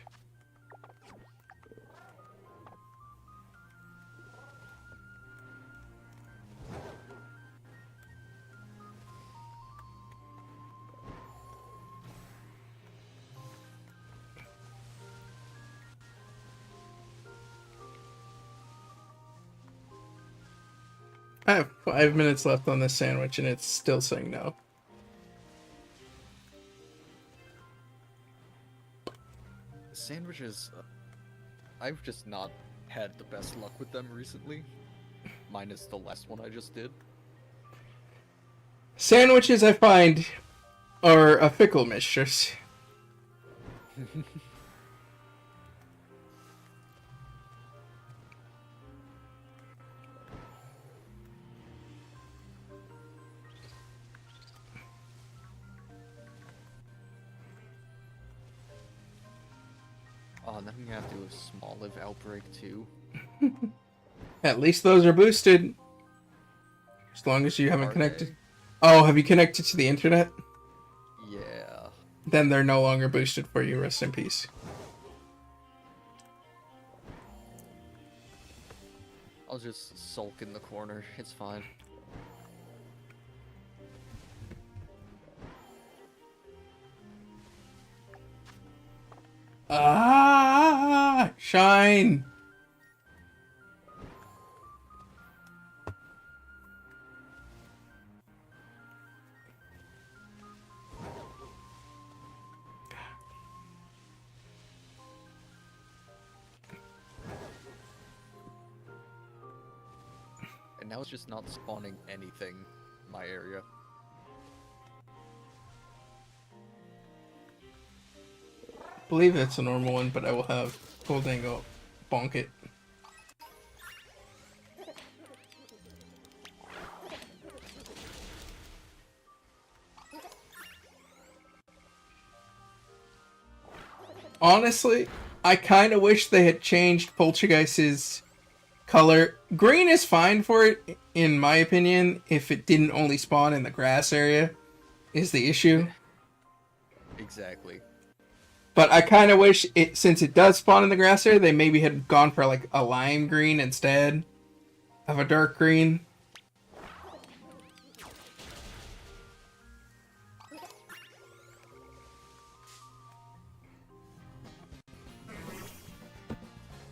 A: I have 5 minutes left on this sandwich and it's still saying no.
E: Sandwiches, I've just not had the best luck with them recently. Minus the last one I just did.
A: Sandwiches, I find, are a fickle mistress.
E: Oh, and then I'm gonna have to do a small live outbreak too.
A: At least those are boosted. As long as you haven't
E: Are
A: connected.
E: they?
A: Oh, have you connected to the internet?
E: Yeah.
A: Then they're no longer boosted for you. Rest in peace.
E: I'll just sulk in the corner. It's fine.
A: Ah, shine.
E: And now it's just not spawning anything in my area.
A: I believe that's a normal one, but I will have Goldango bonk it. Honestly, I kind of wish they had changed Poltergeist's color. Green is fine for it, in my opinion, if it didn't only spawn in the grass area, is the issue.
E: Exactly.
A: But I kind of wish it, since it does spawn in the grass area, they maybe had gone for like a lime green instead of a dark green.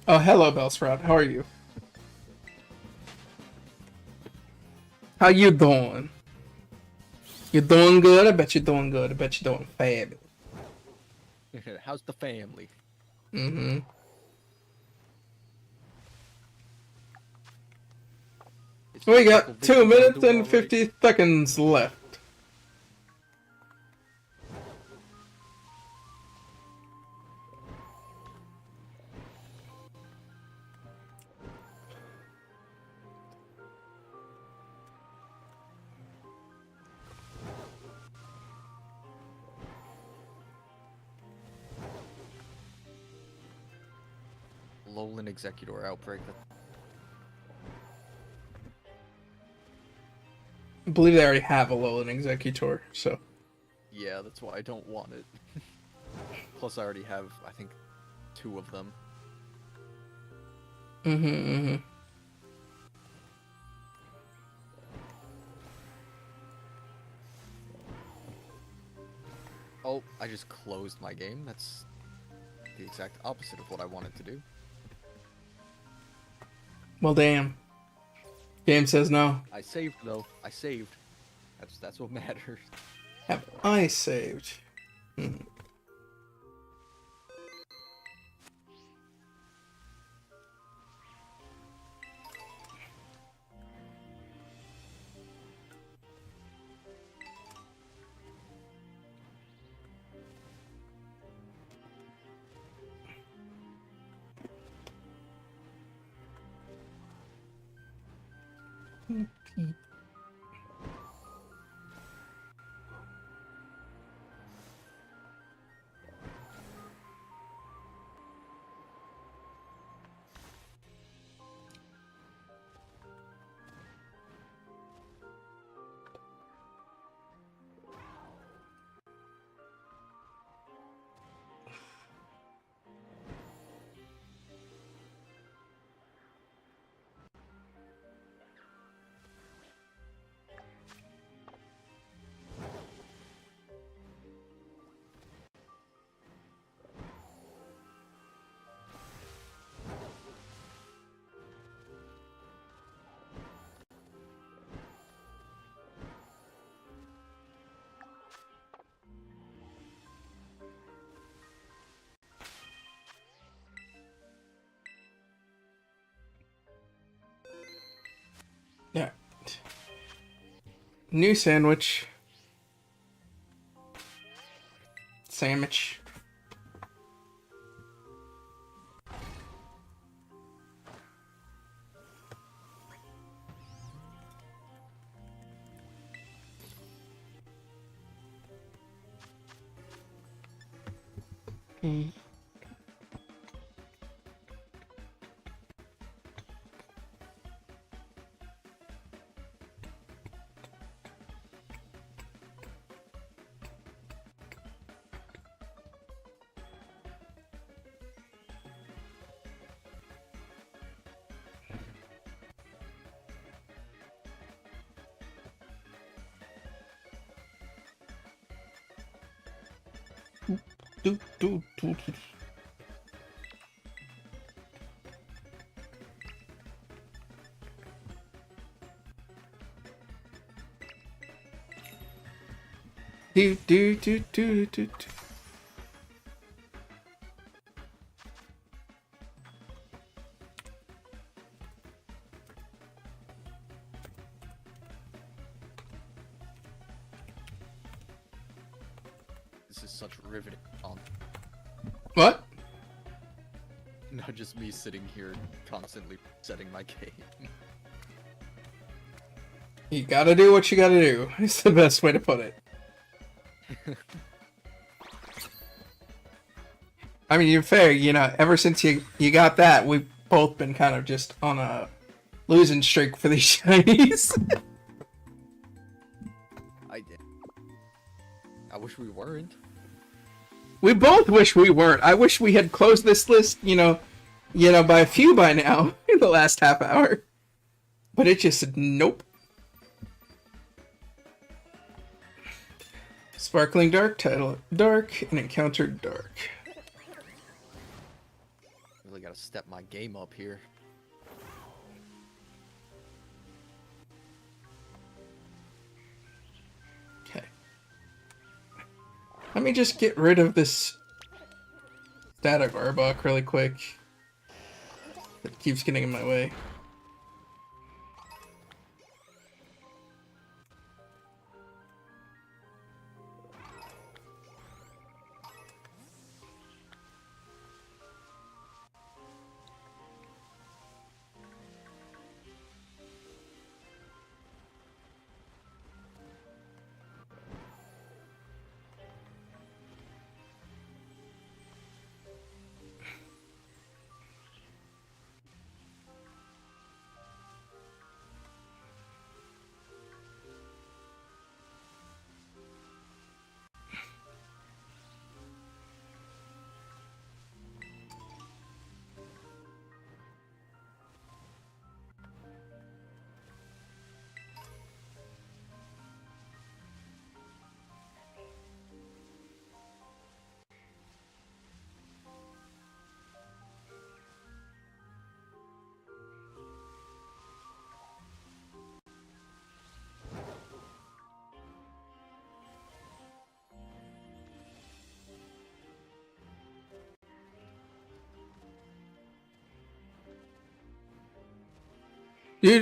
A: Oh, hello, Bellsprout. How are you? How you doing? You doing good? I bet you're doing good. I bet you're doing fabulous.
E: How's the family?
A: Mm-hmm.
E: Is
A: We
E: your
A: got
E: Uncle
A: 2
E: Vicky
A: minutes
E: doing
A: and
E: alright?
A: 50 seconds left.
E: Alolan Executor outbreak.
A: I believe they already have a Alolan Executor, so.
E: Yeah, that's why I don't want it. Plus, I already have, I think, 2 of them.
A: Mm-hmm.
E: Oh, I just closed my game. That's the exact opposite of what I wanted to do.
A: Well, damn. Game says no.
E: I saved though. I saved. That's what matters.
A: Have I saved? Hmm. Yeah. New sandwich. Sandwich. Mm. Do. Do.
E: This is such riveting content.
A: What?
E: Not just me sitting here constantly setting my game.
A: You gotta do what you gotta do. It's the best way to put it. I mean, you're fair, you know, ever since you got that, we've both been kind of just on a losing streak for these shinies.
E: I did. I wish we weren't.
A: We both wish we weren't. I wish we had closed this list, you know, by a few by now in the last half hour. But it just said nope. Sparkling dark, title dark, and encounter dark.
E: Really gotta step my game up here.
A: Okay. Let me just get rid of this static Arbok really quick. It keeps getting in my way. Do.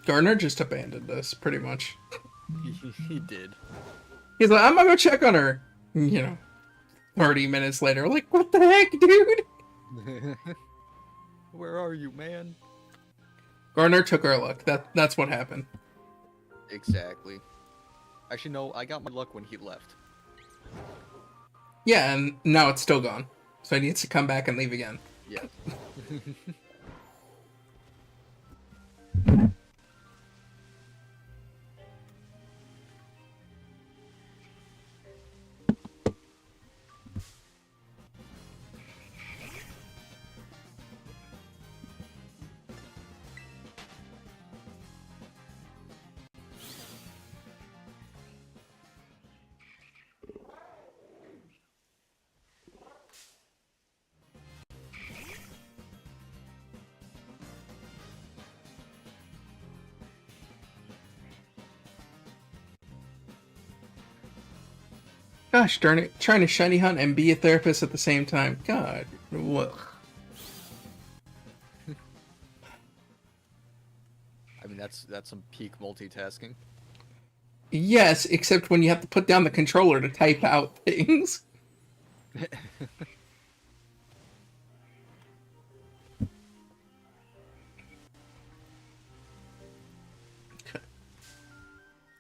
A: Garner just abandoned us, pretty much.
E: He did.
A: He's like, I'm gonna go check on her. You know, 30 minutes later, like, what the heck, dude?
E: Where are you, man?
A: Garner took our luck. That's what happened.
E: Exactly. Actually, no, I got my luck when he left.
A: Yeah, and now it's still gone. So he needs to come back and leave again.
E: Yeah.
A: Gosh darn it, trying to shiny hunt and be a therapist at the same time. God, what?
E: That's some peak multitasking.
A: Yes, except when you have to put down the controller to type out things.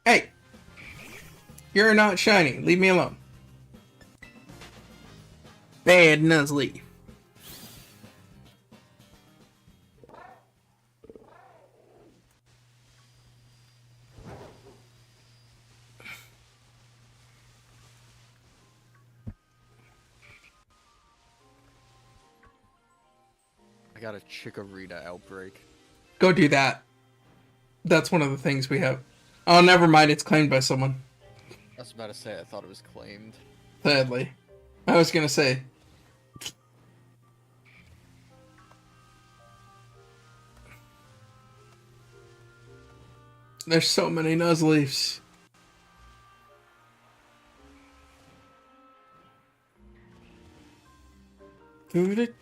A: Hey! You're not shiny. Leave me alone. Bad Nuzleaf.
E: I got a Chikorita outbreak.
A: Go do that. That's one of the things we have. Oh, never mind. It's claimed by someone.
E: I was about to say I thought it was claimed.
A: Sadly. I was gonna say. There's so many Nuzleafs. Do.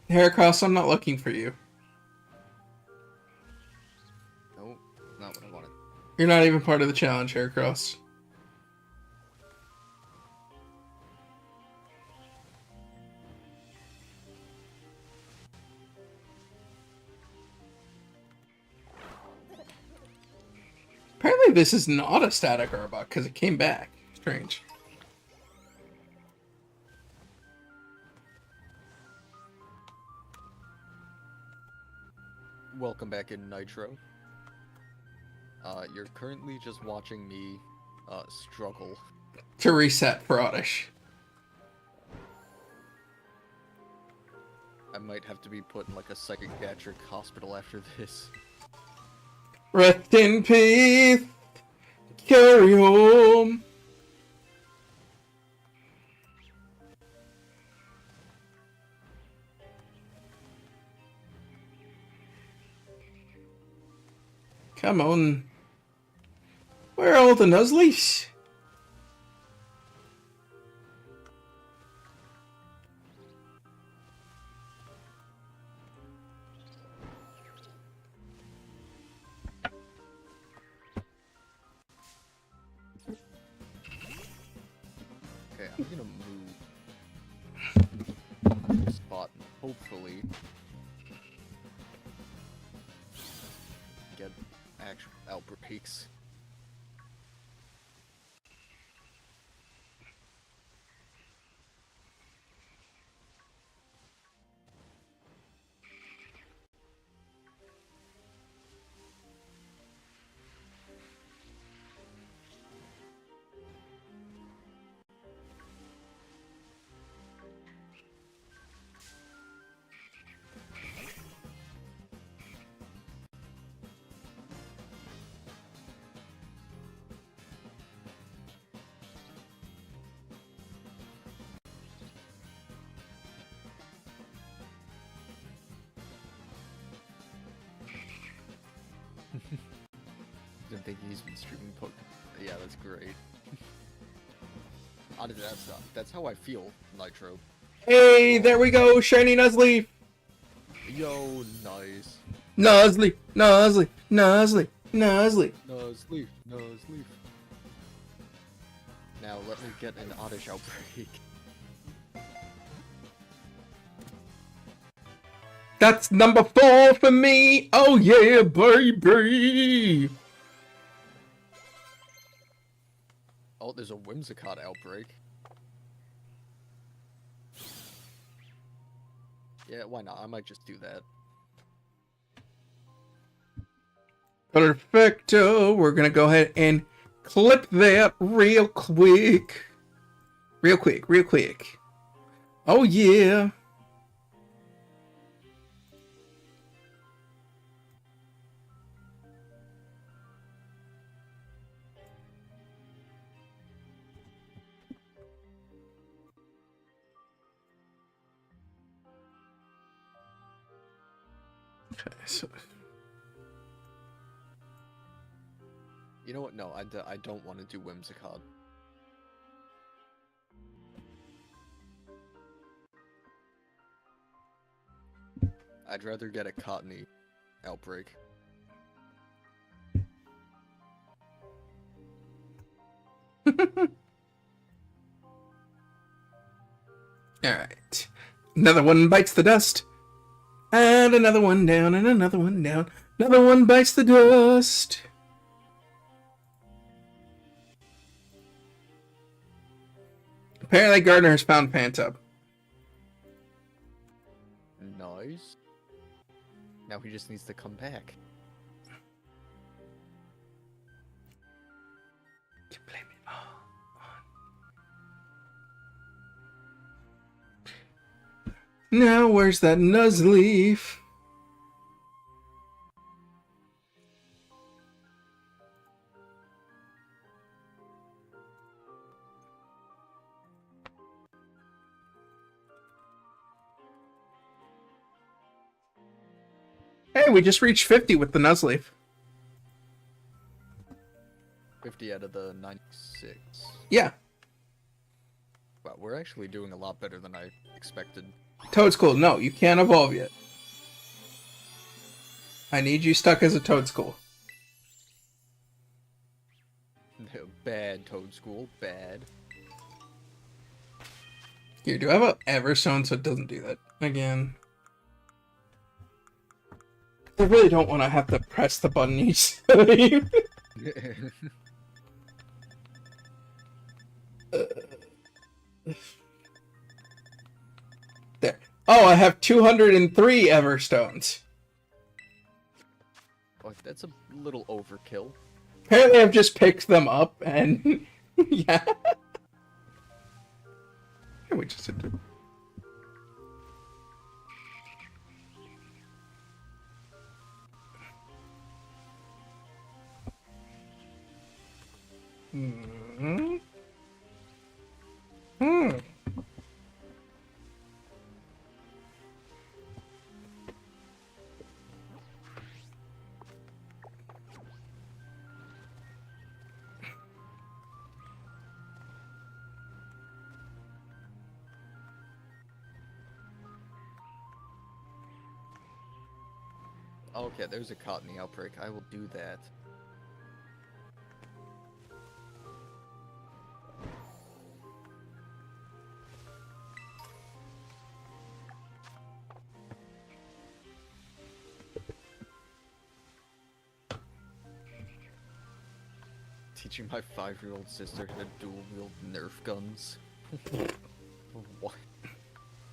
A: Heracross, I'm not looking for you.
E: Nope, not what I wanted.
A: You're not even part of the challenge, Heracross. Apparently this is not a static Arbok, because it came back. Strange.
E: Welcome back in Nitro. You're currently just watching me, struggle.
A: To reset for Oddish.
E: I might have to be put in, like, a psychiatric hospital after this.
A: Rest in peace. Carry home. Come on. Where are all the Nuzleafs?
E: Okay, I'm gonna move this spot and hopefully get actual outbreaks. Didn't think he's been streaming Pokemon. Yeah, that's great. Honestly, that's how I feel, Nitro.
A: Hey, there we go. Shiny Nuzleaf.
E: Yo, nice.
A: Nuzleaf. Nuzleaf. Nuzleaf. Nuzleaf.
E: Nuzleaf, Nuzleaf. Now let me get an Oddish outbreak.
A: That's number 4 for me. Oh yeah, baby.
E: Oh, there's a Whimsicott outbreak. Yeah, why not? I might just do that.
A: Perfecto. We're gonna go ahead and clip that real quick. Real quick. Oh yeah. Okay, so
E: You know what? No, I don't want to do Whimsicott. I'd rather get a cottony outbreak.
A: Alright. Another one bites the dust. And another one down, and another one down. Another one bites the dust. Apparently Gardner has found Pantub.
E: Nice. Now he just needs to come back.
A: You blame it all on... Now where's that Nuzleaf? Hey, we just reached 50 with the Nuzleaf.
E: 50 out of the 96.
A: Yeah.
E: Wow, we're actually doing a lot better than I expected.
A: Toadskool, no, you can't evolve yet. I need you stuck as a Toadskool.
E: Bad Toadskool, bad.
A: Here, do I have a Everstone so it doesn't do that again? I really don't want to have to press the button each time. There. Oh, I have 203 Everstones.
E: Oh, that's a little overkill.
A: Apparently I've just picked them up and... yeah. Here, we just did... Hmm. Hmm.
E: Okay, there's a cottony outbreak. I will do that. Teaching my 5-year-old sister how to dual-wield Nerf guns. What?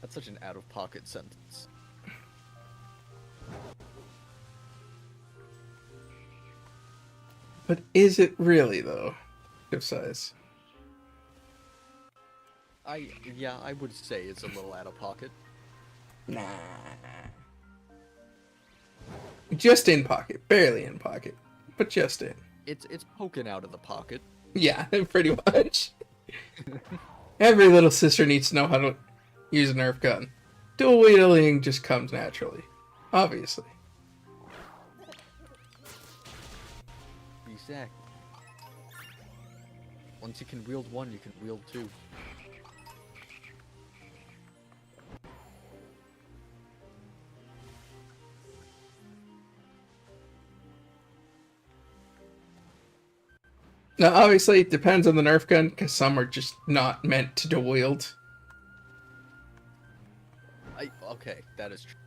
E: That's such an out-of-pocket sentence.
A: But is it really, though? Give size.
E: Yeah, I would say it's a little out of pocket.
A: Nah. Just in pocket. Barely in pocket. But just in.
E: It's poking out of the pocket.
A: Yeah, pretty much. Every little sister needs to know how to use a Nerf gun. Dual wielding just comes naturally. Obviously.
E: Exactly. Once you can wield one, you can wield two.
A: Now, obviously, it depends on the Nerf gun, because some are just not meant to dual wield.
E: Okay, that is true.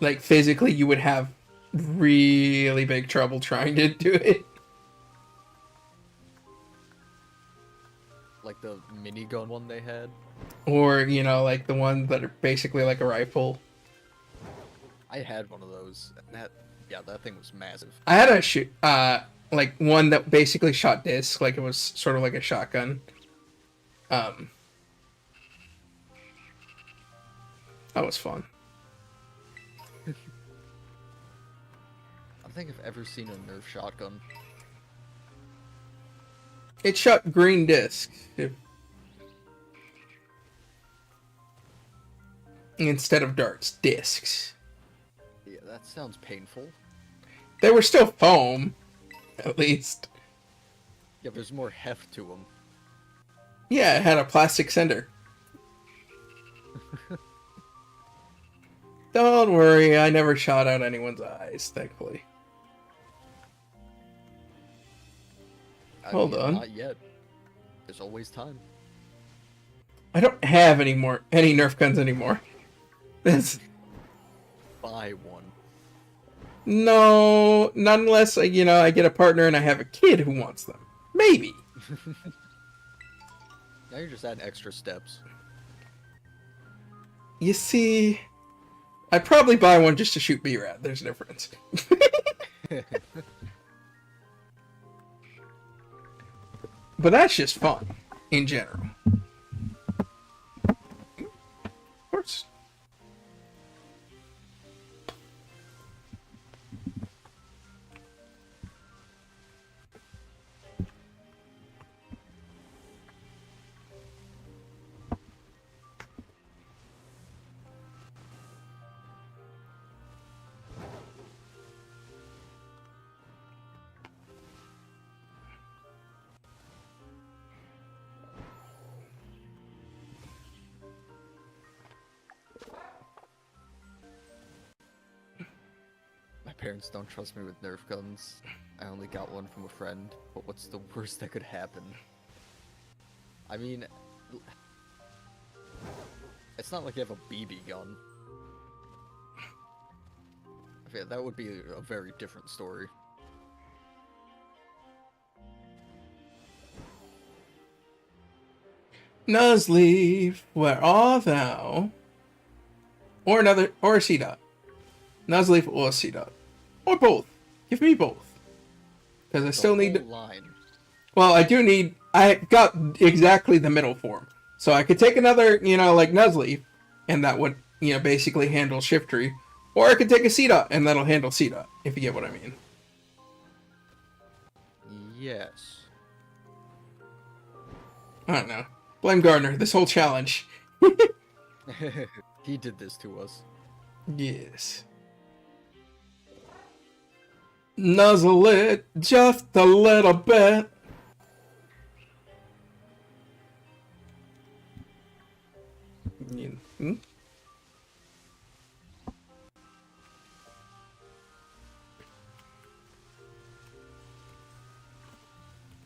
A: Like, physically, you would have really big trouble trying to do it.
E: Like the minigun one they had.
A: Or, you know, like the ones that are basically like a rifle.
E: I had one of those, and that thing was massive.
A: I had a like one that basically shot disc, like it was sort of like a shotgun. That was fun.
E: I don't think I've ever seen a Nerf shotgun.
A: It shot green discs. Instead of darts, discs.
E: Yeah, that sounds painful.
A: They were still foam, at least.
E: Yeah, there's more heft to them.
A: Yeah, it had a plastic sender. Don't worry, I never shot out anyone's eyes, thankfully. Hold on.
E: Not yet. There's always time.
A: I don't have any Nerf guns anymore. This
E: Buy one.
A: no, not unless I get a partner and I have a kid who wants them. Maybe.
E: Now you're just adding extra steps.
A: You see, I'd probably buy one just to shoot B-Rat. There's a difference. But that's just fun, in general. Of course.
E: My parents don't trust me with Nerf guns. I only got one from a friend, but what's the worst that could happen? I mean, it's not like you have a BB gun. I feel that would be a very different story.
A: Nuzleaf, where art thou? Or a C-Dot. Nuzleaf or C-Dot. Or both. Give me both. Because I still need to...
E: line.
A: Well, I got exactly the middle form. So I could take another, like Nuzleaf, and that would, basically handle Shiftry. Or I could take a C-Dot, and that'll handle C-Dot, if you get what I mean.
E: Yes.
A: I don't know. Blame Gardner, this whole challenge.
E: He did this to us.
A: Yes. Nuzzle it just a little bit. Hmm?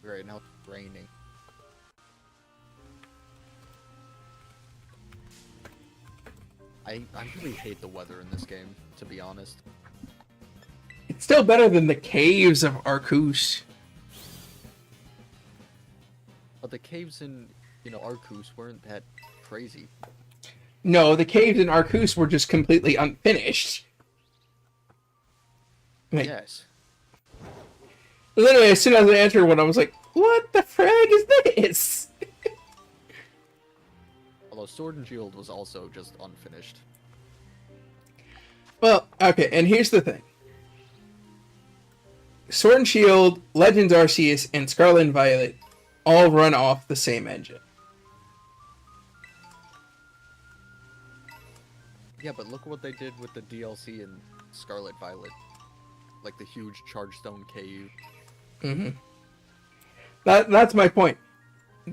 E: Right now it's raining. I really hate the weather in this game, to be honest.
A: It's still better than the caves of Arcus.
E: But the caves in, Arcus weren't that crazy.
A: No, the caves in Arcus were just completely unfinished. Like,
E: Yes.
A: literally, as soon as I entered one, I was like, what the frag is this?
E: Although Sword and Shield was also just unfinished.
A: Well, okay, and here's the thing. Sword and Shield, Legends Arceus, and Scarlet and Violet all run off the same engine.
E: Yeah, but look what they did with the DLC in Scarlet Violet. Like the huge Chargestone cave.
A: Mm-hmm. That's my point.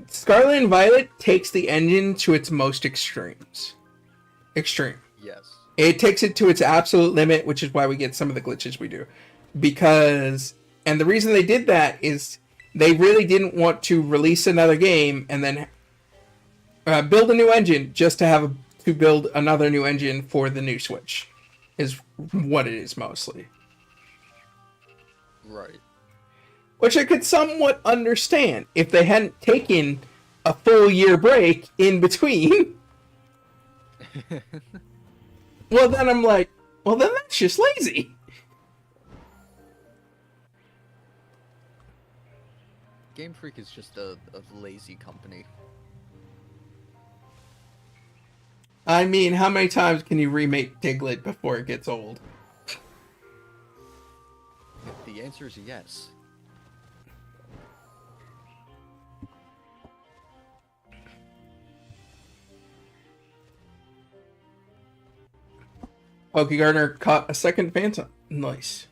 A: Scarlet and Violet takes the engine to its most extremes. Extreme.
E: Yes.
A: It takes it to its absolute limit, which is why we get some of the glitches we do. And the reason they did that is they really didn't want to release another game and then build a new engine just to build another new engine for the new Switch, is what it is mostly.
E: Right.
A: Which I could somewhat understand if they hadn't taken a full year break in between. Well, then I'm like, well, then that's just lazy.
E: Game Freak is just a lazy company.
A: I mean, how many times can you remake Diglett before it gets old?
E: The answer is yes.
A: Pokey Gardner caught a second Phantom. Nice.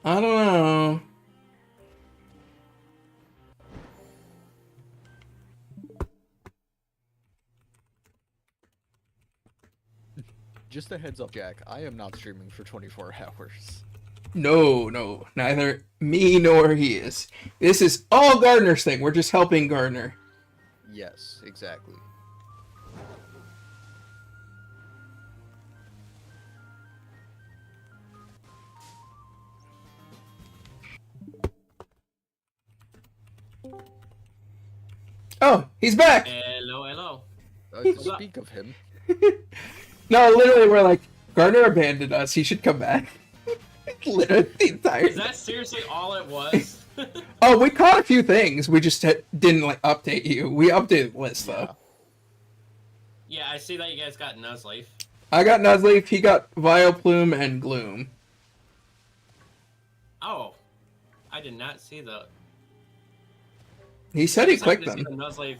A: I don't know.
E: just a heads up, Jack. I am not streaming for 24 hours.
A: No, neither me nor he is. This is all Gardner's thing. We're just helping Gardner.
E: Yes, exactly.
A: Oh, he's back.
C: Hello, hello.
E: To speak of him,
A: No, literally, we're like, Gardner abandoned us. He should come back. Literally the entire.
C: Is that seriously all it was?
A: Oh, we caught a few things. We just didn't like update you. We updated the list though.
C: Yeah, I see that you guys got Nuzleaf.
A: I got Nuzleaf. He got Vileplume and Gloom.
C: Oh, I did not see the.
A: He said he
C: I just happened
A: clicked
C: to
A: them.
C: see the Nuzleaf.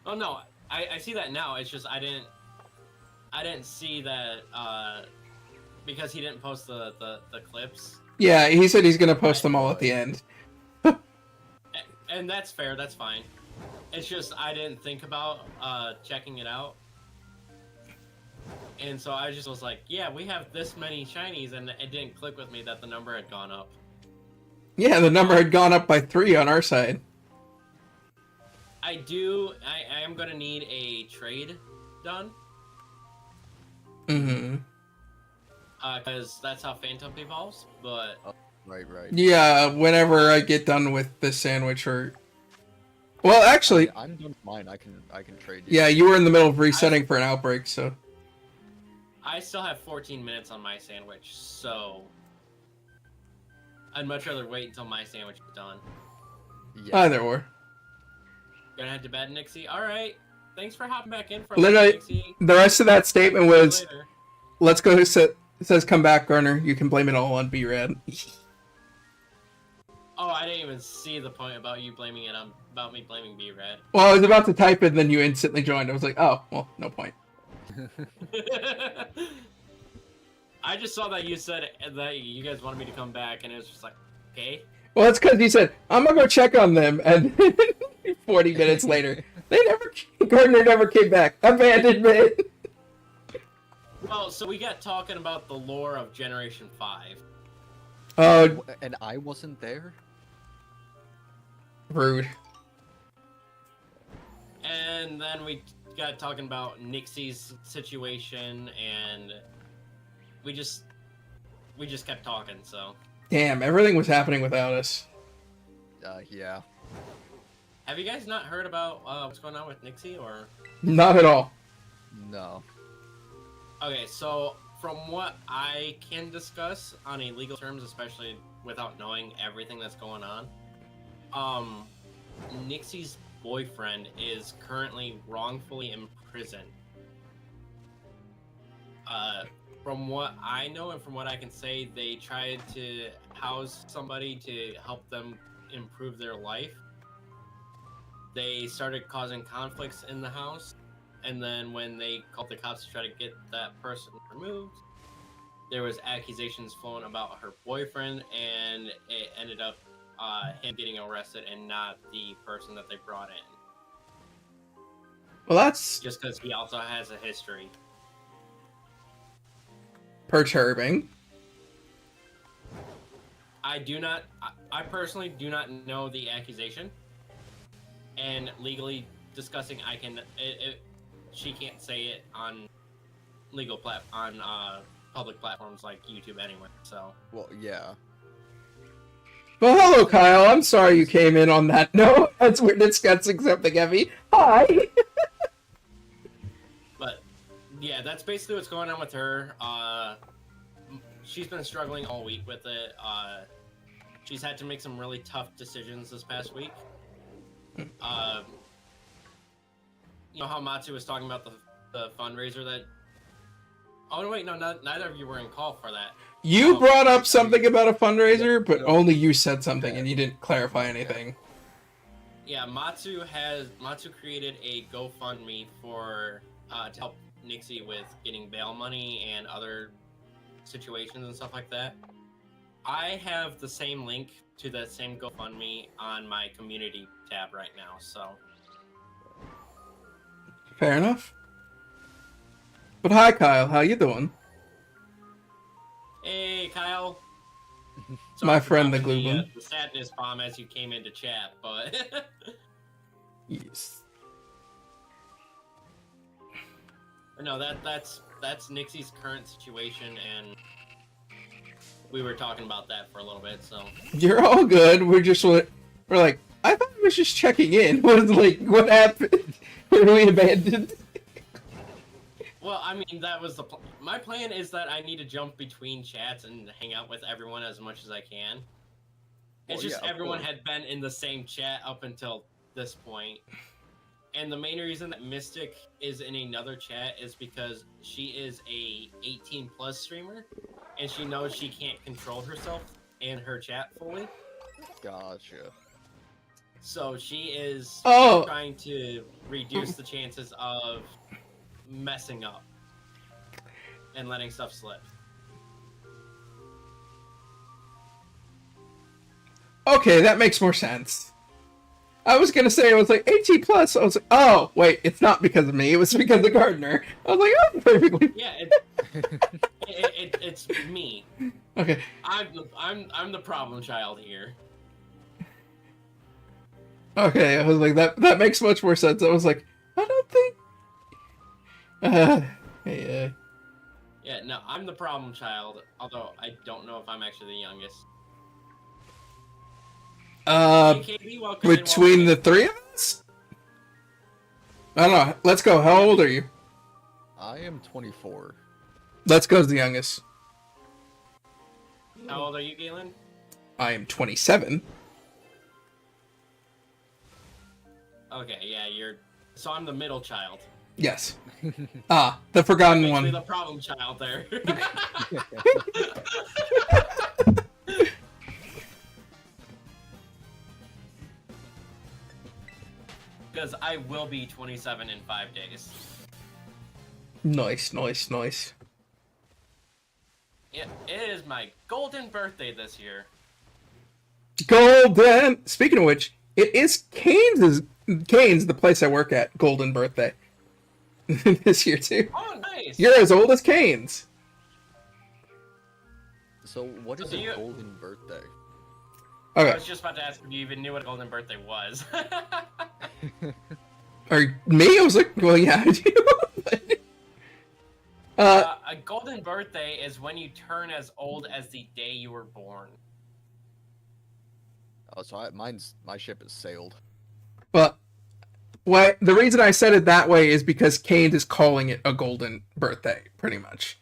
C: Oh no, I see that now. It's just I didn't see that because he didn't post the clips.
A: Yeah, he said he's gonna post them all at the end.
C: And that's fair. That's fine. It's just I didn't think about checking it out. And so I just was like, yeah, we have this many shinies, and it didn't click with me that the number had gone up.
A: Yeah, the number had gone up by 3 on our side.
C: I am going to need a trade done.
A: Mm-hmm.
C: Because that's how Phantom evolves, but...
E: right.
A: Yeah, whenever I get done with this sandwich or... Well, actually...
E: I'm done with mine. I can trade you.
A: Yeah, you were in the middle of resetting for an outbreak, so...
C: I still have 14 minutes on my sandwich, so... I'd much rather wait until my sandwich is done.
E: Yeah.
A: Either or.
C: Gonna head to bed, Nixie? Alright. Thanks for hopping back in for
A: Literally,
C: Nixie.
A: the rest of that statement
C: See you
A: was...
C: later.
A: Let's go. It says, "Come back, Garner. You can blame it all on B-Rad."
C: Oh, I didn't even see the point about you blaming it on about me blaming B-Red.
A: Well, I was about to type it, then you instantly joined. I was like, "Oh, well, no point."
C: I just saw that you said that you guys wanted me to come back, and it was just like, okay.
A: Well, it's because you said, "I'm gonna go check on them," and 40 minutes later, Gardner never came back. Abandonment.
C: Well, so we got talking about the lore of Generation 5.
A: Oh,
E: And I wasn't there?
A: rude.
C: And then we got talking about Nixie's situation, and we just kept talking, so.
A: Damn, everything was happening without us.
E: Yeah.
C: Have you guys not heard about what's going on with Nixie, or?
A: Not at all.
E: No.
C: Okay, so from what I can discuss on a legal terms, especially without knowing everything that's going on, Nixie's boyfriend is currently wrongfully imprisoned. From what I know and from what I can say, they tried to house somebody to help them improve their life. They started causing conflicts in the house. And then when they called the cops to try to get that person removed, there was accusations flown about her boyfriend, and it ended up him getting arrested and not the person that they brought in.
A: Well, that's
C: Just because he also has a history.
A: perturbing.
C: I personally do not know the accusation. And legally discussing, she can't say it on public platforms like YouTube anyway, so.
E: Well, yeah.
A: Well, hello, Kyle. I'm sorry you came in on that note. That's we're discussing something heavy. Hi.
C: But yeah, that's basically what's going on with her. She's been struggling all week with it. She's had to make some really tough decisions this past week. You know how Matsu was talking about the fundraiser that... Oh, no, wait, no, neither of you were in call for that.
A: You brought up something about a fundraiser, but only you said something and you didn't clarify anything.
C: Yeah, Matsu created a GoFundMe for to help Nixie with getting bail money and other situations and stuff like that. I have the same link to that same GoFundMe on my community tab right now, so.
A: Fair enough. But hi, Kyle. How you doing?
C: Hey, Kyle.
A: My
C: for
A: friend, the
C: dropping
A: Glooblin.
C: the sadness bomb as you came into chat, but
A: Yes.
C: no, that's Nixie's current situation, and we were talking about that for a little bit. So
A: You're all good. We're like, I thought I was just checking in. What happened? Were we abandoned?
C: well, I mean, that was my plan is that I need to jump between chats and hang out with everyone as much as I can. It's
E: Well,
C: just
E: yeah, of
C: everyone
E: course.
C: had been in the same chat up until this point. And the main reason that Mystic is in another chat is because she is a 18 plus streamer and she knows she can't control herself in her chat fully.
E: Gotcha.
C: So she is
A: Oh.
C: trying to reduce the chances of messing up and letting stuff slip.
A: Okay, that makes more sense. I was gonna say, I was like, 18 plus. I was like, oh, wait, it's not because of me. It was because of Gardner. I was like, oh, perfectly.
C: Yeah, it's me.
A: Okay.
C: I'm the problem child here.
A: Okay, I was like, that makes much more sense. I was like, I don't think... yeah.
C: Yeah, no, I'm the problem child, although I don't know if I'm actually the youngest. Hey, KB, welcome in,
A: Between
C: welcome
A: the
C: in.
A: three of us? I don't know. Let's go. How old are you?
E: I am 24.
A: Let's go's the youngest.
C: How old are you, Galen?
A: I am 27.
C: Okay, yeah, so I'm the middle child.
A: Yes. The forgotten
C: Makes me
A: one.
C: the problem child there. Because I will be 27 in 5 days.
A: Nice, nice, nice.
C: It is my golden birthday this year.
A: Golden! Speaking of which, it is Canes, the place I work at, golden birthday. This year, too.
C: Oh, nice!
A: You're as old as Canes.
E: So what is
C: So
E: a golden birthday?
C: I
A: Okay.
C: was just about to ask if you even knew what a golden birthday was.
A: Or me? I was like, well, yeah, I do.
C: A golden birthday is when you turn as old as the day you were born.
E: Oh, so my ship is sailed.
A: But the reason I said it that way is because Canes is calling it a golden birthday, pretty much.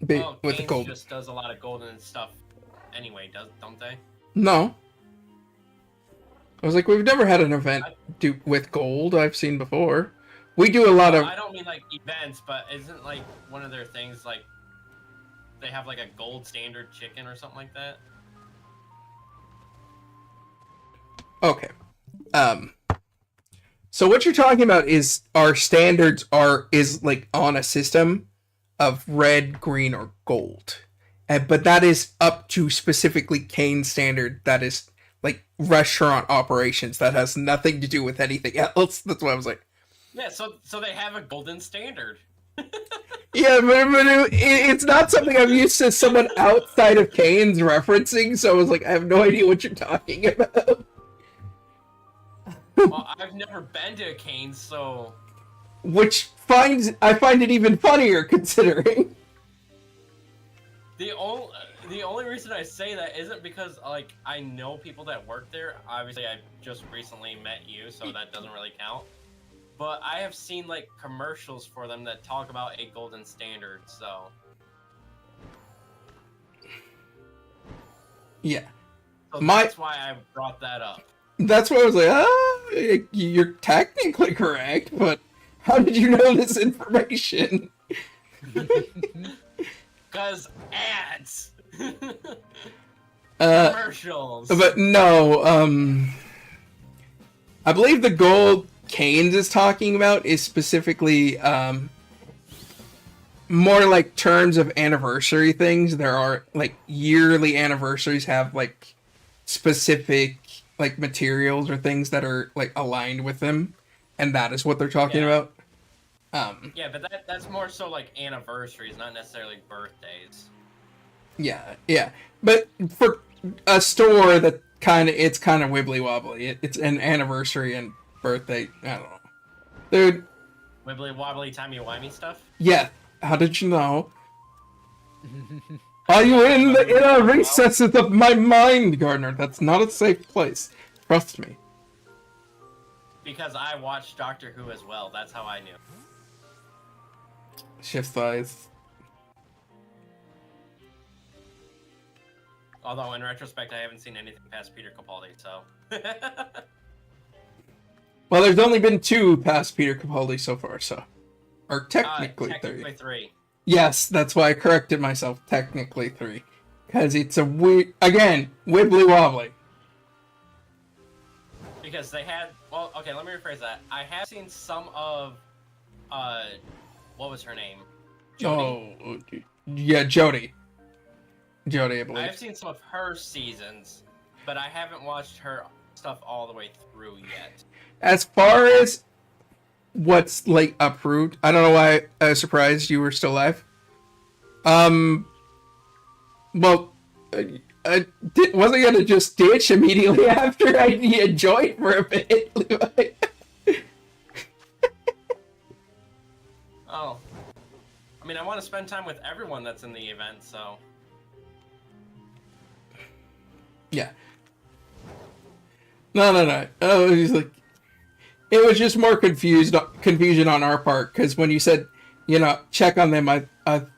C: Well,
A: With the
C: Canes
A: gold.
C: just does a lot of golden stuff anyway, don't they?
A: No. I was like, we've never had an event with gold I've seen before. We do a lot of...
C: I don't mean like events, but isn't like one of their things like they have like a gold standard chicken or something like that?
A: Okay. So what you're talking about is our standards is like on a system of red, green, or gold. But that is up to specifically Kane standard. That is like restaurant operations. That has nothing to do with anything else. That's why I was like,
C: Yeah, so they have a golden standard.
A: yeah, but it's not something I'm used to someone outside of Kane's referencing. So I was like, I have no idea what you're talking about.
C: Well, I've never been to a Cane's, so
A: I find it even funnier considering.
C: the only reason I say that isn't because like I know people that work there. Obviously, I just recently met you, so that doesn't really count. But I have seen like commercials for them that talk about a golden standard. So
A: Yeah.
C: that's why I brought that up.
A: That's why I was like, you're technically correct, but how did you know this information?
C: Because ads.
A: Commercials.
C: Commercials.
A: But no, I believe the gold Canes is talking about is specifically more like terms of anniversary things. There are like yearly anniversaries have like specific like materials or things that are like aligned with them, and that is what they're talking about.
C: Yeah, but that's more so like anniversaries, not necessarily birthdays.
A: Yeah. But for a store that it's kind of wibbly wobbly. It's an anniversary and birthday. I don't know, dude.
C: Wibbly wobbly timey wimey stuff.
A: Yeah. How did you know? Are you in the inner recesses of my mind, Gardner? That's not a safe place. Trust me.
C: Because I watched Doctor Who as well. That's how I knew.
A: Shift size.
C: Although in retrospect, I haven't seen anything past Peter Capaldi, so.
A: Well, there's only been 2 past Peter Capaldi so far, so. Or technically 3.
C: 3.
A: Yes, that's why I corrected myself. Technically 3. Because it's a weird. Again, wibbly wobbly.
C: Because they had. Well, okay, let me rephrase that. I have seen some of. What was her name? Jodie.
A: Oh, yeah, Jodie. Jodie, I believe.
C: I've seen some of her seasons, but I haven't watched her stuff all the way through yet.
A: As far as what's like approved, I don't know why I was surprised you were still alive. Well, wasn't gonna just ditch immediately after I joined for a bit.
C: Oh, I mean, I want to spend time with everyone that's in the event, so.
A: Yeah. No. Oh, he's like, it was just more confusion on our part because when you said, check on them,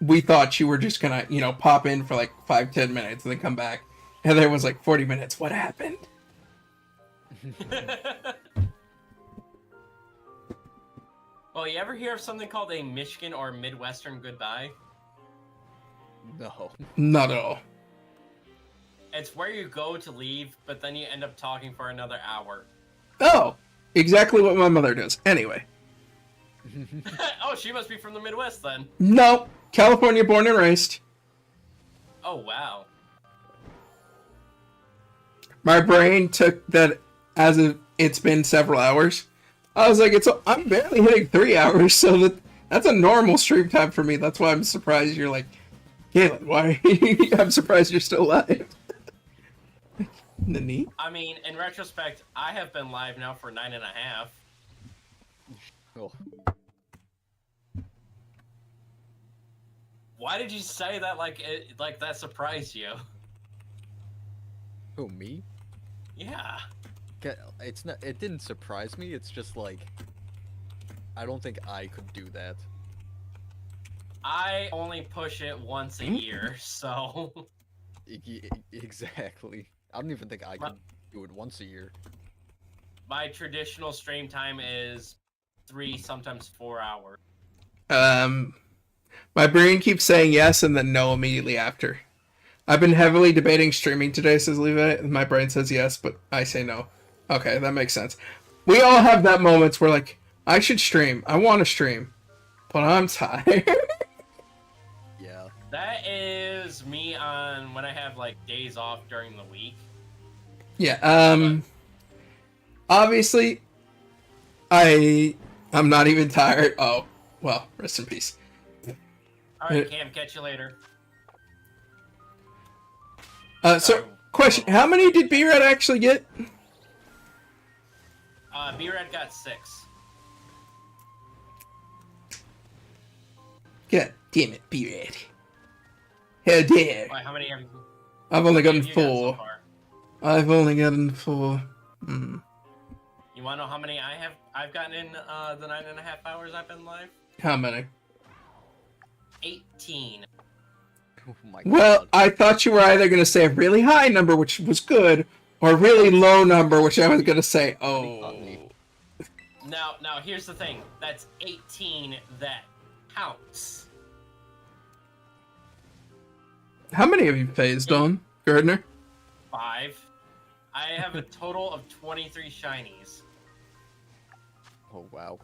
A: we thought you were just gonna, pop in for like 5-10 minutes and then come back, and there was like 40 minutes. What happened?
C: Well, you ever hear of something called a Michigan or Midwestern goodbye?
E: No.
A: Not at all.
C: It's where you go to leave, but then you end up talking for another hour.
A: Oh, exactly what my mother does. Anyway.
C: Oh, she must be from the Midwest then.
A: No, California born and raised.
C: Oh, wow.
A: My brain took that as if it's been several hours. I was like, I'm barely hitting 3 hours, so that's a normal stream time for me. That's why I'm surprised you're like, Galen, why? I'm surprised you're still alive. Nani?
C: I mean, in retrospect, I have been live now for 9.5.
E: Oh.
C: Why did you say that like that surprised you?
E: Who, me?
C: Yeah.
E: It's not. It didn't surprise me. It's just like, I don't think I could do that.
C: I only push it once a year, so.
E: Exactly. I don't even think I could do it once a year.
C: My traditional stream time is 3, sometimes 4 hours.
A: My brain keeps saying yes and then no immediately after. I've been heavily debating streaming today, says Levi. My brain says yes, but I say no. Okay, that makes sense. We all have that moments where, like, I should stream. I want to stream. But I'm tired.
E: Yeah.
C: That is me on when I have, like, days off during the week.
A: Yeah, obviously, I'm not even tired. Oh, well, rest in peace.
C: Alright, Cam, catch you later.
A: So, question, how many did B-Red actually get?
C: B-Red got 6.
A: God damn it, B-Red. How dare.
C: Wait, how many have you?
A: I've only gotten
C: have you got
A: 4.
C: so far?
A: I've only gotten 4.
C: You wanna know how many I've gotten in the 9.5 hours I've been live?
A: How many?
C: 18.
E: Oh my
A: Well,
E: god.
A: I thought you were either going to say a really high number, which was good, or a really low number, which I was going to say, oh.
C: Now here's the thing. That's 18 that counts.
A: How many have you phased on, Gardner?
C: 5. I have a total of 23 shinies.
E: Oh wow.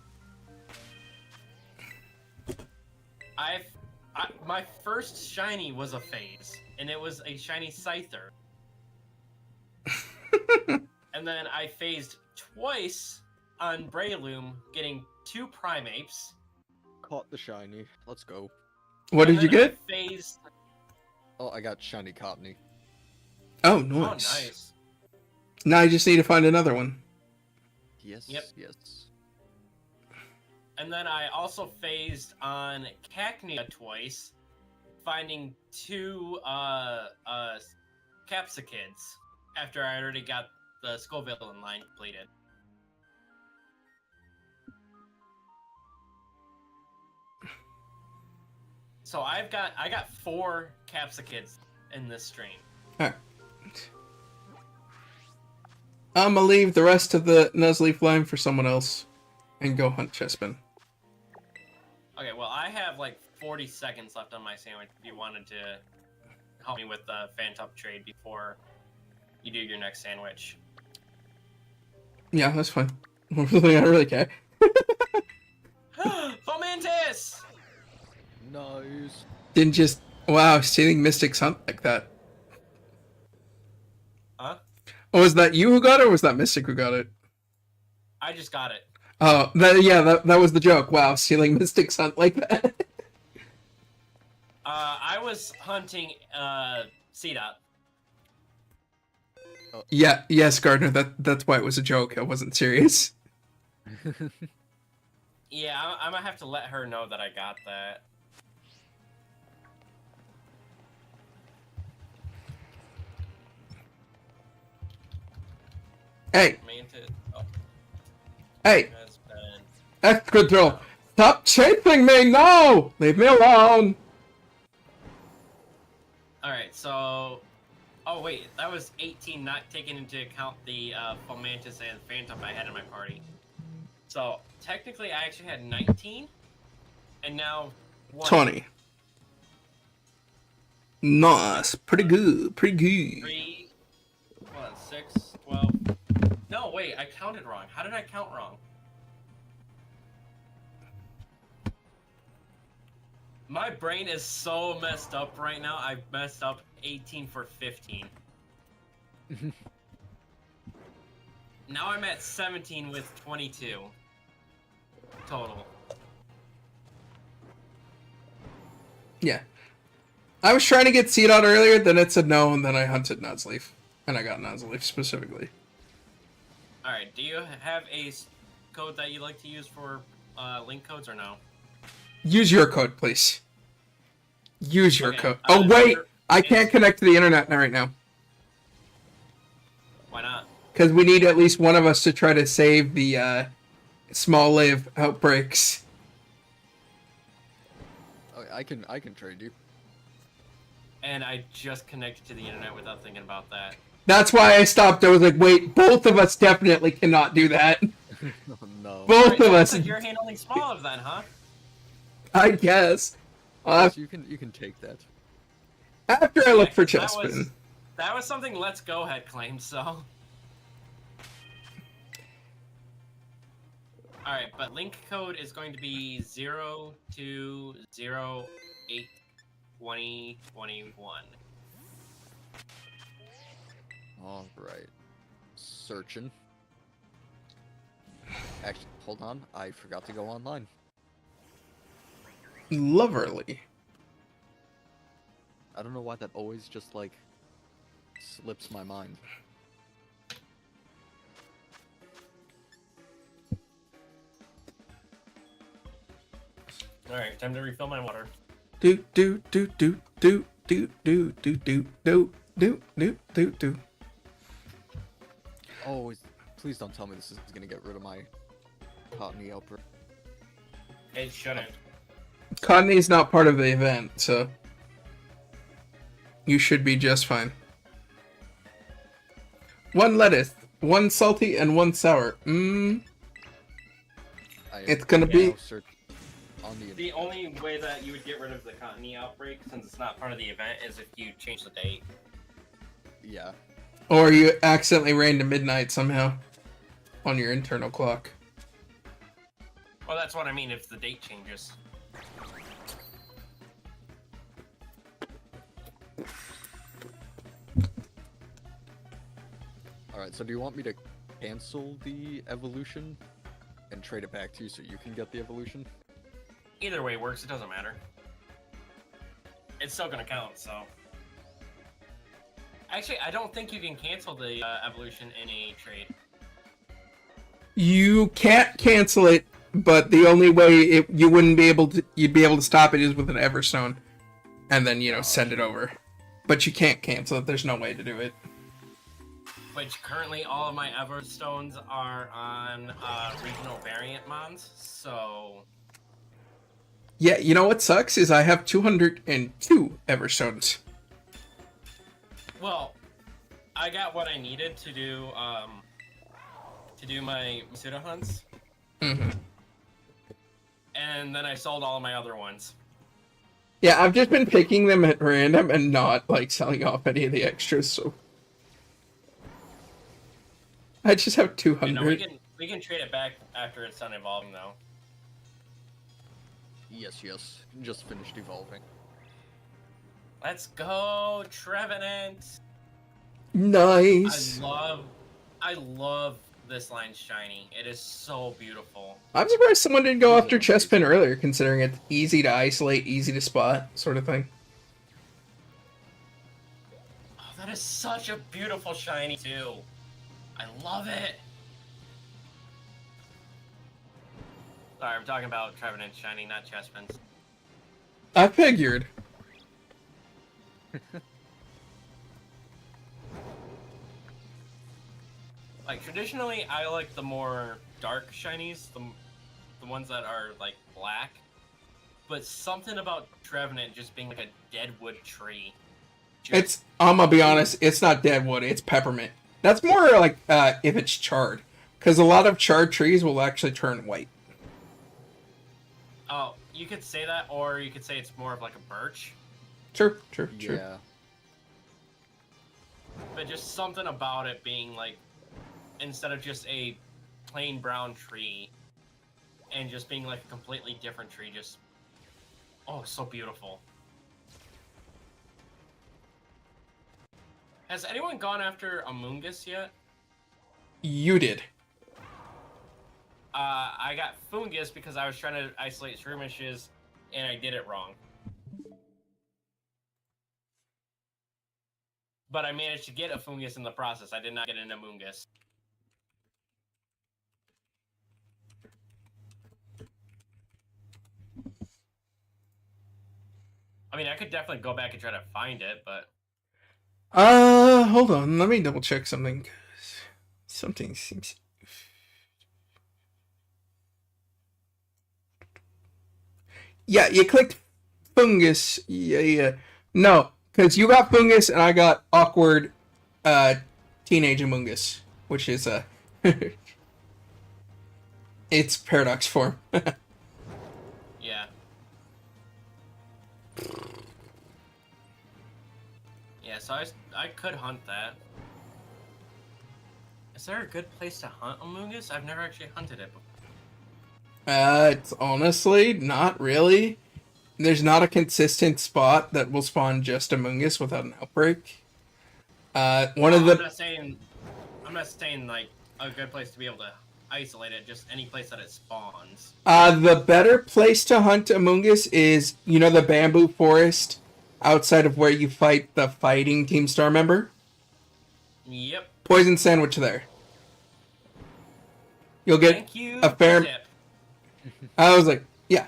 C: My first shiny was a phase, and it was a shiny Scyther. And then I phased twice on Breloom, getting 2 Primapes.
E: caught the shiny. Let's go.
A: What
C: And
A: did you
C: then I
A: get?
C: phased.
E: Oh, I got shiny Cottony.
A: Oh,
C: Oh,
A: nice.
C: nice.
A: Now I just need to find another one.
E: Yes,
C: Yep.
E: yes.
C: And then I also phased on Cacnea twice, finding 2 Capsikids after I already got the Scoville line completed. So I got 4 Capsikids in this stream.
A: Alright. I'm gonna leave the rest of the Nuzleaf line for someone else and go hunt Chespin.
C: Okay, well I have like 40 seconds left on my sandwich if you wanted to help me with the Phantom trade before you do your next sandwich.
A: Yeah, that's fine. I don't really care.
C: Fomantis!
E: Nice.
A: Didn't just wow, stealing Mystic's hunt like that.
C: Huh?
A: Oh, was that you who got it, or was that Mystic who got it?
C: I just got it.
A: Oh, that was the joke. Wow, stealing Mystic's hunt like that.
C: I was hunting C-Dot.
A: Yeah, yes, Gardner. That's why it was a joke. I wasn't serious.
C: Yeah, I'm gonna have to let her know that I got that.
A: Hey,
C: Mantis
A: hey,
C: has been...
A: that's good throw. Stop chasing me! No, leave me alone.
C: Alright, so... Oh wait, that was 18, not taking into account the Fomantis and Phantom I had in my party. So, technically I actually had 19, and now...
A: 20. Nice, pretty good, pretty good.
C: 3, 6, 12... No, wait, I counted wrong. How did I count wrong? My brain is so messed up right now. I've messed up 18 for 15. Now I'm at 17 with 22 total.
A: Yeah, I was trying to get C-Dot earlier, then it said no, and then I hunted Nuzleaf, and I got Nuzleaf specifically.
C: Alright, do you have a code that you like to use for link codes or no?
A: Use your code, please. Use your
C: Okay,
A: code. Oh wait, I
C: it's-
A: can't connect to the internet right now.
C: Why not?
A: Because we need at least one of us to try to save the small live outbreaks.
E: Okay, I can trade you.
C: And I just connected to the internet without thinking about that.
A: That's why I stopped. I was like, wait, both of us definitely cannot do that.
E: Oh, no.
A: Both
C: Alright,
A: of
C: so
A: us.
C: you're handling smaller then, huh?
A: I guess.
E: Yes, you can take that.
A: After I look for
C: Yeah,
A: Chespin.
C: that was something Let's Go had claimed, so... Alright, but link code is going to be 02082021.
E: Alright. Searching. Actually, hold on. I forgot to go online.
A: Loverly.
E: I don't know why that always just, like, slips my mind.
C: Alright, time to refill my water.
A: Do do do do do do do do do do do do do do.
E: Oh, please don't tell me this is gonna get rid of my Cottony outbreak.
C: It shouldn't.
A: Cottony's not part of the event, so you should be just fine. One lettuce, one salty, and one sour. It's gonna be.
E: Search on the
C: The only way that you would get rid of the Cottony outbreak, since it's not part of the event, is if you change the date.
E: Yeah.
A: Or you accidentally ran to midnight somehow on your internal clock.
C: Well, that's what I mean if the date changes.
E: Alright, so do you want me to cancel the evolution and trade it back to you so you can get the evolution?
C: Either way works, it doesn't matter. It's still gonna count, so. Actually, I don't think you can cancel the evolution in a trade.
A: You can't cancel it, but the only way you wouldn't be able to, you'd be able to stop it is with an Everstone, and then send it over. But you can't cancel it. There's no way to do it.
C: Which currently all of my Everstones are on regional variant mons, so.
A: Yeah, you know what sucks is I have 202 Everstones.
C: Well, I got what I needed to do my pseudo hunts.
A: Mm-hmm.
C: And then I sold all of my other ones.
A: Yeah, I've just been picking them at random and not like selling off any of the extras. So I just have 200.
C: You know, we can trade it back after it's done evolving, though.
E: Yes, yes. Just finished evolving.
C: Let's go, Trevenant!
A: Nice.
C: I love this line shiny. It is so beautiful.
A: I'm surprised someone didn't go after Chespin earlier, considering it's easy to isolate, easy to spot, sort of thing.
C: Oh, that is such a beautiful shiny, too. I love it. Sorry, I'm talking about Trevenant shiny, not Chespin's.
A: I figured.
C: Like, traditionally, I like the more dark shinies, the ones that are, like, black. But something about Trevenant just being like a deadwood tree.
A: I'm gonna be honest, it's not deadwood, it's peppermint. That's more like if it's charred. Because a lot of charred trees will actually turn white.
C: Oh, you could say that, or you could say it's more of like a birch.
A: True.
E: Yeah.
C: But just something about it being like, instead of just a plain brown tree, and just being like a completely different tree, just, oh, so beautiful. Has anyone gone after Amoonguss yet?
A: You did.
C: I got Fungus because I was trying to isolate skirmishes, and I did it wrong. But I managed to get a Fungus in the process. I did not get an Amoonguss. I mean, I could definitely go back and try to find it, but...
A: Hold on. Let me double check something. Something seems... Yeah, you clicked Fungus. Yeah. No, because you got Fungus and I got Awkward Teenage Amoonguss, which is it's Paradox form.
C: Yeah. Yeah, so I could hunt that. Is there a good place to hunt Amoonguss? I've never actually hunted it before.
A: It's honestly not really. There's not a consistent spot that will spawn just Amoonguss without an outbreak. I'm
C: not saying like a good place to be able to isolate it, just any place that it spawns.
A: The better place to hunt Amoonguss is, the bamboo forest outside of where you fight the fighting Team Star member?
C: Yep.
A: Poison sandwich there. You'll get
C: Thank you,
A: a fair...
C: tip.
A: I was like, yeah.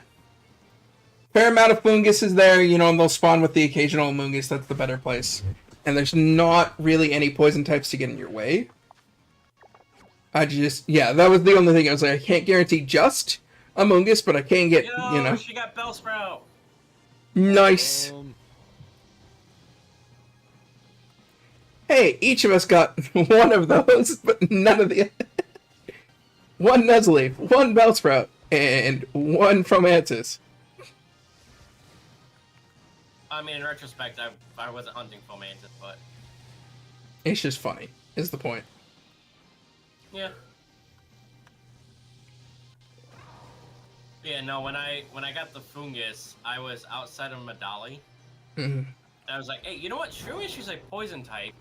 A: Fair amount of Fungus is there, and they'll spawn with the occasional Amoonguss. That's the better place. And there's not really any poison types to get in your way. That was the only thing. I was like, I can't guarantee just Amoonguss, but I can get,
C: She got Bellsprout!
A: Nice. Hey, each of us got one of those, but none of the... One Nuzleaf, one Bellsprout, and one Fomantis.
C: I mean, in retrospect, I wasn't hunting Fomantis, but...
A: It's just funny, is the point.
C: Yeah. Yeah, no, when I got the Fungus, I was outside of Medali.
A: Mm-hmm.
C: And I was like, hey, you know what? Shroomish is like poison type.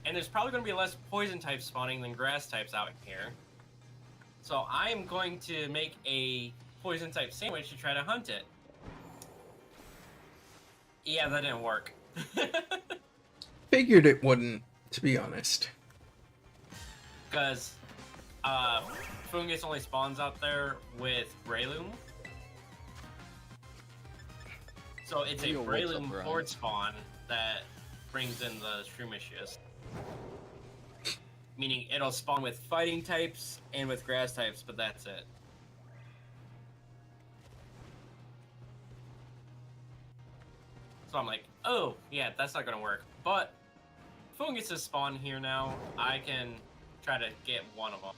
C: And there's probably going to be less poison types spawning than grass types out here. So I am going to make a poison type sandwich to try to hunt it. Yeah, that didn't work.
A: Figured it wouldn't, to be honest.
C: Because fungus only spawns out there with Breloom. So it's a
E: Yo, what's up,
C: Breloom
E: Brian?
C: horde spawn that brings in the Shroomishes. Meaning it'll spawn with fighting types and with grass types, but that's it. So I'm like, oh, yeah, that's not gonna work. But fungus is spawn here now. I can try to get one of them.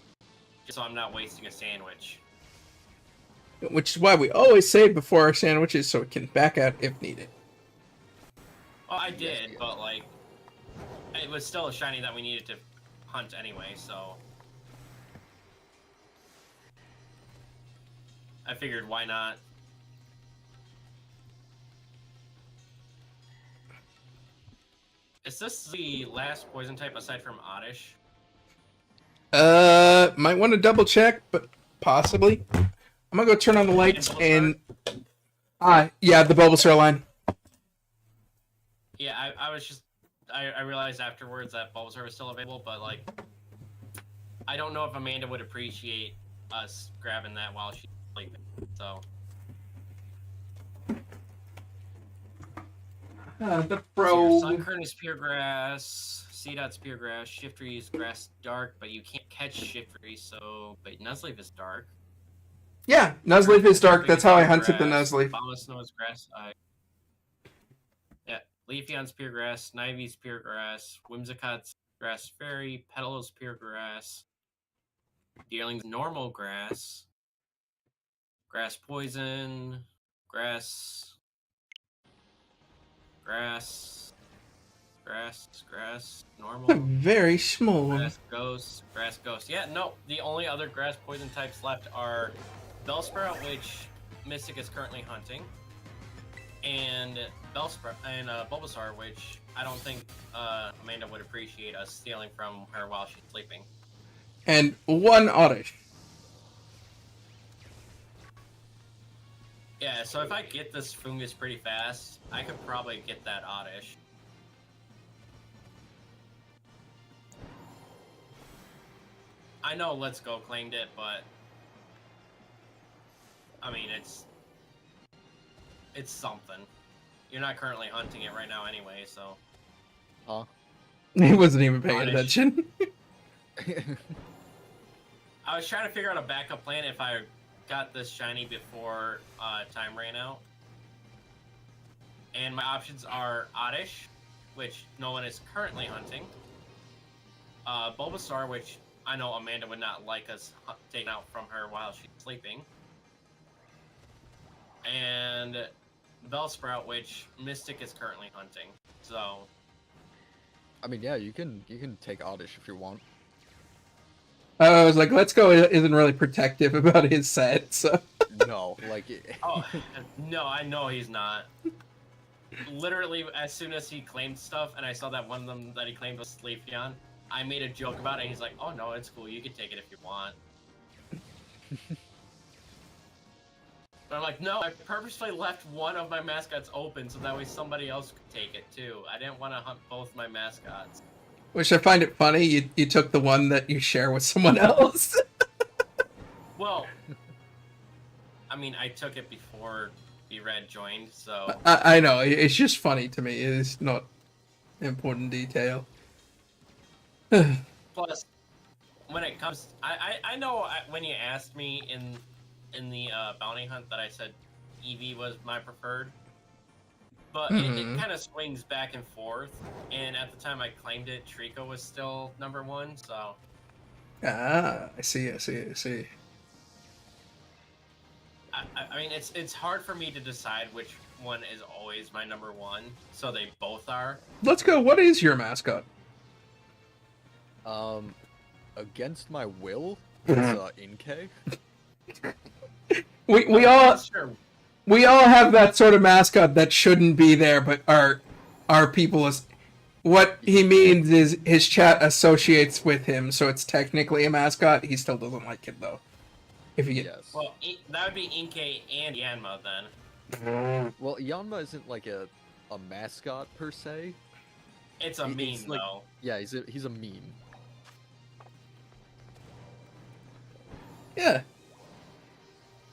C: Just so I'm not wasting a sandwich.
A: Which is why we always save before our sandwiches so we can back out if needed.
C: Well, I did, but like, it was still a shiny that we needed to hunt anyway, so I figured why not. Is this the last poison type aside from Oddish?
A: Might want to double check, but possibly. I'm gonna go turn on the lights and... yeah, the Bulbasaur line.
C: Yeah, I was just... I realized afterwards that Bulbasaur was still available, but like... I don't know if Amanda would appreciate us grabbing that while she's sleeping, so...
A: The
C: So
A: pro...
C: Sunkern is pure grass, Seedot's pure grass, Shiftry is grass dark, but you can't catch Shiftry, so... But Nuzleaf is dark.
A: Yeah, Nuzleaf is dark. That's how I hunted the Nuzleaf.
C: Abomasnow is grass. Yeah, Leafeon's pure grass, Snivy's pure grass, Whimsicott's grass fairy, Petal's pure grass, Deerling's normal grass, grass poison, grass, normal.
A: A very small one.
C: Grass ghost. Yeah, no, the only other grass poison types left are Bellsprout, which Mystic is currently hunting, and Bulbasaur, which I don't think Amanda would appreciate us stealing from her while she's sleeping.
A: And one Oddish.
C: Yeah, so if I get this fungus pretty fast, I could probably get that Oddish. I know Let's Go claimed it, but I mean, it's something. You're not currently hunting it right now anyway, so...
E: Huh?
A: He wasn't even paying
C: Oddish.
A: attention.
C: I was trying to figure out a backup plan if I got this shiny before time ran out. And my options are Oddish, which no one is currently hunting. Bulbasaur, which I know Amanda would not like us taking out from her while she's sleeping. And Bellsprout, which Mystic is currently hunting. So
E: I mean, yeah, you can take Oddish if you want.
A: I was like, Let's Go isn't really protective about his set, so...
E: No, like...
C: oh no, I know he's not. Literally, as soon as he claimed stuff, and I saw that one of them that he claimed was Leafeon, I made a joke about it, and he's like, "Oh no, it's cool. You can take it if you want." But I'm like, no, I purposely left one of my mascots open so that way somebody else could take it too. I didn't want to hunt both my mascots.
A: Which I find it funny, you took the one that you share with someone else.
C: Well, I mean, I took it before B-Red joined, so...
A: I know, it's just funny to me. It's not important detail.
C: Plus, when it comes... I know when you asked me in the bounty hunt that I said Eevee was my preferred, but it kind of swings back and forth, and at the time I claimed it, Trico was still number one, so...
A: I see.
C: I mean, it's hard for me to decide which one is always my number one, so they both are.
A: Let's go, what is your mascot?
E: Against my will, it's Inkay.
A: We all have that sort of mascot that shouldn't be there, but our people is... What he means is his chat associates with him, so it's technically a mascot. He still doesn't like it, though. If you get
E: Yes.
C: Well, that would be Inkay and Yanma then.
E: Well, Yanma isn't like a mascot per se.
C: It's a
E: He's
C: meme
E: like,
C: though.
E: yeah, he's a meme.
A: yeah.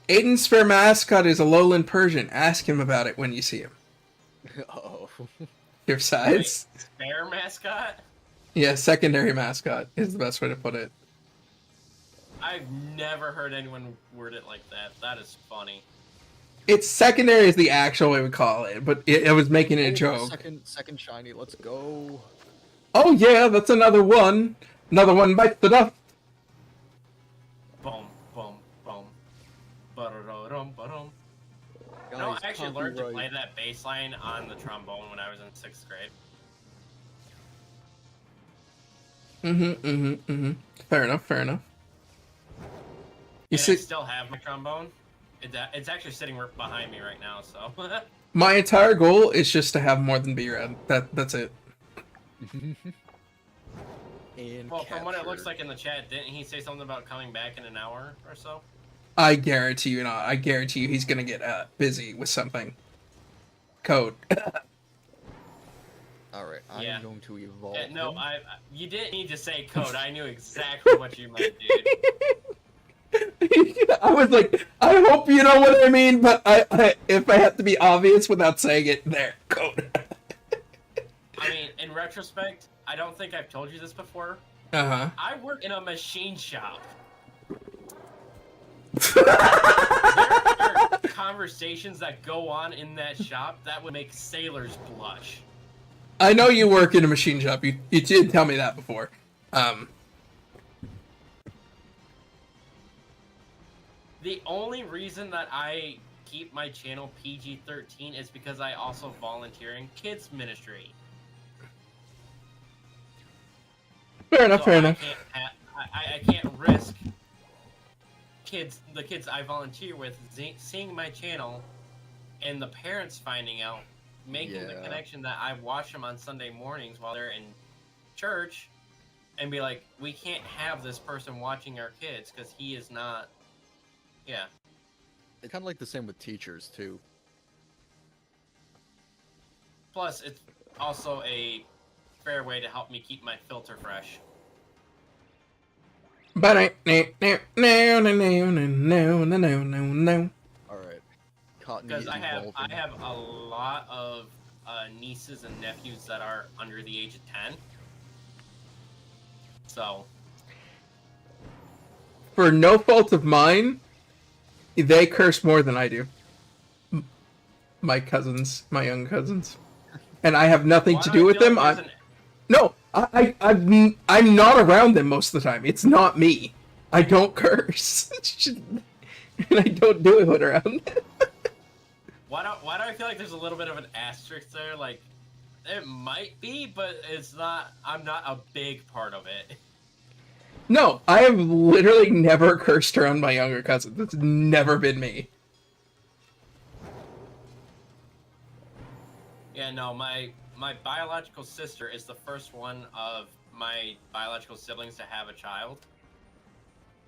A: Aiden's fair mascot is a lowland Persian. Ask him about it when you see him.
E: Oh.
A: Your sides?
C: Bear mascot?
A: Yeah, secondary mascot is the best way to put it.
C: I've never heard anyone word it like that. That is funny.
A: It's secondary is the actual way we call it, but I was making it a joke.
E: Second shiny, let's go.
A: Oh yeah, that's another one. Another one bites the dust.
C: Boom, boom, boom. Ba-da-da-dum, ba-dum. You know,
E: Guys,
C: I actually learned to play
E: copyright.
C: that bass line on the trombone when I was in 6th grade.
A: Fair enough, fair enough. You
C: And I
A: see,
C: still have my trombone. It's actually sitting right behind me right now, so.
A: my entire goal is just to have more than B-Rad. That's it.
E: And
C: Well, from what it looks
E: capture.
C: like in the chat, didn't he say something about coming back in an hour or so?
A: I guarantee you not. I guarantee you he's gonna get busy with something. Code.
E: Alright, I'm
C: Yeah.
E: going to evolve.
C: No,
E: him.
C: you didn't need to say code. I knew exactly what you meant, dude.
A: I was like, I hope you know what I mean, but I if I have to be obvious without saying it, there, code.
C: I mean, in retrospect, I don't think I've told you this before.
A: Uh-huh.
C: I work in a machine shop. There are conversations that go on in that shop that would make sailors blush.
A: I know you work in a machine shop. You did tell me that before.
C: The only reason that I keep my channel PG-13 is because I also volunteer in kids ministry.
A: Fair enough,
C: So
A: fair enough.
C: I can't risk the kids I volunteer with seeing my channel and the parents finding out, making the
E: Yeah.
C: connection that I watch them on Sunday mornings while they're in church, and be like, we can't have this person watching our kids because he is not. Yeah.
E: It's kind of like the same with teachers too.
C: Plus, it's also a fair way to help me keep my filter fresh.
A: But no.
E: Alright. Cotton
C: Because I
E: evolving.
C: have a lot of nieces and nephews that are under the age of 10. So,
A: For no fault of mine, they curse more than I do. My cousins, my young cousins, and I have nothing
C: why
A: to
C: do
A: do
C: I
A: with
C: feel
A: them.
C: like there's
A: No, I'm not around them most of the time. It's not me. I don't curse, and I don't do it around them.
C: why do I feel like there's a little bit of an asterisk there? Like, it might be, but it's not. I'm not a big part of it.
A: No, I have literally never cursed around my younger cousins. It's never been me.
C: Yeah, no, my biological sister is the first one of my biological siblings to have a child,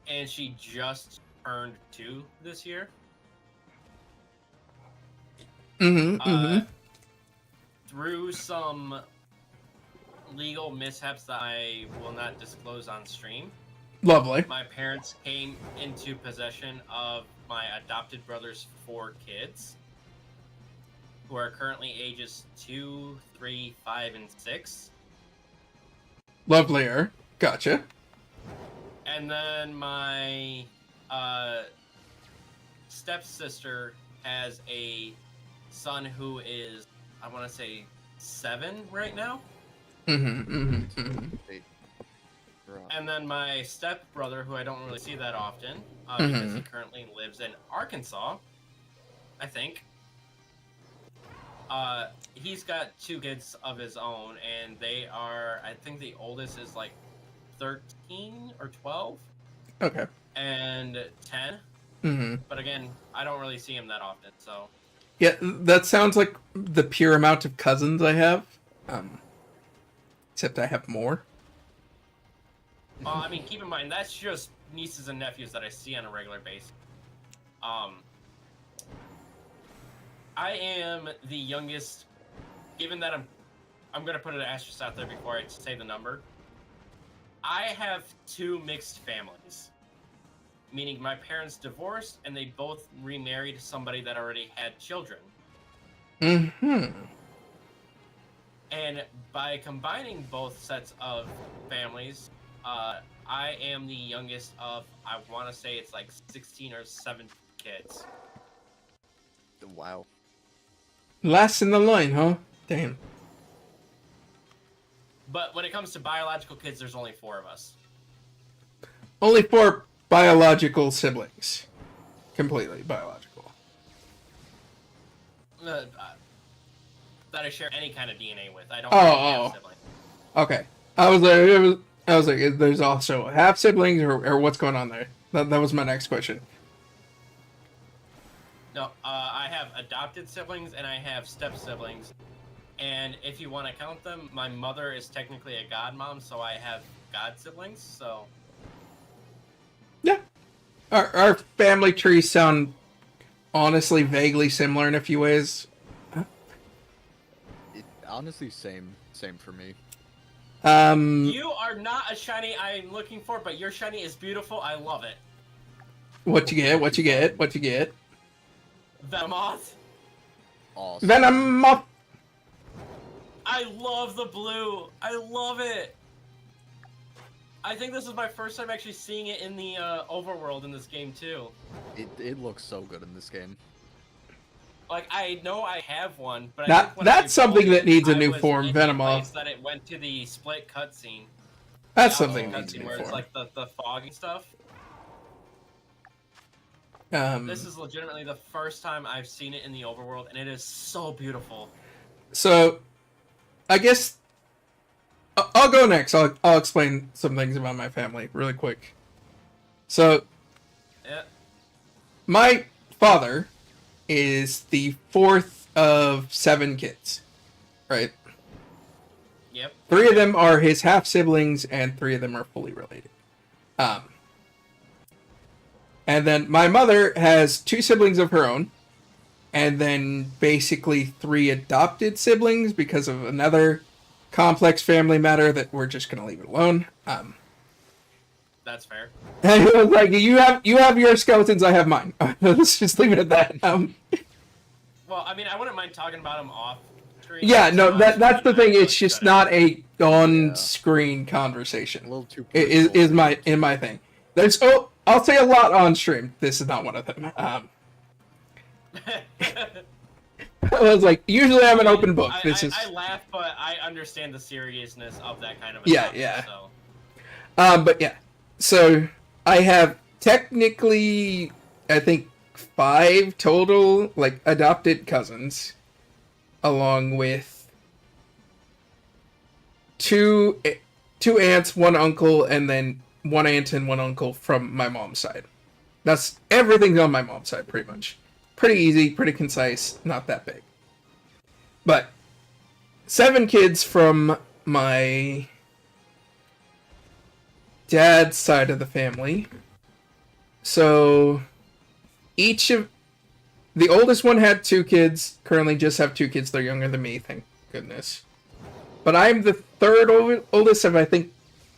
C: and she just turned 2 this year. Through some legal mishaps that I will not disclose on stream,
A: Lovely.
C: my parents came into possession of my adopted brother's 4 kids, who are currently ages 2, 3, 5, and 6.
A: Lovelier. Gotcha.
C: And then my stepsister has a son who is, I want to say, 7 right now.
E: Right.
C: And then my stepbrother, who I don't really see that often, because he currently lives in Arkansas, I think. He's got 2 kids of his own, and they are, I think the oldest is like 13 or 12,
A: Okay.
C: and 10. But again, I don't really see him that often, so.
A: Yeah, that sounds like the pure amount of cousins I have. Except I have more.
C: I mean, keep in mind, that's just nieces and nephews that I see on a regular basis. I am the youngest. Given that I'm gonna put an asterisk out there before I say the number. I have 2 mixed families, meaning my parents divorced and they both remarried somebody that already had children.
A: Mm-hmm.
C: And by combining both sets of families, I am the youngest of, I want to say it's like 16 or 17 kids.
E: Wow.
A: Last in the line, huh? Damn.
C: But when it comes to biological kids, there's only 4 of us.
A: Only 4 biological siblings. Completely biological.
C: That I share any kind of DNA with. I don't
A: Oh,
C: really have
A: oh.
C: siblings.
A: Okay. I was like, there's also half siblings, or what's going on there? That was my next question.
C: No, I have adopted siblings and I have step siblings. And if you want to count them, my mother is technically a godmom, so I have god siblings. So
A: Yeah. Our family trees sound honestly vaguely similar in a few ways.
E: Honestly, same for me.
C: you are not a shiny I'm looking for, but your shiny is beautiful. I love it.
A: What you get? What you get? What you get?
C: Venomoth.
E: Awesome.
A: Venom.
C: I love the blue. I love it. I think this is my first time actually seeing it in the overworld in this game too.
E: It looks so good in this game.
C: Like, I know I have one, but
A: That-
C: I think when
A: that's
C: I
A: something
C: rolled
A: that needs a
C: I
A: new
C: was
A: form,
C: in the
A: Venomoth.
C: place that it went to the split cutscene.
A: That's
C: The
A: something
C: opposite
A: that needs a
C: cutscene
A: new
C: where it's
A: form.
C: like the foggy stuff. This is legitimately the first time I've seen it in the overworld, and it is so beautiful.
A: So, I guess I'll go next. I'll explain some things about my family really quick. So,
C: Yeah.
A: my father is the 4th of 7 kids, right?
C: Yep.
A: 3 of them are his half siblings, and 3 of them are fully related. And then my mother has 2 siblings of her own, and then basically 3 adopted siblings because of another complex family matter that we're just gonna leave it alone.
C: That's fair.
A: And it was like, you have your skeletons, I have mine. Let's just leave it at that.
C: Well, I mean, I wouldn't mind talking about them off screen.
A: Yeah, no,
C: It's
A: that's the
C: fine.
A: thing.
C: I
A: It's
C: really
A: just
C: shouldn't.
A: not a on-screen
E: A
A: conversation.
E: little too
A: Is
E: personal.
A: my thing. There's I'll say a lot on stream. This is not one of them. I was like, usually I'm an open book. This is
C: I laugh, but I understand the seriousness of that kind of
A: Yeah,
C: topic,
A: yeah.
C: So.
A: but yeah. So I have technically, I think, 5 total like adopted cousins, along with two aunts, 1 uncle, and then 1 aunt and 1 uncle from my mom's side. That's everything's on my mom's side, pretty much. Pretty easy, pretty concise, not that big. But 7 kids from my dad's side of the family. So each of the oldest one had 2 kids. Currently, just have 2 kids. They're younger than me, thank goodness. But I'm the 3rd oldest of, I think,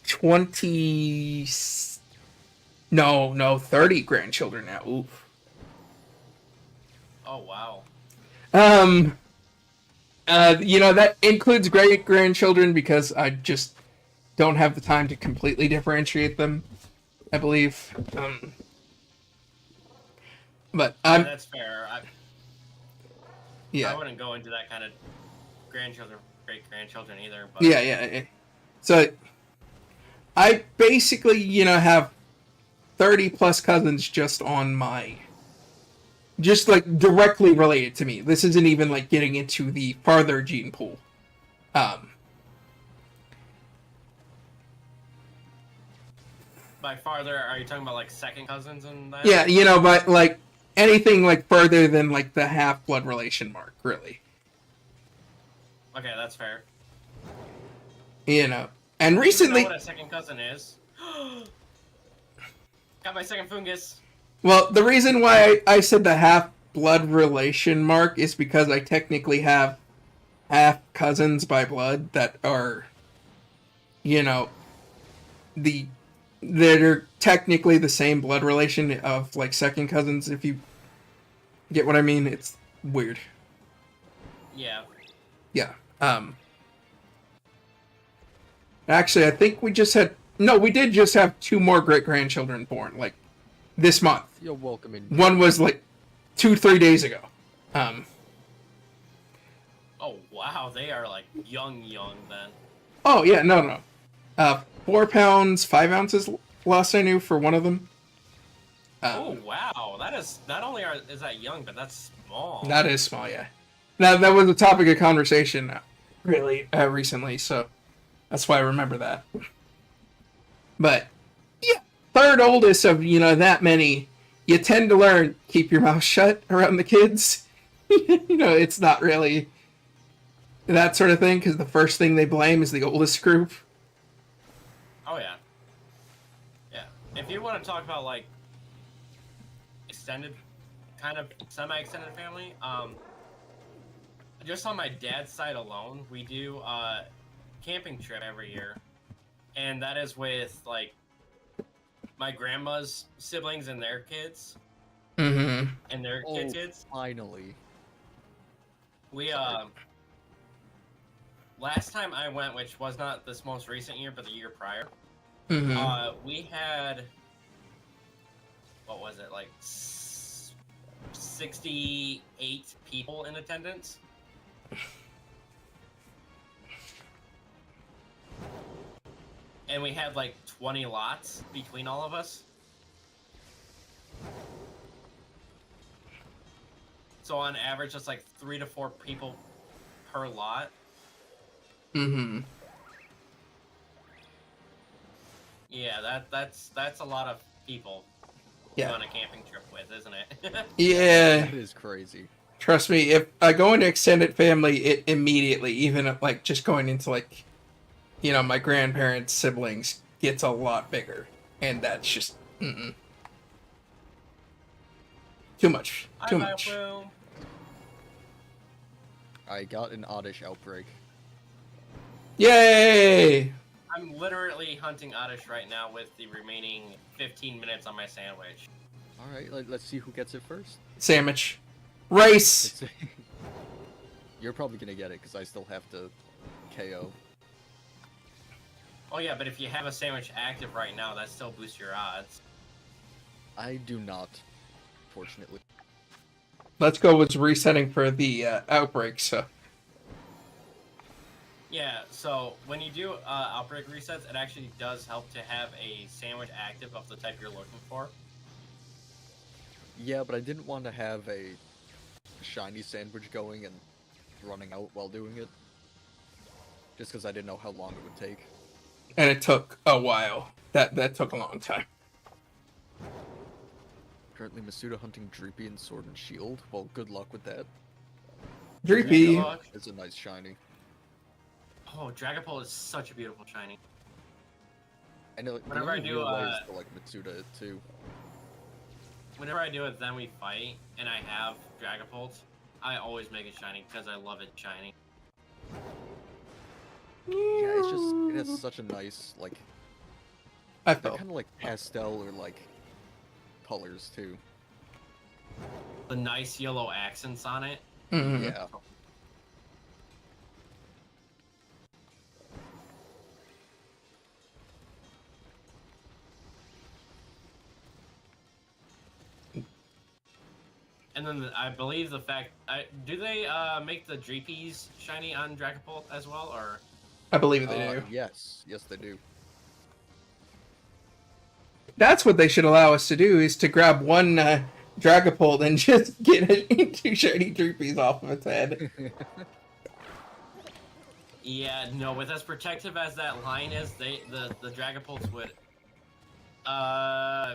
A: 20. No, 30 grandchildren now. Oof.
C: Oh wow.
A: That includes great grandchildren because I just don't have the time to completely differentiate them, I believe. But
C: Yeah, that's fair. I
A: yeah.
C: wouldn't go into that kind of grandchildren, great grandchildren either. But
A: Yeah. So I basically, have 30 plus cousins just like directly related to me. This isn't even like getting into the farther gene pool.
C: by farther, are you talking about like second cousins and that?
A: Yeah, but like anything like further than like the half blood relation mark, really.
C: Okay, that's fair.
A: And
C: Do you
A: recently,
C: know what a second cousin is? Got my second fungus.
A: Well, the reason why I said the half blood relation mark is because I technically have half cousins by blood that are, you know, the that are technically the same blood relation of like second cousins. If you get what I mean, it's weird.
C: Yeah.
A: Yeah. Actually, I think we did just have 2 more great grandchildren born like this month.
E: You're welcome in.
A: One was like 2-3 days ago.
C: Oh wow, they are like young then.
A: Oh yeah, no. 4 pounds 5 ounces last I knew for one of them.
C: Oh wow, that is not only is that young, but that's small.
A: That is small, yeah. Now that was a topic of conversation, really recently, so that's why I remember that. But yeah, third oldest of that many, you tend to learn keep your mouth shut around the kids. It's not really that sort of thing because the first thing they blame is the oldest group.
C: Oh yeah. Yeah. If you want to talk about like extended, kind of semi-extended family, just on my dad's side alone, we do a camping trip every year, and that is with like my grandma's siblings and their kids,
A: Mm-hmm.
C: and their kids.
E: Finally.
C: We last time I went, which was not this most recent year, but the year prior, we had, what was it, like 68 people in attendance. And we had like 20 lots between all of us. So on average, it's like 3 to 4 people per lot.
A: Mm-hmm.
C: Yeah, that's a lot of people to go on a camping trip with, isn't it?
A: Yeah.
E: That is crazy.
A: Trust me, if I go into extended family, it immediately, even like just going into like, my grandparents' siblings gets a lot bigger, and that's just too much. Too much.
E: I got an oddish outbreak.
A: Yay!
C: I'm literally hunting Oddish right now with the remaining 15 minutes on my sandwich.
E: Alright, let's see who gets it first.
A: Sandwich. Rice!
E: Let's see. You're probably gonna get it, because I still have to KO.
C: Oh yeah, but if you have a sandwich active right now, that still boosts your odds.
E: I do not, fortunately.
A: Let's go with resetting for the outbreak, so.
C: Yeah, so when you do outbreak resets, it actually does help to have a sandwich active of the type you're looking for.
E: Yeah, but I didn't want to have a shiny sandwich going and running out while doing it. Just because I didn't know how long it would take.
A: And it took a while. That took a long time.
E: Currently Masuda hunting Droopy and Sword and Shield. Well, good luck with that.
A: Droopy.
E: It's a nice shiny.
C: Oh, Dragapult is such a beautiful shiny.
E: I know.
C: Whenever I do,
E: ways to like Mitsuda it too.
C: Whenever I do it, then we fight, and I have Dragapult, I always make it shiny because I love it shiny.
E: Yeah, it has such a nice like.
A: I
E: They're
A: felt.
E: kind of like pastel or like colors too.
C: The nice yellow accents on it.
A: Mm-hmm.
E: Yeah.
C: And then I believe the fact, do they make the Dreepies shiny on Dragapult as well, or?
A: I believe they do.
E: Yes, they do.
A: That's what they should allow us to do, is to grab one Dragapult and just get it into shiny Droopies off of its head.
C: Yeah, no, with as protective as that line is, the Dragapults would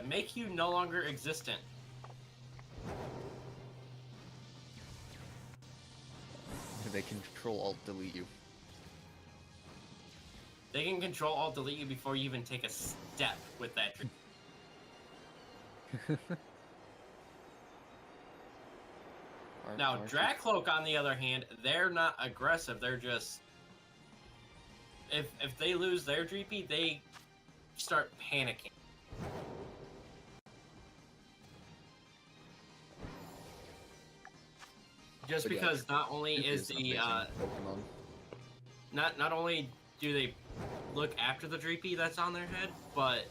C: make you no longer existent.
E: They can control alt delete you.
C: They can control alt delete you before you even take a step with that. Now, Dracloak, on the other hand, they're not aggressive. They're just if they lose their Dreepy, they start panicking. Just
E: But yeah,
C: because not only
E: Dreepy
C: is
E: an
C: the
E: amazing Pokemon.
C: not only do they look after the Dreepy that's on their head, but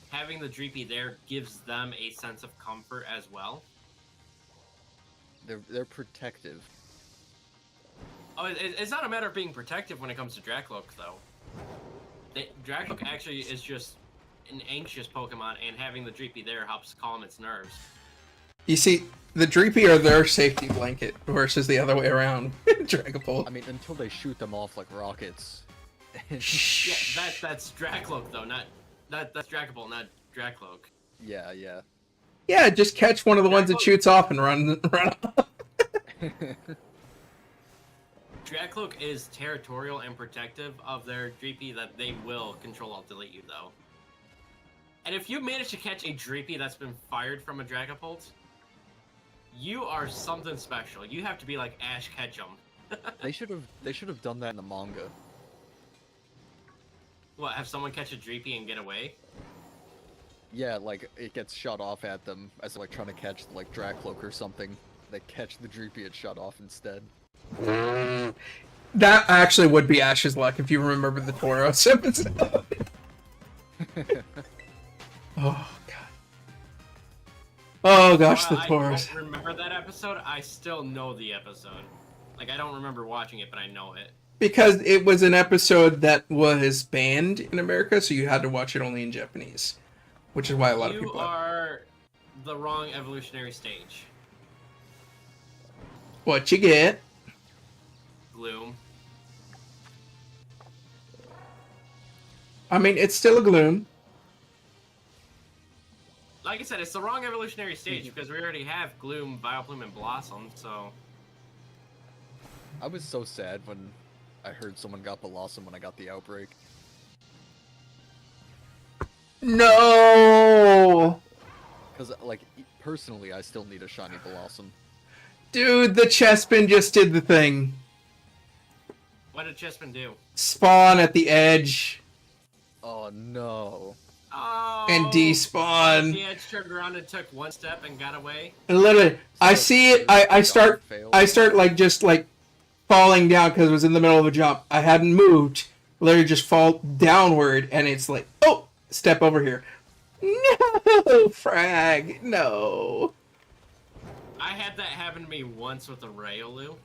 C: having the Dreepy there gives them a sense of comfort as well.
E: They're protective.
C: Oh, it's not a matter of being protective when it comes to Dracloak, though. Dracloak actually is just an anxious Pokemon, and having the Dreepy there helps calm its nerves.
A: You see, the Dreepy are their safety blanket versus the other way around. Dragapult.
E: I mean, until they shoot them off like rockets.
C: Yeah, that's Dracloak though, that's Dragapult, not Dracloak.
E: Yeah, yeah.
A: Yeah, just catch one of the ones that shoots off and run off.
C: Dracloak is territorial and protective of their Dreepy that they will control alt delete you though. And if you manage to catch a Dreepy that's been fired from a Dragapult, you are something special. You have to be like Ash Ketchum.
E: They should have done that in the manga.
C: What, have someone catch a Dreepy and get away?
E: Yeah, like it gets shot off at them as they're like trying to catch like Dracloak or something. They catch the Dreepy and shut off instead.
A: That actually would be Ash's luck if you remember the Tauros episode. Oh god. Oh gosh, the
C: I
A: Tauros.
C: don't remember that episode. I still know the episode. Like, I don't remember watching it, but I know it.
A: Because it was an episode that was banned in America, so you had to watch it only in Japanese. Which is why a lot of
C: You
A: people...
C: are the wrong evolutionary stage.
A: What you get?
C: Gloom.
A: I mean, it's still a Gloom.
C: Like I said, it's the wrong evolutionary stage because we already have Gloom, Vileplume, and Blossom, so...
E: I was so sad when I heard someone got Blossom when I got the outbreak.
A: No!
E: Because, like, personally, I still need a shiny Blossom.
A: Dude, the Chespin just did the thing.
C: What did Chespin do?
A: Spawn at the edge.
E: Oh no.
C: Oh!
A: And despawn.
C: The edge turned around and took one step and got away.
A: And literally, I
E: So,
A: see it,
E: your
A: I start like, just, like, falling down because it was in the middle of a jump. I hadn't moved. Literally just fall downward, and it's like, oh, step over here. No, frag, no.
C: I had that happen to me once with a Riolu.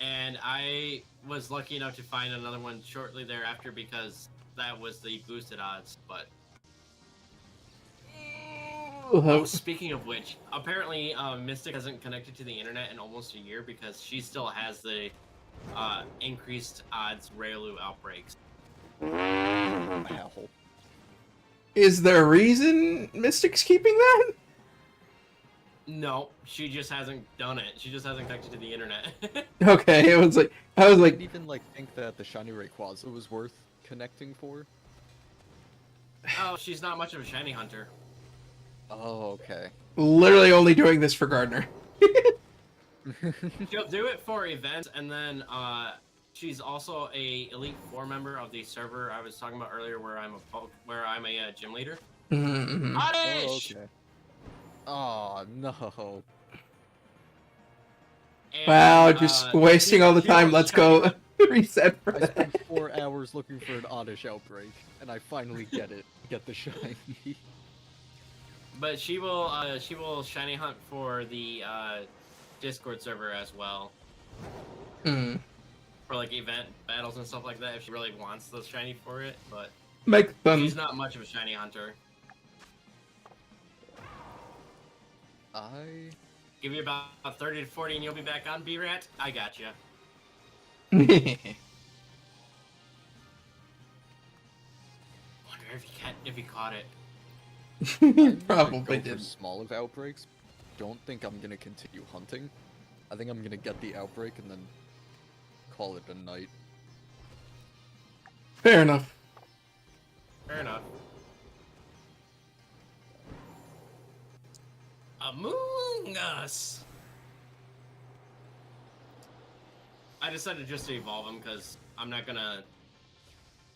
C: And I was lucky enough to find another one shortly thereafter because that was the boosted odds, but... Oh, speaking of which, apparently Mystic hasn't connected to the internet in almost a year because she still has the increased odds Riolu outbreaks.
E: Ow.
A: Is there a reason Mystic's keeping that?
C: No, she just hasn't done it. She just hasn't connected to the internet.
A: Okay, I was
E: I
A: like,
E: didn't even like think that the shiny Rayquaza was worth connecting for.
C: Oh, she's not much of a shiny hunter.
E: Oh, okay.
A: literally only doing this for Gardner.
C: She'll do it for events, and then she's also a Elite Four member of the server I was talking about earlier, where I'm a gym leader.
A: Mm-hmm.
E: Oh,
C: Oddish!
E: okay. Oh no.
C: And,
A: Wow, just wasting all the time. Let's go reset for
E: I
A: that.
E: spent 4 hours looking for an oddish outbreak, and I finally get it. Get the shiny.
C: But she will shiny hunt for the Discord server as well.
A: Hmm.
C: For like event battles and stuff like that if she really wants the shiny for it, but
A: Make them.
C: she's not much of a shiny hunter. Give you about 30 to 40 and you'll be back on B-Rat? I gotcha. Wonder if he caught it.
A: Probably
E: Go for
A: did.
E: smaller outbreaks. Don't think I'm gonna continue hunting. I think I'm gonna get the outbreak and then call it a night.
A: Fair enough.
C: Fair enough. Among Us. I decided just to evolve him because I'm not gonna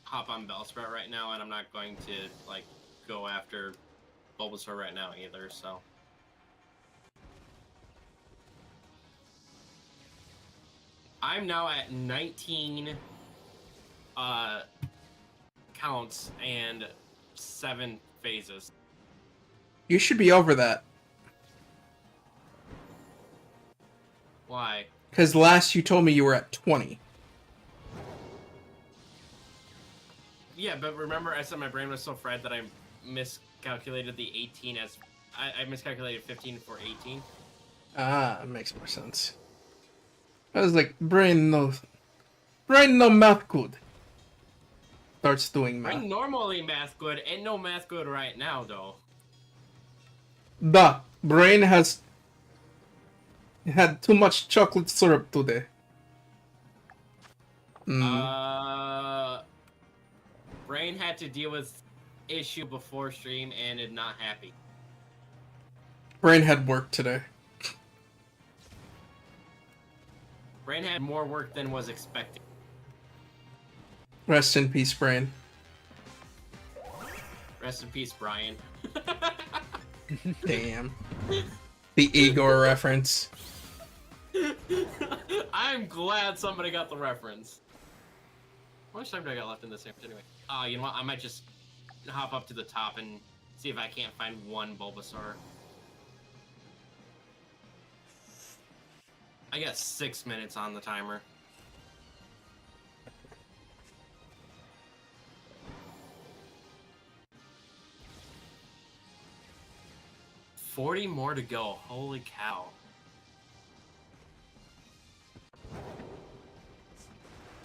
C: hop on Bellsprout right now, and I'm not going to like go after Bulbasaur right now either. So I'm now at 19 counts and 7 phases.
A: You should be over that.
C: Why?
A: Because last you told me you were at 20.
C: Yeah, but remember I said my brain was so fried that I miscalculated the 18 as... I miscalculated 15 for 18.
A: Ah, it makes more sense. I was like, brain no math good. Starts doing math.
C: Brain normally math good, ain't no math good right now though.
A: The brain has had too much chocolate syrup today.
C: Brain had to deal with issue before stream and is not happy.
A: Brain had work today.
C: Brain had more work than was expected.
A: Rest in peace, Brain.
C: Rest in peace, Brian.
A: Damn. The Igor reference.
C: I'm glad somebody got the reference. How much time do I got left in this sandwich anyway? You know what? I might just hop up to the top and see if I can't find one Bulbasaur. I got 6 minutes on the timer. $40 more to go. Holy cow.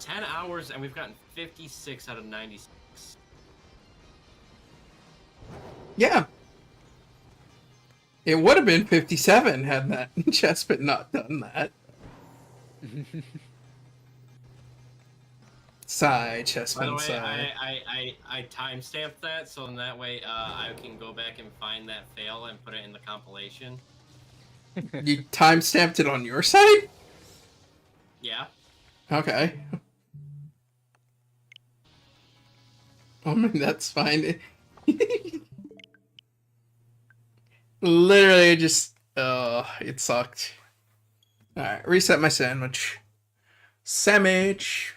C: 10 hours and we've gotten 56 out of 96.
A: Yeah. It would have been 57 had that Chespit not done that. Sigh,
C: By the
A: Chespin,
C: way,
A: sigh.
C: I timestamped that so in that way I can go back and find that fail and put it in the compilation.
A: You timestamped it on your site?
C: Yeah.
A: Okay. I mean, that's fine. Literally just... it sucked. Alright, reset my sandwich. Sandwich!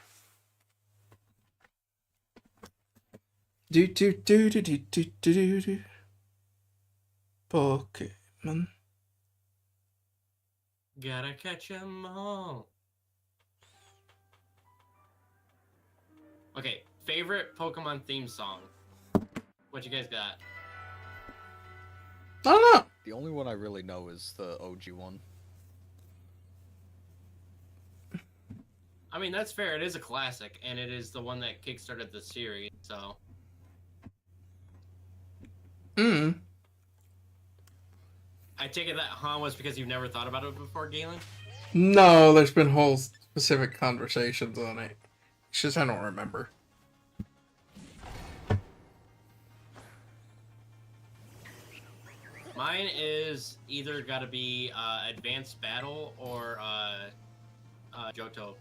A: Do do do do do do do do. Pokemon.
C: Gotta catch 'em all. Okay, favorite Pokemon theme song. What you guys got?
A: I don't know.
E: The only one I really know is the OG one.
C: I mean, that's fair. It is a classic, and it is the one that kickstarted the series, so... I take it that was because you've never thought about it before, Galen?
A: No, there's been whole specific conversations on it. It's just I don't remember.
C: Mine is either gotta be Advanced Battle or Johto.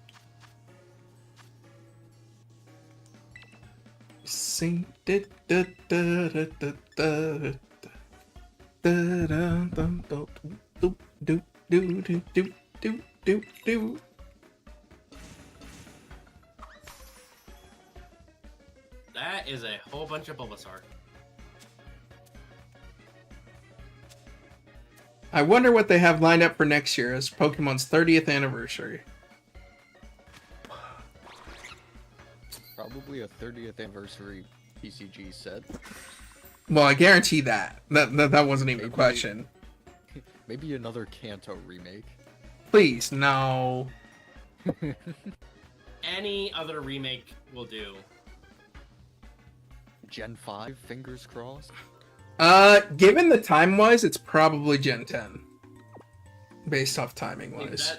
A: Sing da da da da da da da da da do do do do do do do do.
C: That is a whole bunch of Bulbasaur.
A: I wonder what they have lined up for next year as Pokemon's 30th anniversary.
E: Probably a 30th anniversary PCG set.
A: Well, I guarantee that. That wasn't even a question.
E: Maybe another Kanto remake.
A: Please, no.
C: Any other remake will do.
E: Gen 5, fingers crossed.
A: Given the time-wise, it's probably Gen 10. Based off timing-wise.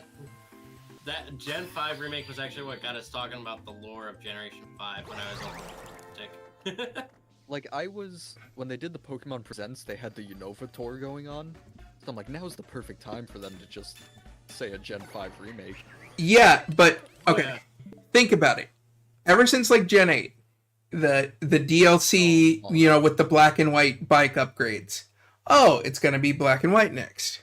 C: That Gen 5 remake was actually what got us talking about the lore of Generation 5 when I was on sick.
E: Like, when they did the Pokemon Presents, they had the Unova tour going on. So I'm like, now's the perfect time for them to just say a Gen 5 remake.
A: Yeah, but
C: Oh,
A: okay,
C: yeah.
A: think about it. Ever since like Gen 8, the DLC,
E: Oh,
A: you know, with the black and white bike upgrades. Oh, it's gonna be black and white next.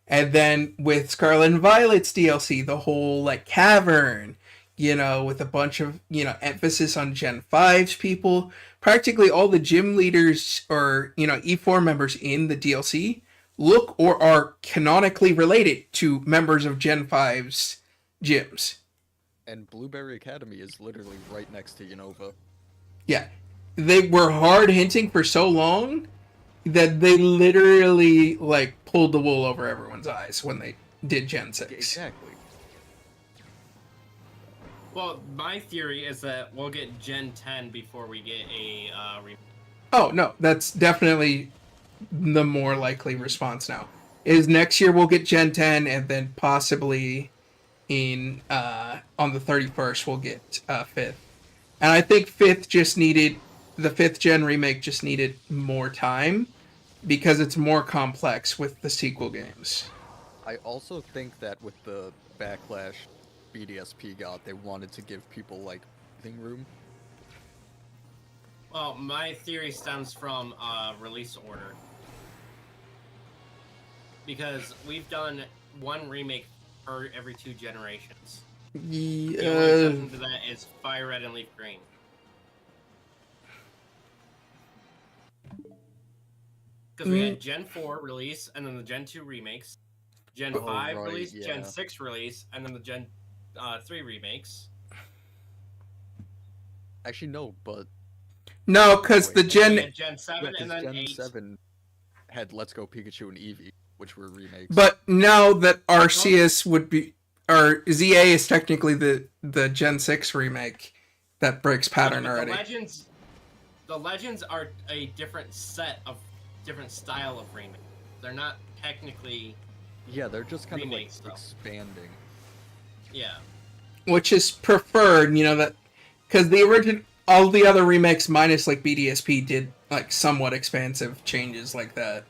A: And then with Scarlet and Violet's DLC, the whole like cavern, you know, with a bunch of, you know, emphasis on Gen 5's people. Practically all the gym leaders or, you know, E4 members in the DLC look or are canonically related to members of Gen 5's gyms.
E: and Blueberry Academy is literally right next to Unova.
A: Yeah. They were hard hinting for so long that they literally like pulled the wool over everyone's eyes when they did Gen 6.
E: Exactly.
C: Well, my theory is that we'll get Gen 10 before we get a remake.
A: Oh, no, that's definitely the more likely response now. Is next year we'll get Gen 10 and then possibly in on the 31st we'll get 5th. And I think 5th just needed the 5th gen remake just needed more time because it's more complex with the sequel games.
E: I also think that with the backlash BDSP got, they wanted to give people like breathing room.
C: Well, my theory stems from release order. Because we've done one remake per every 2 generations. The only exception to that is Fire Red and Leaf Green. Because we had Gen 4 release, and then the Gen 2 remakes. Gen 5
E: right,
C: release,
E: yeah.
C: Gen 6 release, and then the Gen 3 remakes.
E: Actually, no, but
A: No, because
E: Wait,
A: the
C: We
A: Gen
C: had Gen 7 and then
E: Gen
C: 8.
E: 7 had Let's Go Pikachu and Eevee, which were remakes.
A: But now that Arceus would be, or ZA is technically the Gen 6 remake that breaks pattern
C: But
A: already.
C: the Legends are a different style of remake. They're not technically,
E: yeah, they're just kind
C: remakes,
E: of
C: though.
E: like expanding.
C: yeah.
A: Which is preferred, you know, that because the original, all the other remakes minus like BDSP did like somewhat expansive changes like that.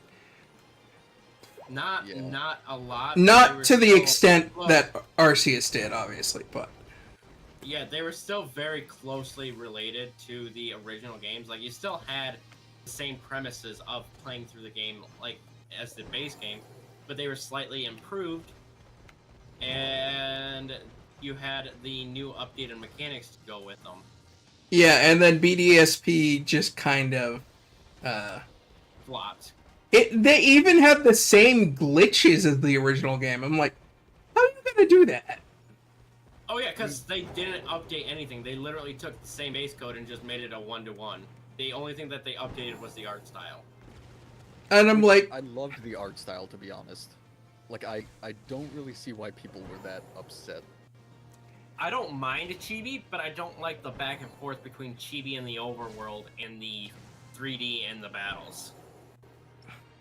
C: Not
E: Yeah.
C: not a lot. but they
A: Not
C: were
A: to the
C: still-
A: extent
C: well,
A: that Arceus did, obviously, but
C: Yeah, they were still very closely related to the original games. Like, you still had the same premises of playing through the game, like, as the base game, but they were slightly improved, and you had the new updated mechanics to go with them.
A: yeah, and then BDSP just kind of
C: Flopped.
A: they even have the same glitches as the original game. I'm like, how are you gonna do that?
C: Oh yeah, because they didn't update anything. They literally took the same base code and just made it a 1-to-1. The only thing that they updated was the art style.
A: And I'm like,
E: I loved the art style, to be honest. Like, I don't really see why people were that upset.
C: I don't mind Chibi, but I don't like the back and forth between Chibi and the overworld and the 3D and the battles.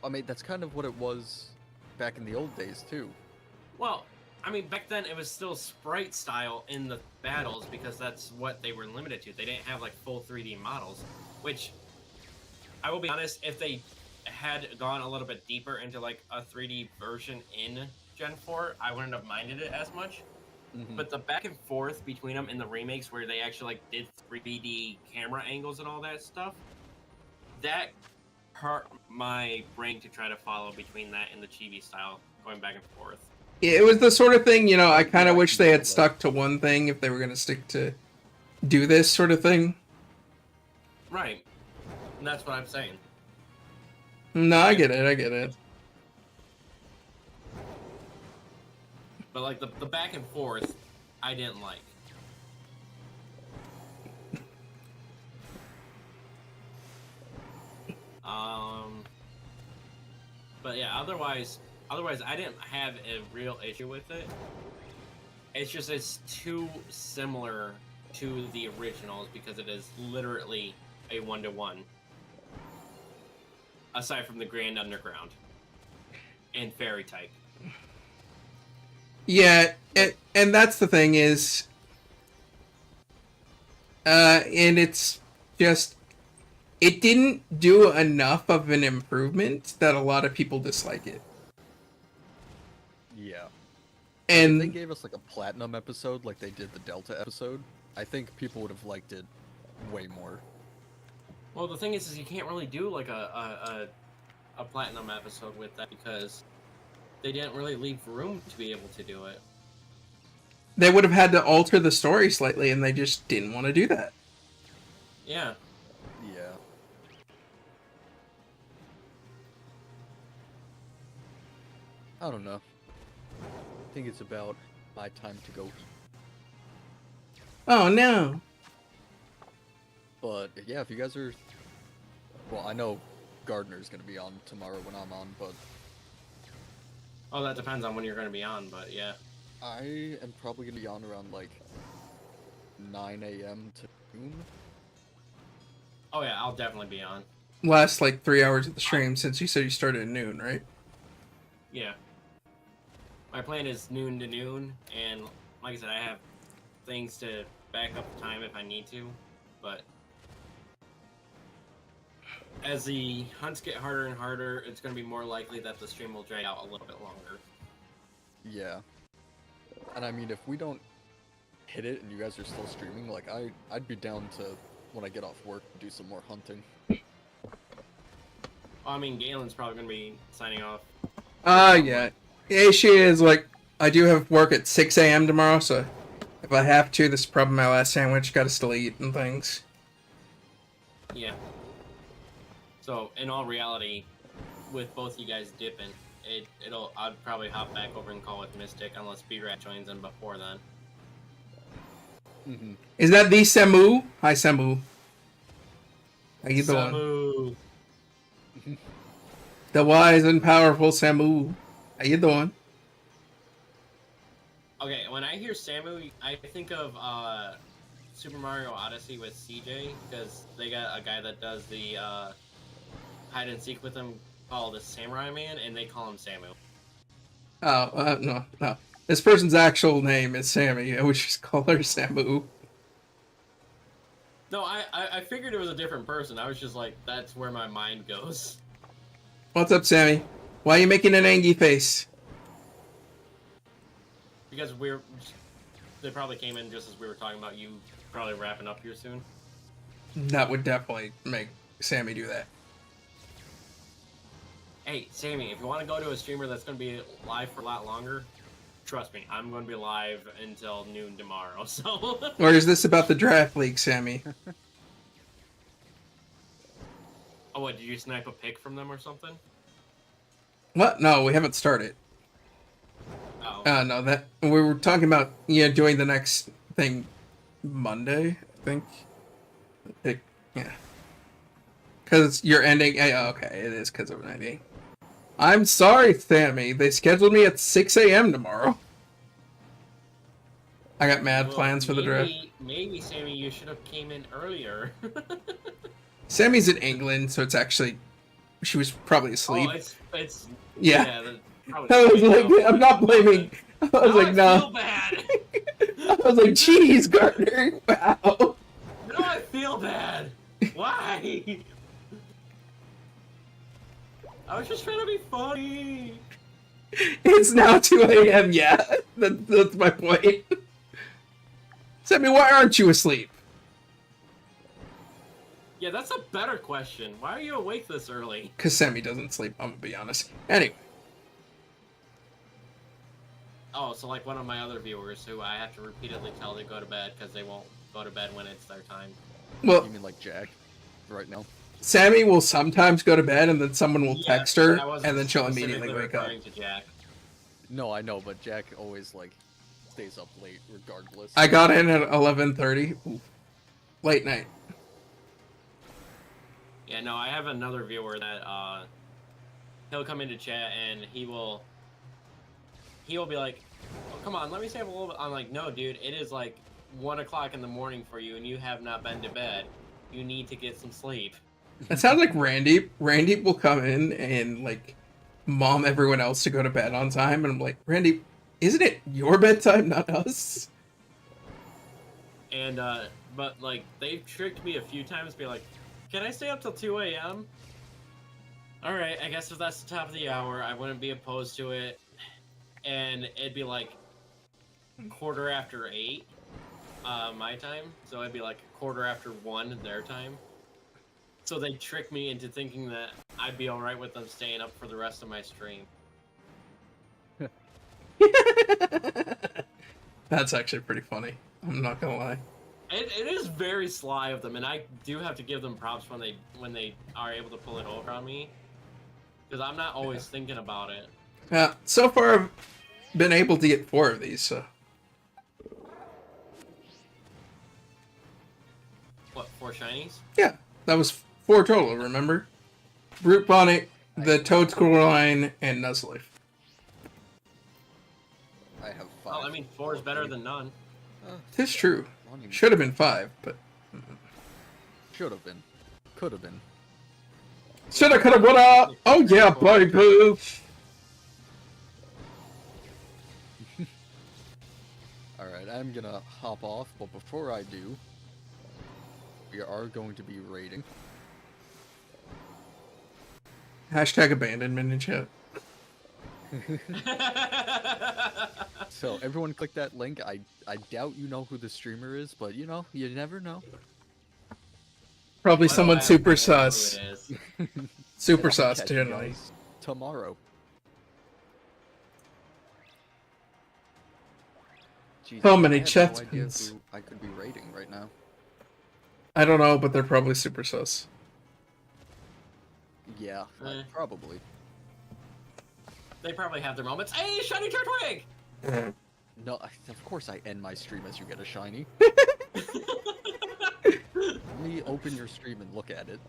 E: I mean, that's kind of what it was back in the old days, too.
C: Well, I mean, back then it was still sprite style in the battles because that's what they were limited to. They didn't have like full 3D models, which I will be honest, if they had gone a little bit deeper into like a 3D version in Gen 4, I wouldn't have minded it as much.
E: Mhm.
C: But the back and forth between them in the remakes where they actually like did 3D camera angles and all that stuff, that hurt my brain to try to follow between that and the chibi style going back and forth.
A: it was the sort of thing, you know, I kind
E: Yeah,
A: of
E: I
A: wish
E: can
A: they
E: feel
A: had
E: that.
A: stuck to one thing if they were gonna stick to do this sort of thing.
C: Right. And that's what I'm saying.
A: No, I get it.
C: But like the back and forth, I didn't like. But yeah, otherwise I didn't have a real issue with it. It's just it's too similar to the originals because it is literally a 1-to-1. Aside from the Grand Underground and Fairy type.
A: Yeah, and that's the thing is, and it's just, it didn't do enough of an improvement that a lot of people dislike it.
E: Yeah. If they
A: And
E: gave us like a platinum episode like they did the Delta episode, I think people would have liked it way more.
C: Well, the thing is you can't really do like a platinum episode with that because they didn't really leave room to be able to do it.
A: they would have had to alter the story slightly, and they just didn't want to do that.
C: Yeah.
E: Yeah. I don't know. I think it's about my time to go eat.
A: Oh no.
E: But yeah, if you guys are, well, I know Gardner's gonna be on tomorrow when I'm on, but
C: Oh, that depends on when you're going to be on, but yeah.
E: I am probably gonna be on around like 9 a.m. to noon.
C: Oh yeah, I'll definitely be on.
A: Last like 3 hours of the stream, since you said you started at noon, right?
C: Yeah. My plan is noon to noon, and like I said, I have things to back up the time if I need to, but as the hunts get harder and harder, it's going to be more likely that the stream will drag out a little bit longer.
E: Yeah. And I mean, if we don't hit it and you guys are still streaming, like I'd be down to when I get off work do some more hunting.
C: Well, I mean, Galen's probably going to be signing off.
A: Yeah. Yeah, she is. Like, I do have work at 6 a.m. tomorrow, so if I have to, this is probably my last sandwich. Gotta still eat and things.
C: Yeah. So, in all reality, with both you guys dipping, I'd probably hop back over and call with Mystic unless B-Rat joins in before then.
E: Mm-hmm.
A: Is that the Samu? Hi, Samu. How you doing?
C: Samu!
A: The wise and powerful Samu. How you doing?
C: Okay, when I hear Samu, I think of Super Mario Odyssey with CJ, because they got a guy that does the hide and seek with him called the Samurai Man, and they call him Samu.
A: Oh, no. This person's actual name is Sammy. I would just call her Samu.
C: No, I figured it was a different person. I was just like, that's where my mind goes.
A: What's up, Sammy? Why are you making an angry face?
C: Because they probably came in just as we were talking about you probably wrapping up here soon.
A: That would definitely make Sammy do that.
C: Hey, Sammy, if you want to go to a streamer that's going to be live for a lot longer, trust me, I'm going to be live until noon tomorrow, so...
A: Or is this about the draft league, Sammy?
C: Oh, what, did you snipe a pick from them or something?
A: What? No, we haven't started.
C: Oh.
A: No, that we were talking about doing the next thing Monday, I think. Yeah. Because you're ending. Okay, it is because of an ending. I'm sorry, Sammy. They scheduled me at 6 a.m. tomorrow. I got mad plans for the draft.
C: Maybe, Sammy, you should have came in earlier.
A: Sammy's in England, so it's actually. She was probably asleep.
C: Oh, it's
A: yeah.
C: I
A: was like, I'm not blaming. I was like, no.
C: I feel bad.
A: I was like, geez, Gardner, wow.
C: No, I feel bad. Why? I was just trying to be funny.
A: It's now 2 a.m. Yeah, that's my point. Sammy, why aren't you asleep?
C: Yeah, that's a better question. Why are you awake this early?
A: Because Sammy doesn't sleep, I'm gonna be honest. Anyway.
C: Oh, so like one of my other viewers who I have to repeatedly tell to go to bed because they won't go to bed when it's their time.
A: Well,
E: You mean like Jack, right now?
A: Sammy will sometimes go to bed and then someone will text her
C: I wasn't
A: and then she'll
C: specifically
A: immediately wake up.
C: referring to Jack.
E: No, I know, but Jack always like stays up late regardless.
A: I got in at 11:30. Late night.
C: Yeah, no, I have another viewer that he'll come into chat and he will be like, oh, come on, let me stay up a little bit. I'm like, no, dude, it is like 1 o'clock in the morning for you and you have not been to bed. You need to get some sleep.
A: That sounds like Randy. Randy will come in and like mom everyone else to go to bed on time, and I'm like, Randy, isn't it your bedtime, not us?
C: And but like they've tricked me a few times, be like, can I stay up till 2 a.m.? All right, I guess if that's the top of the hour, I wouldn't be opposed to it. and it'd be like 8:15 my time, so it'd be like 1:15 their time. So they trick me into thinking that I'd be all right with them staying up for the rest of my stream.
A: That's actually pretty funny. I'm not gonna lie.
C: It is very sly of them, and I do have to give them props when they are able to pull it over on me, because I'm not always thinking about it.
A: So far, I've been able to get 4 of these. So
C: What, 4 shinies?
A: yeah, that was 4 total. Remember, Brute Bonnet, the Toad Line, and Nuzleaf.
E: I have 5.
C: Well, I mean, 4 is better than none.
A: Tis true. Should have been 5, but
E: Should have been. Could have been.
A: shoulda, coulda, woulda. Oh yeah, baby.
E: Alright, I'm gonna hop off, but before I do, we are going to be raiding.
A: Hashtag abandonment in chat.
E: So everyone click that link. I doubt you know who the streamer is, but you know, you never know.
A: Probably
C: I don't
A: someone
C: have
A: super
C: no idea who
A: sus.
C: it is.
A: Super
E: I'll
A: sus,
E: catch you
A: generally.
E: guys tomorrow. Jeez,
A: So many
E: I have
A: chat
E: no idea
A: pins.
E: who I could be raiding right now.
A: I don't know, but they're probably super sus.
E: Yeah,
C: Eh.
E: probably.
C: They probably have their moments. Hey, shiny Turtwig!
E: No, of course I end my stream as you get a shiny. Let me open your stream and look at it.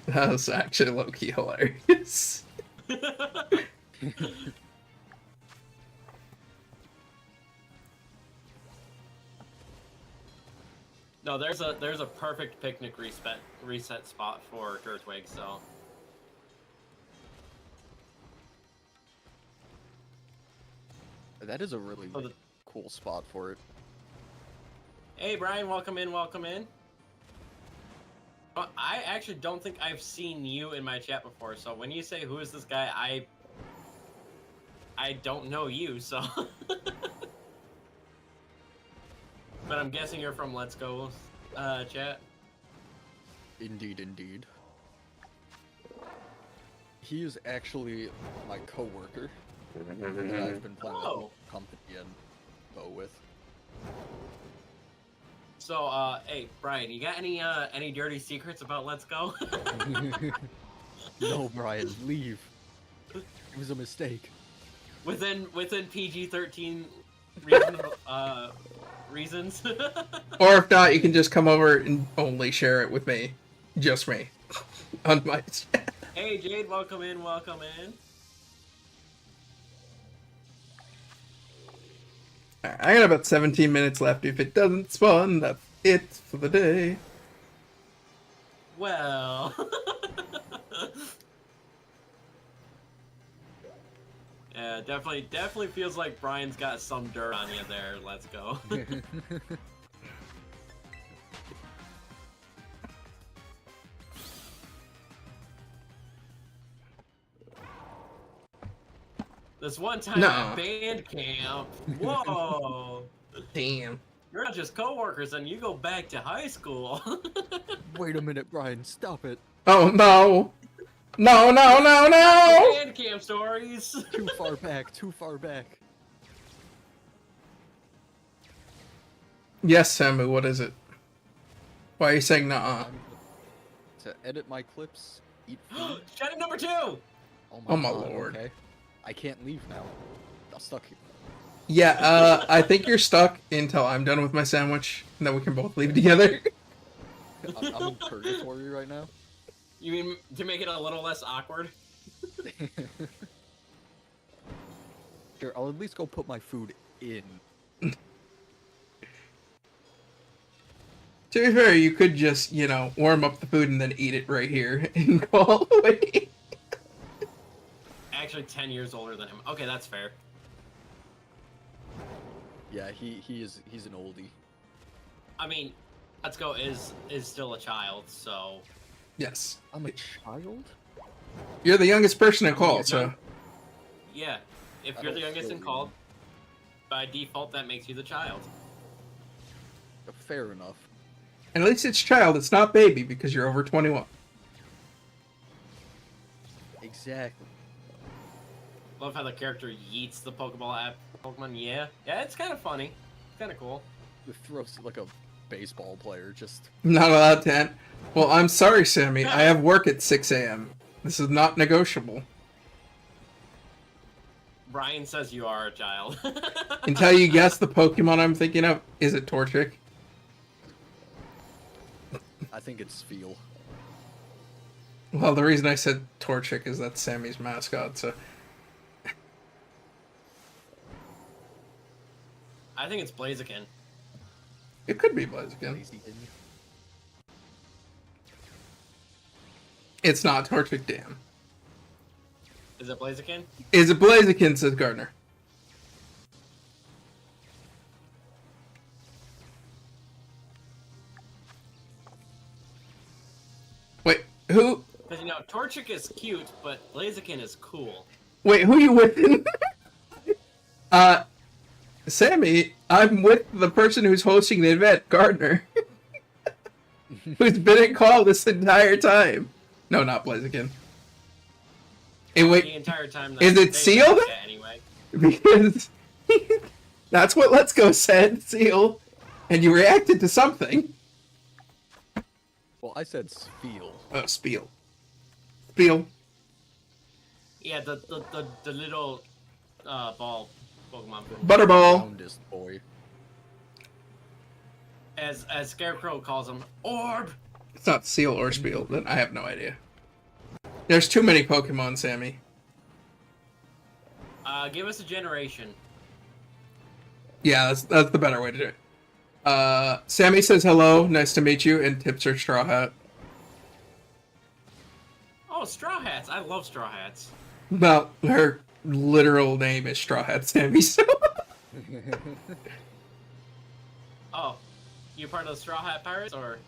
A: That was actually low-key hilarious.
C: No, there's a perfect picnic reset spot for Turtwig, so.
E: That is a really
C: Oh, the-
E: cool spot for it.
C: Hey Brian, welcome in, welcome in. I actually don't think I've seen you in my chat before, so when you say who is this guy, I don't know you, so. But I'm guessing you're from Let's Go chat.
E: Indeed, indeed. He is actually my coworker that I've been playing
C: Oh.
E: company and Bo with.
C: So, hey Brian, you got any dirty secrets about Let's Go?
E: No, Brian, leave. It was a mistake.
C: within PG-13 reasonable, reasons.
A: Or if not, you can just come over and only share it with me. Just me. On my chat.
C: Hey Jade, welcome in, welcome in.
A: Alright, I got about 17 minutes left. If it doesn't spawn, that's it for the day.
C: Well. Yeah, definitely feels like Brian's got some dirt on you there. Let's go. This one time
A: No.
C: at band camp. Whoa.
A: Damn.
C: You're not just coworkers, and you go back to high school.
E: Wait a minute, Brian, stop it.
A: Oh no. No, no, no, no!
C: Band camp stories.
E: Too far back, too far back.
A: Yes, Samu, what is it? Why are you saying nah?
E: To edit my clips, eat food.
C: Shiny number 2.
E: Oh
A: Oh my
E: God,
A: lord.
E: Okay. I can't leave now. I'm stuck here.
A: Yeah, I think you're stuck until I'm done with my sandwich, and then we can both leave together.
E: I'm in purgatory right now.
C: You mean to make it a little less awkward?
E: Sure, I'll at least go put my food in.
A: To be fair, you could just, you know, warm up the food and then eat it right here and go all the way.
C: Actually, 10 years older than him. Okay, that's fair.
E: Yeah, he's an oldie.
C: I mean, Let's Go is still a child, so
A: Yes.
E: I'm a child?
A: You're the youngest person in
C: I mean,
A: call,
C: you're
A: so
C: young. Yeah, if
E: I
C: you're the
E: don't
C: youngest
E: feel
C: in
E: you.
C: call, by default that makes you the child.
E: Fair enough.
A: at least it's child. It's not baby because you're over 21.
E: Exactly.
C: Love how the character yeets the Pokeball at Pokemon. Yeah, it's kind of funny. It's kind of cool.
E: It throws like a baseball player. Just
A: Not allowed to. Well, I'm sorry, Sammy. I have work at 6 a.m. This is not negotiable.
C: Brian says you are a child.
A: Until you guess the Pokemon I'm thinking of, is it Torchic?
E: I think it's feel.
A: Well, the reason I said Torchic is that's Sammy's mascot, so...
C: I think it's Blaziken.
A: It could be Blaziken.
E: Lazy in.
A: It's not Torchic, damn.
C: Is it Blaziken?
A: Is it Blaziken, says Gardner. Wait, who...
C: Because, you know, Torchic is cute, but Blaziken is cool.
A: Wait, who you with? Sammy, I'm with the person who's hosting the event, Gardner. Who's been in call this entire time. No, not Blaziken. Hey,
C: The
A: wait,
C: entire time that
A: is it
C: they
A: Seal?
C: watch anyway.
A: because that's what Let's Go said, Seal. And you reacted to something.
E: Well, I said feel.
A: Oh, Spiel. Spiel.
C: Yeah, the little ball Pokemon.
A: Butterball.
E: Roundest boy.
C: As Scarecrow calls him, Orb!
A: It's not Seal or Spiel, then I have no idea. There's too many Pokemon, Sammy.
C: Give us a generation.
A: Yeah, that's the better way to do it. Sammy says hello, nice to meet you, and tips her straw hat.
C: Oh, Straw Hats. I love Straw Hats.
A: Well, her literal name is Straw Hat Sammy, so...
C: Oh, you part of the Straw Hat Pirates, or?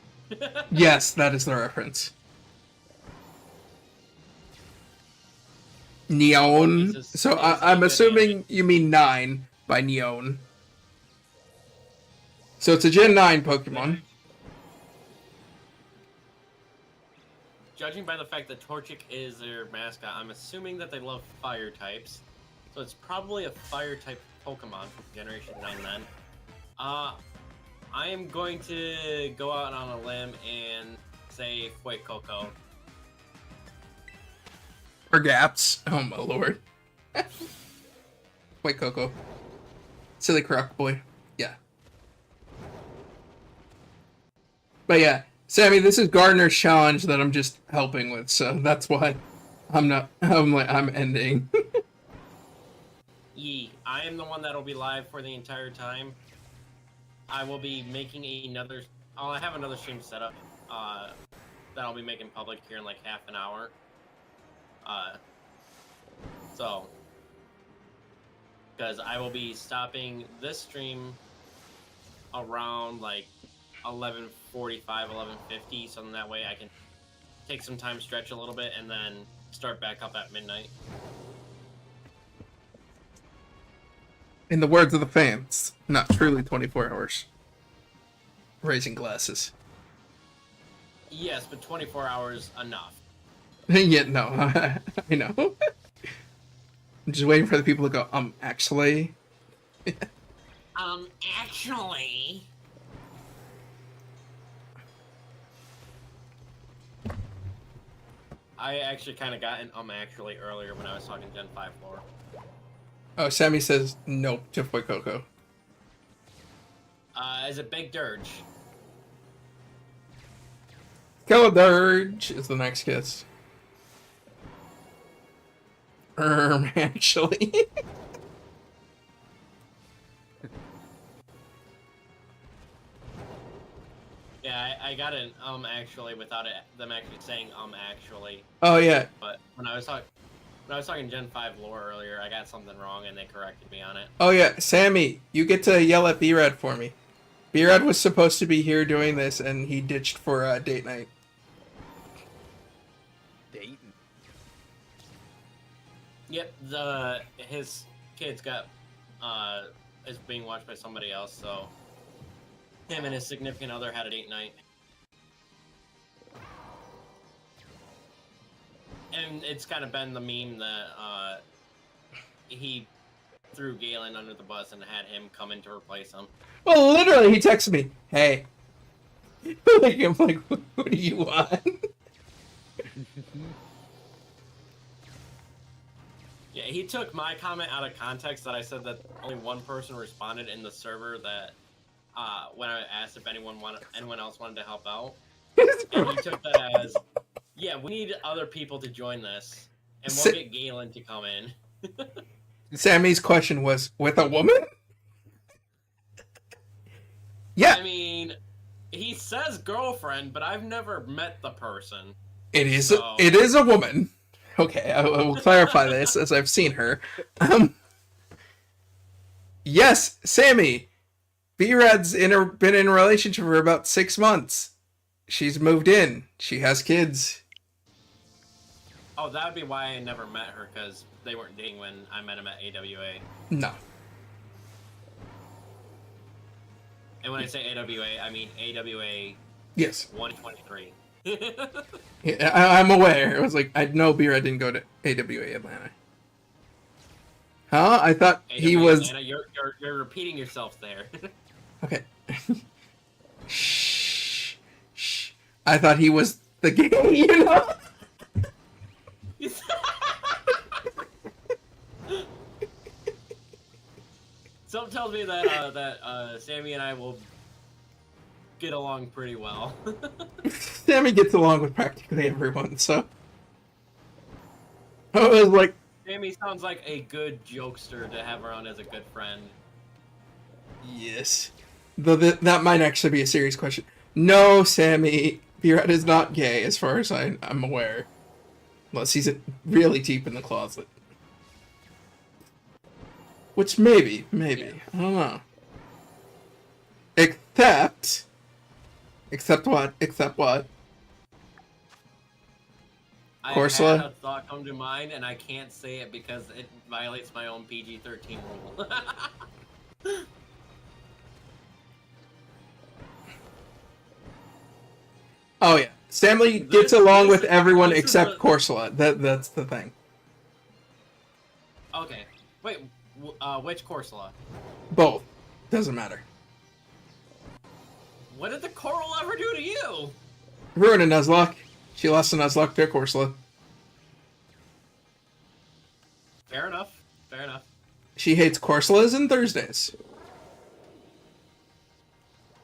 A: Yes, that is the reference. Neon.
C: Jesus.
A: So I'm assuming you mean 9 by Neon. So it's a Gen 9 Pokemon.
C: Judging by the fact that Torchic is their mascot, I'm assuming that they love fire types. So it's probably a fire type Pokemon from Generation 9 then. I am going to go out on a limb and say Fuecoco.
A: Or Gaps. Oh my lord. Wait, Coco. Silly Croc Boy. Yeah. But yeah, Sammy, this is Gardner's challenge that I'm just helping with, so that's why I'm ending.
C: I am the one that'll be live for the entire time. I will be making another... I have another stream set up that I'll be making public here in like half an hour. So... Because I will be stopping this stream around like 11:45, 11:50, so that way I can take some time, stretch a little bit, and then start back up at midnight.
A: In the words of the fans, not truly 24 hours. Raising glasses.
C: Yes, but 24 hours enough.
A: Yeah, no, I know. I'm just waiting for the people to go, actually.
C: Actually... I actually kind of got an actually earlier when I was talking Gen 5 lore.
A: Oh, Sammy says nope to Fuecoco.
C: Is it Big Dirge?
A: Dirge is the next kiss. Actually.
C: Yeah, I got an actually without them actually saying actually.
A: Oh yeah.
C: But when I was talking Gen 5 lore earlier, I got something wrong and they corrected me on it.
A: Oh yeah, Sammy, you get to yell at B-Rad for me. B-Rad was supposed to be here doing this, and he ditched for date night.
E: Dayton.
C: Yep, his kids got is being watched by somebody else, so him and his significant other had a date night. And it's kind of been the meme that he threw Galen under the bus and had him come in to replace him.
A: Well, literally, he texted me, "Hey." Like, I'm like, what do you want?
C: Yeah, he took my comment out of context that I said that only one person responded in the server that when I asked if anyone else wanted to help out. And he took that as, yeah, we need other people to join this, and we'll get Galen to come in.
A: Sammy's question was, with a woman? Yeah.
C: I mean, he says girlfriend, but I've never met the person.
A: It is
C: so...
A: it is a woman. Okay, I will clarify this as I've seen her. Yes, Sammy. B-Rad's been in a relationship for about 6 months. She's moved in. She has kids.
C: Oh, that would be why I never met her, because they weren't dating when I met him at AWA.
A: No.
C: And when I say AWA, I mean AWA
A: Yes.
C: 123.
A: Yeah, I'm aware. It was like, I know B-Rad didn't go to AWA Atlanta. Huh? I thought
C: AWA
A: he was...
C: Atlanta, you're repeating yourself there.
A: Okay. Shh. Shh. I thought he was the gay, you know?
C: Something tells me that Sammy and I will get along pretty well.
A: Sammy gets along with practically everyone, so... I was like...
C: Sammy sounds like a good jokester to have around as a good friend.
A: Yes. Though that might actually be a serious question. No, Sammy, B-Rad is not gay, as far as I'm aware. Unless he's really deep in the closet. Which maybe.
C: Yeah.
A: I don't know. Except what?
C: I
A: Corsola?
C: had a thought come to mind, and I can't say it because it violates my own PG-13 rule.
A: Oh yeah. Sammy gets along with everyone except Corsola. That's the thing.
C: Okay. Wait, which Corsola?
A: Both. Doesn't matter.
C: What did the coral ever do to you?
A: Ruin a Nuzlocke. She lost a Nuzlocke to Corsola.
C: Fair enough.
A: She hates Corsolas and Thursdays.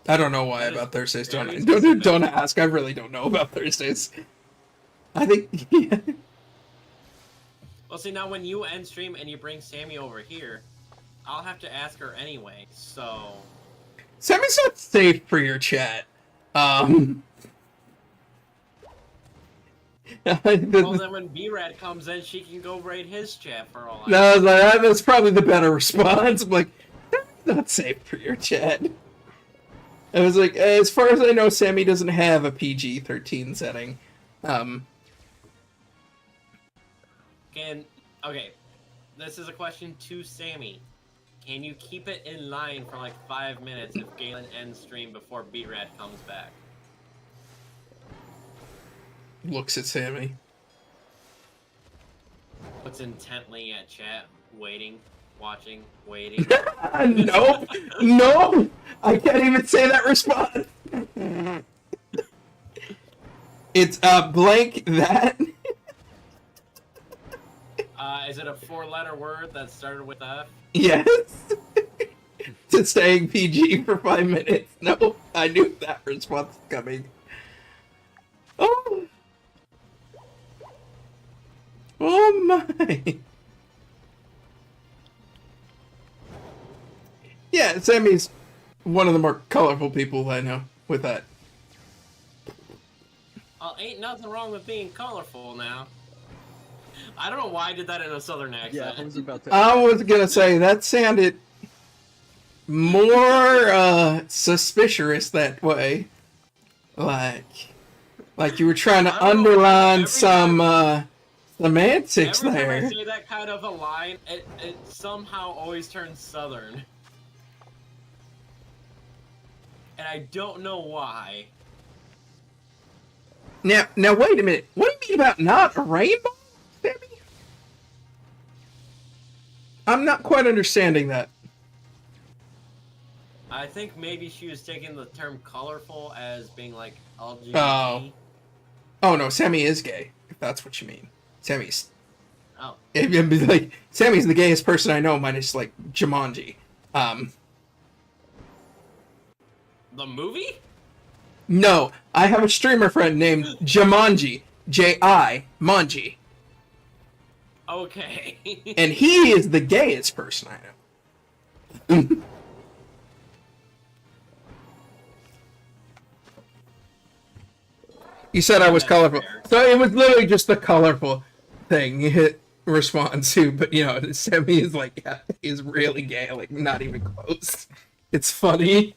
A: I don't know why
C: That is
A: about Thursdays.
C: very
A: Don't ask. I really don't know about Thursdays. I think... Yeah.
C: Well, see, now when you end stream and you bring Sammy over here, I'll have to ask her anyway, so...
A: Sammy's not safe for your chat.
C: Well, then when B-Rad comes in, she can go raid his chat for all I know.
A: No, that's probably the better response. I'm like, that's not safe for your chat. I was like, as far as I know, Sammy doesn't have a PG-13 setting.
C: Okay, this is a question to Sammy. Can you keep it in line for like 5 minutes if Galen ends stream before B-Rad comes back?
A: Looks at Sammy.
C: Looks intently at chat, waiting, watching, waiting.
A: Nope. No! I can't even say that response. It's blank that.
C: Is it a 4-letter word that started with F?
A: Yes. To staying PG for 5 minutes. No, I knew that response was coming. Oh. Oh my. Yeah, Sammy's one of the more colorful people I know with that.
C: Well, ain't nothing wrong with being colorful now. I don't know why I did that in a southern accent.
E: Yeah, I was about to.
A: I was gonna say, that sounded more suspicious that way. Like you were trying to
C: I don't know,
A: underline
C: every
A: some Semantics
C: Every time I
A: there.
C: say that kind of a line, it somehow always turns southern. And I don't know why.
A: Now wait a minute. What do you mean about not a rainbow, Sammy? I'm not quite understanding that.
C: I think maybe she was taking the term colorful as being like LGBT.
A: Oh. Oh no, Sammy is gay. If that's what you mean. Sammy's.
C: Oh.
A: It'd be like Sammy's the gayest person I know, minus like Jumanji.
C: The movie?
A: No, I have a streamer friend named Jumanji, J-I Manji,
C: Okay.
A: and he is the gayest person I know. You said I was
C: That's
A: colorful,
C: fair.
A: so it was literally just the colorful thing you hit respond to. But you know, Sammy is like, yeah, he's really gay, like not even close. It's funny.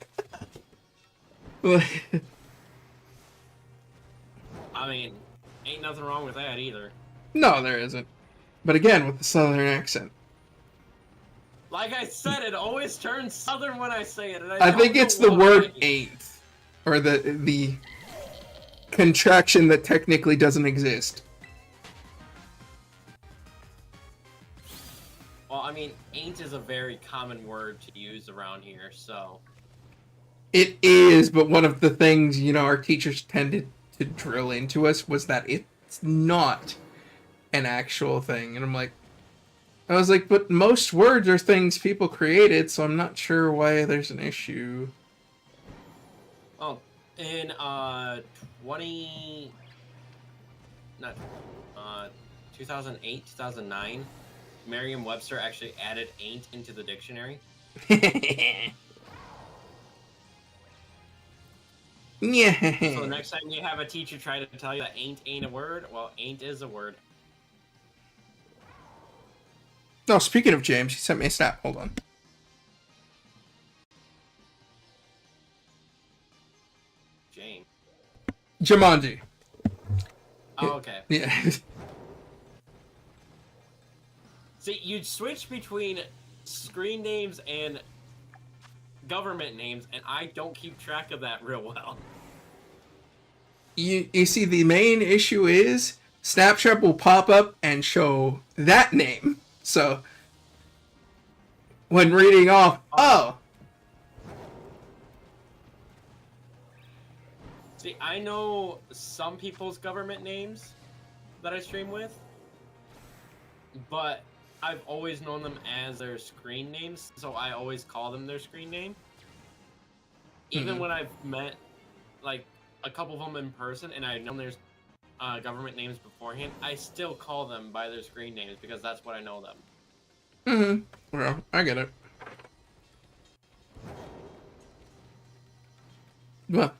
C: I mean, ain't nothing wrong with that either.
A: No, there isn't. But again, with the southern accent.
C: Like I said, it always turns southern when I say it. And
A: I
C: don't
A: think
C: know
A: it's the
C: why.
A: word ain't. Or the contraction that technically doesn't exist.
C: Well, I mean, ain't is a very common word to use around here, so.
A: It is, but one of the things, you know, our teachers tended to drill into us was that it's not an actual thing. And I was like, but most words are things people created, so I'm not sure why there's an issue.
C: Oh, in 2008, 2009, Merriam-Webster actually added ain't into the dictionary.
A: Yeah.
C: So next time you have a teacher try to tell you that ain't a word, well, ain't is a word.
A: No, speaking of James, he sent me a snap. Hold on.
C: Jane.
A: Jumanji.
C: Oh, okay.
A: Yeah.
C: See, you'd switch between screen names and government names, and I don't keep track of that real well.
A: You see, the main issue is Snapchat will pop up and show that name. So when reading off, oh.
C: See, I know some people's government names that I stream with, but I've always known them as their screen names, so I always call them their screen name. Even when I've met, like, a couple of them in person, and I've known their government names beforehand, I still call them by their screen names, because that's what I know them.
A: Well, I get it. Well,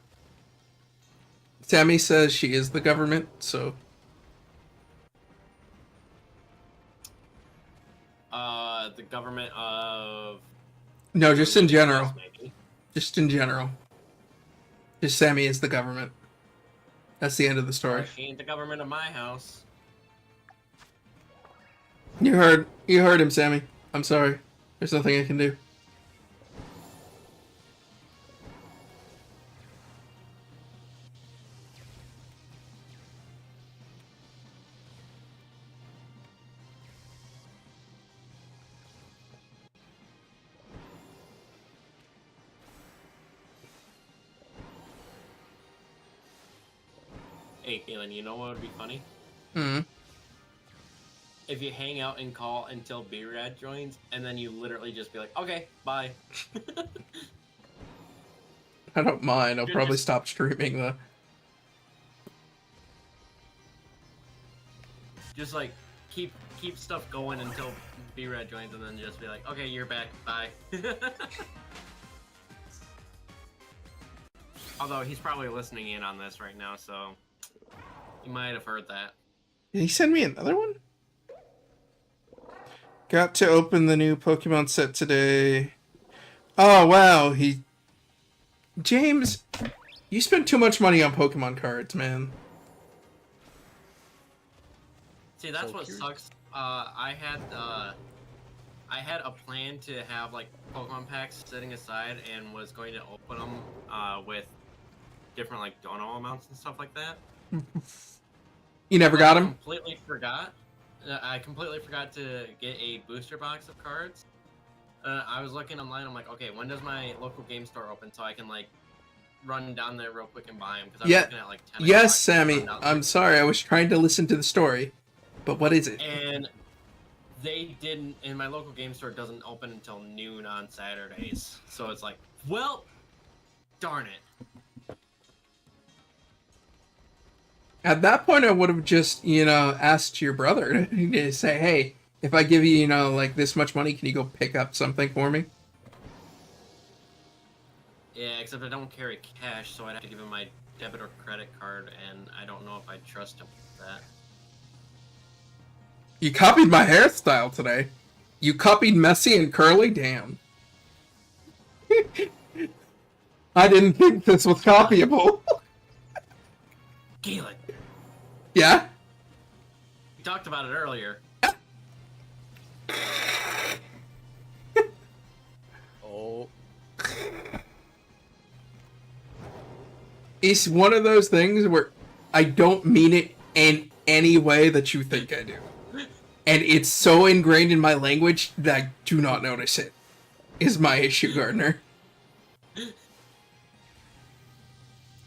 A: Sammy says she is the government, so...
C: The government of...
A: No, just in general.
C: Maybe.
A: Just in general. Just Sammy is the government. That's the end of the story.
C: She ain't the government of my house.
A: You heard him, Sammy. I'm sorry. There's nothing I can do.
C: Hey, Kaylin, you know what would be funny?
A: Hmm.
C: If you hang out and call until B-Rad joins, and then you literally just be like, okay, bye.
A: I don't mind. I'll
C: You're
A: probably
C: just-
A: stop streaming though.
C: Just like, keep stuff going until B-Rad joins, and then just be like, okay, you're back, bye. Although, he's probably listening in on this right now, so... You might have heard that.
A: Did he send me another one? Got to open the new Pokemon set today. Oh, wow. James, you spent too much money on Pokemon cards, man.
C: See, that's
E: So
C: what
E: curious-
C: sucks. I had a plan to have like Pokemon packs sitting aside and was going to open them with different like dono amounts and stuff like that.
A: You never
C: But
A: got
C: I
A: him?
C: completely forgot. I completely forgot to get a booster box of cards. I was looking online. I'm like, okay, when does my local game store open so I can like run down there real quick and buy them? Because I was
A: Yeah.
C: looking at like 10
A: Yes,
C: o'clock to
A: Sammy.
C: run down there.
A: I'm sorry. I was trying to listen to the story. But what is it?
C: And they didn't, and my local game store doesn't open until noon on Saturdays. So it's like, well, darn it.
A: At that point, I would have just, asked your brother to say, hey, if I give you, like this much money, can you go pick up something for me?
C: Yeah, except I don't carry cash, so I'd have to give him my debit or credit card, and I don't know if I'd trust him with that.
A: You copied my hairstyle today. You copied messy and curly? Damn. I didn't think this was copyable.
C: Galen,
A: Yeah?
C: we talked about it earlier.
E: Oh,
A: It's one of those things where I don't mean it in any way that you think I do. And it's so ingrained in my language that I do not notice it. Is my issue, Gardner.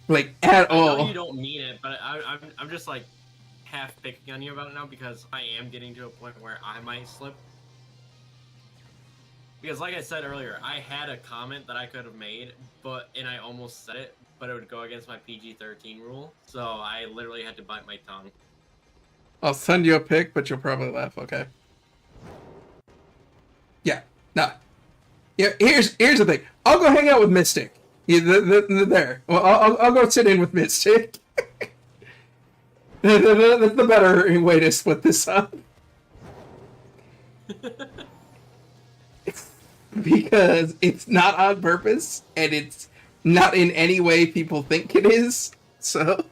A: Like, at
C: I know
A: all.
C: you don't mean it, but I'm just like half picking on you about it now because I am getting to a point where I might slip. Because like I said earlier, I had a comment that I could have made, and I almost said it, but it would go against my PG-13 rule, so I literally had to bite my tongue.
A: I'll send you a pic, but you'll probably laugh, okay? Yeah, nah. Yeah, here's the thing. I'll go hang out with Mystic. Yeah, there. Well, I'll go sit in with Mystic. That's the better way to split this up. Because it's not on purpose, and it's not in any way people think it is. So...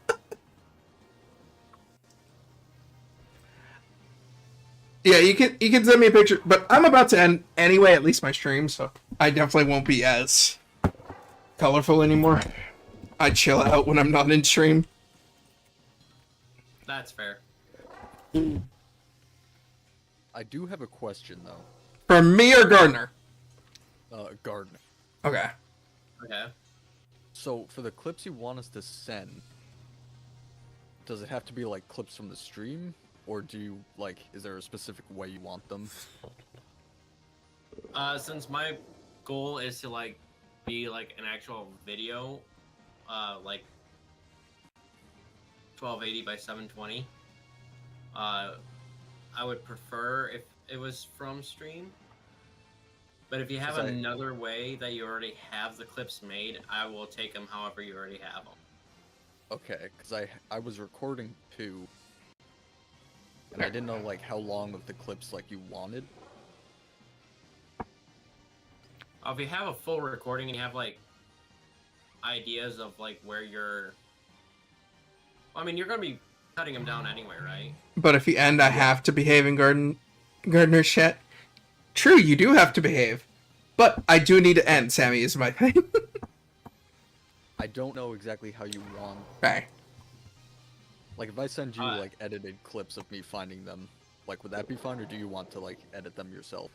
A: Yeah, you can send me a picture, but I'm about to end anyway, at least my stream, so I definitely won't be as colorful anymore. I chill out when I'm not in stream.
C: That's fair.
E: I do have a question though.
A: For me or Gardner?
E: Gardner.
A: Okay.
C: Okay.
E: So for the clips you want us to send, does it have to be like clips from the stream, or do you is there a specific way you want them?
C: Since my goal is to be an actual video, 1280 by 720. I would prefer if it was from stream. But if you have another way that you already have the clips made, I will take them however you already have them.
E: Okay, because I was recording two, and I didn't know how long of the clips you wanted.
C: If you have a full recording and you have ideas of where you're, I mean, you're gonna be cutting them down anyway, right?
A: But if you end, I have to behave in Gardner's chat. True, you do have to behave. But I do need to end, Sammy, is my thing.
E: I don't know exactly how you want.
A: Right.
E: If I send you edited clips of me finding them, would that be fine, or do you want to edit them yourself?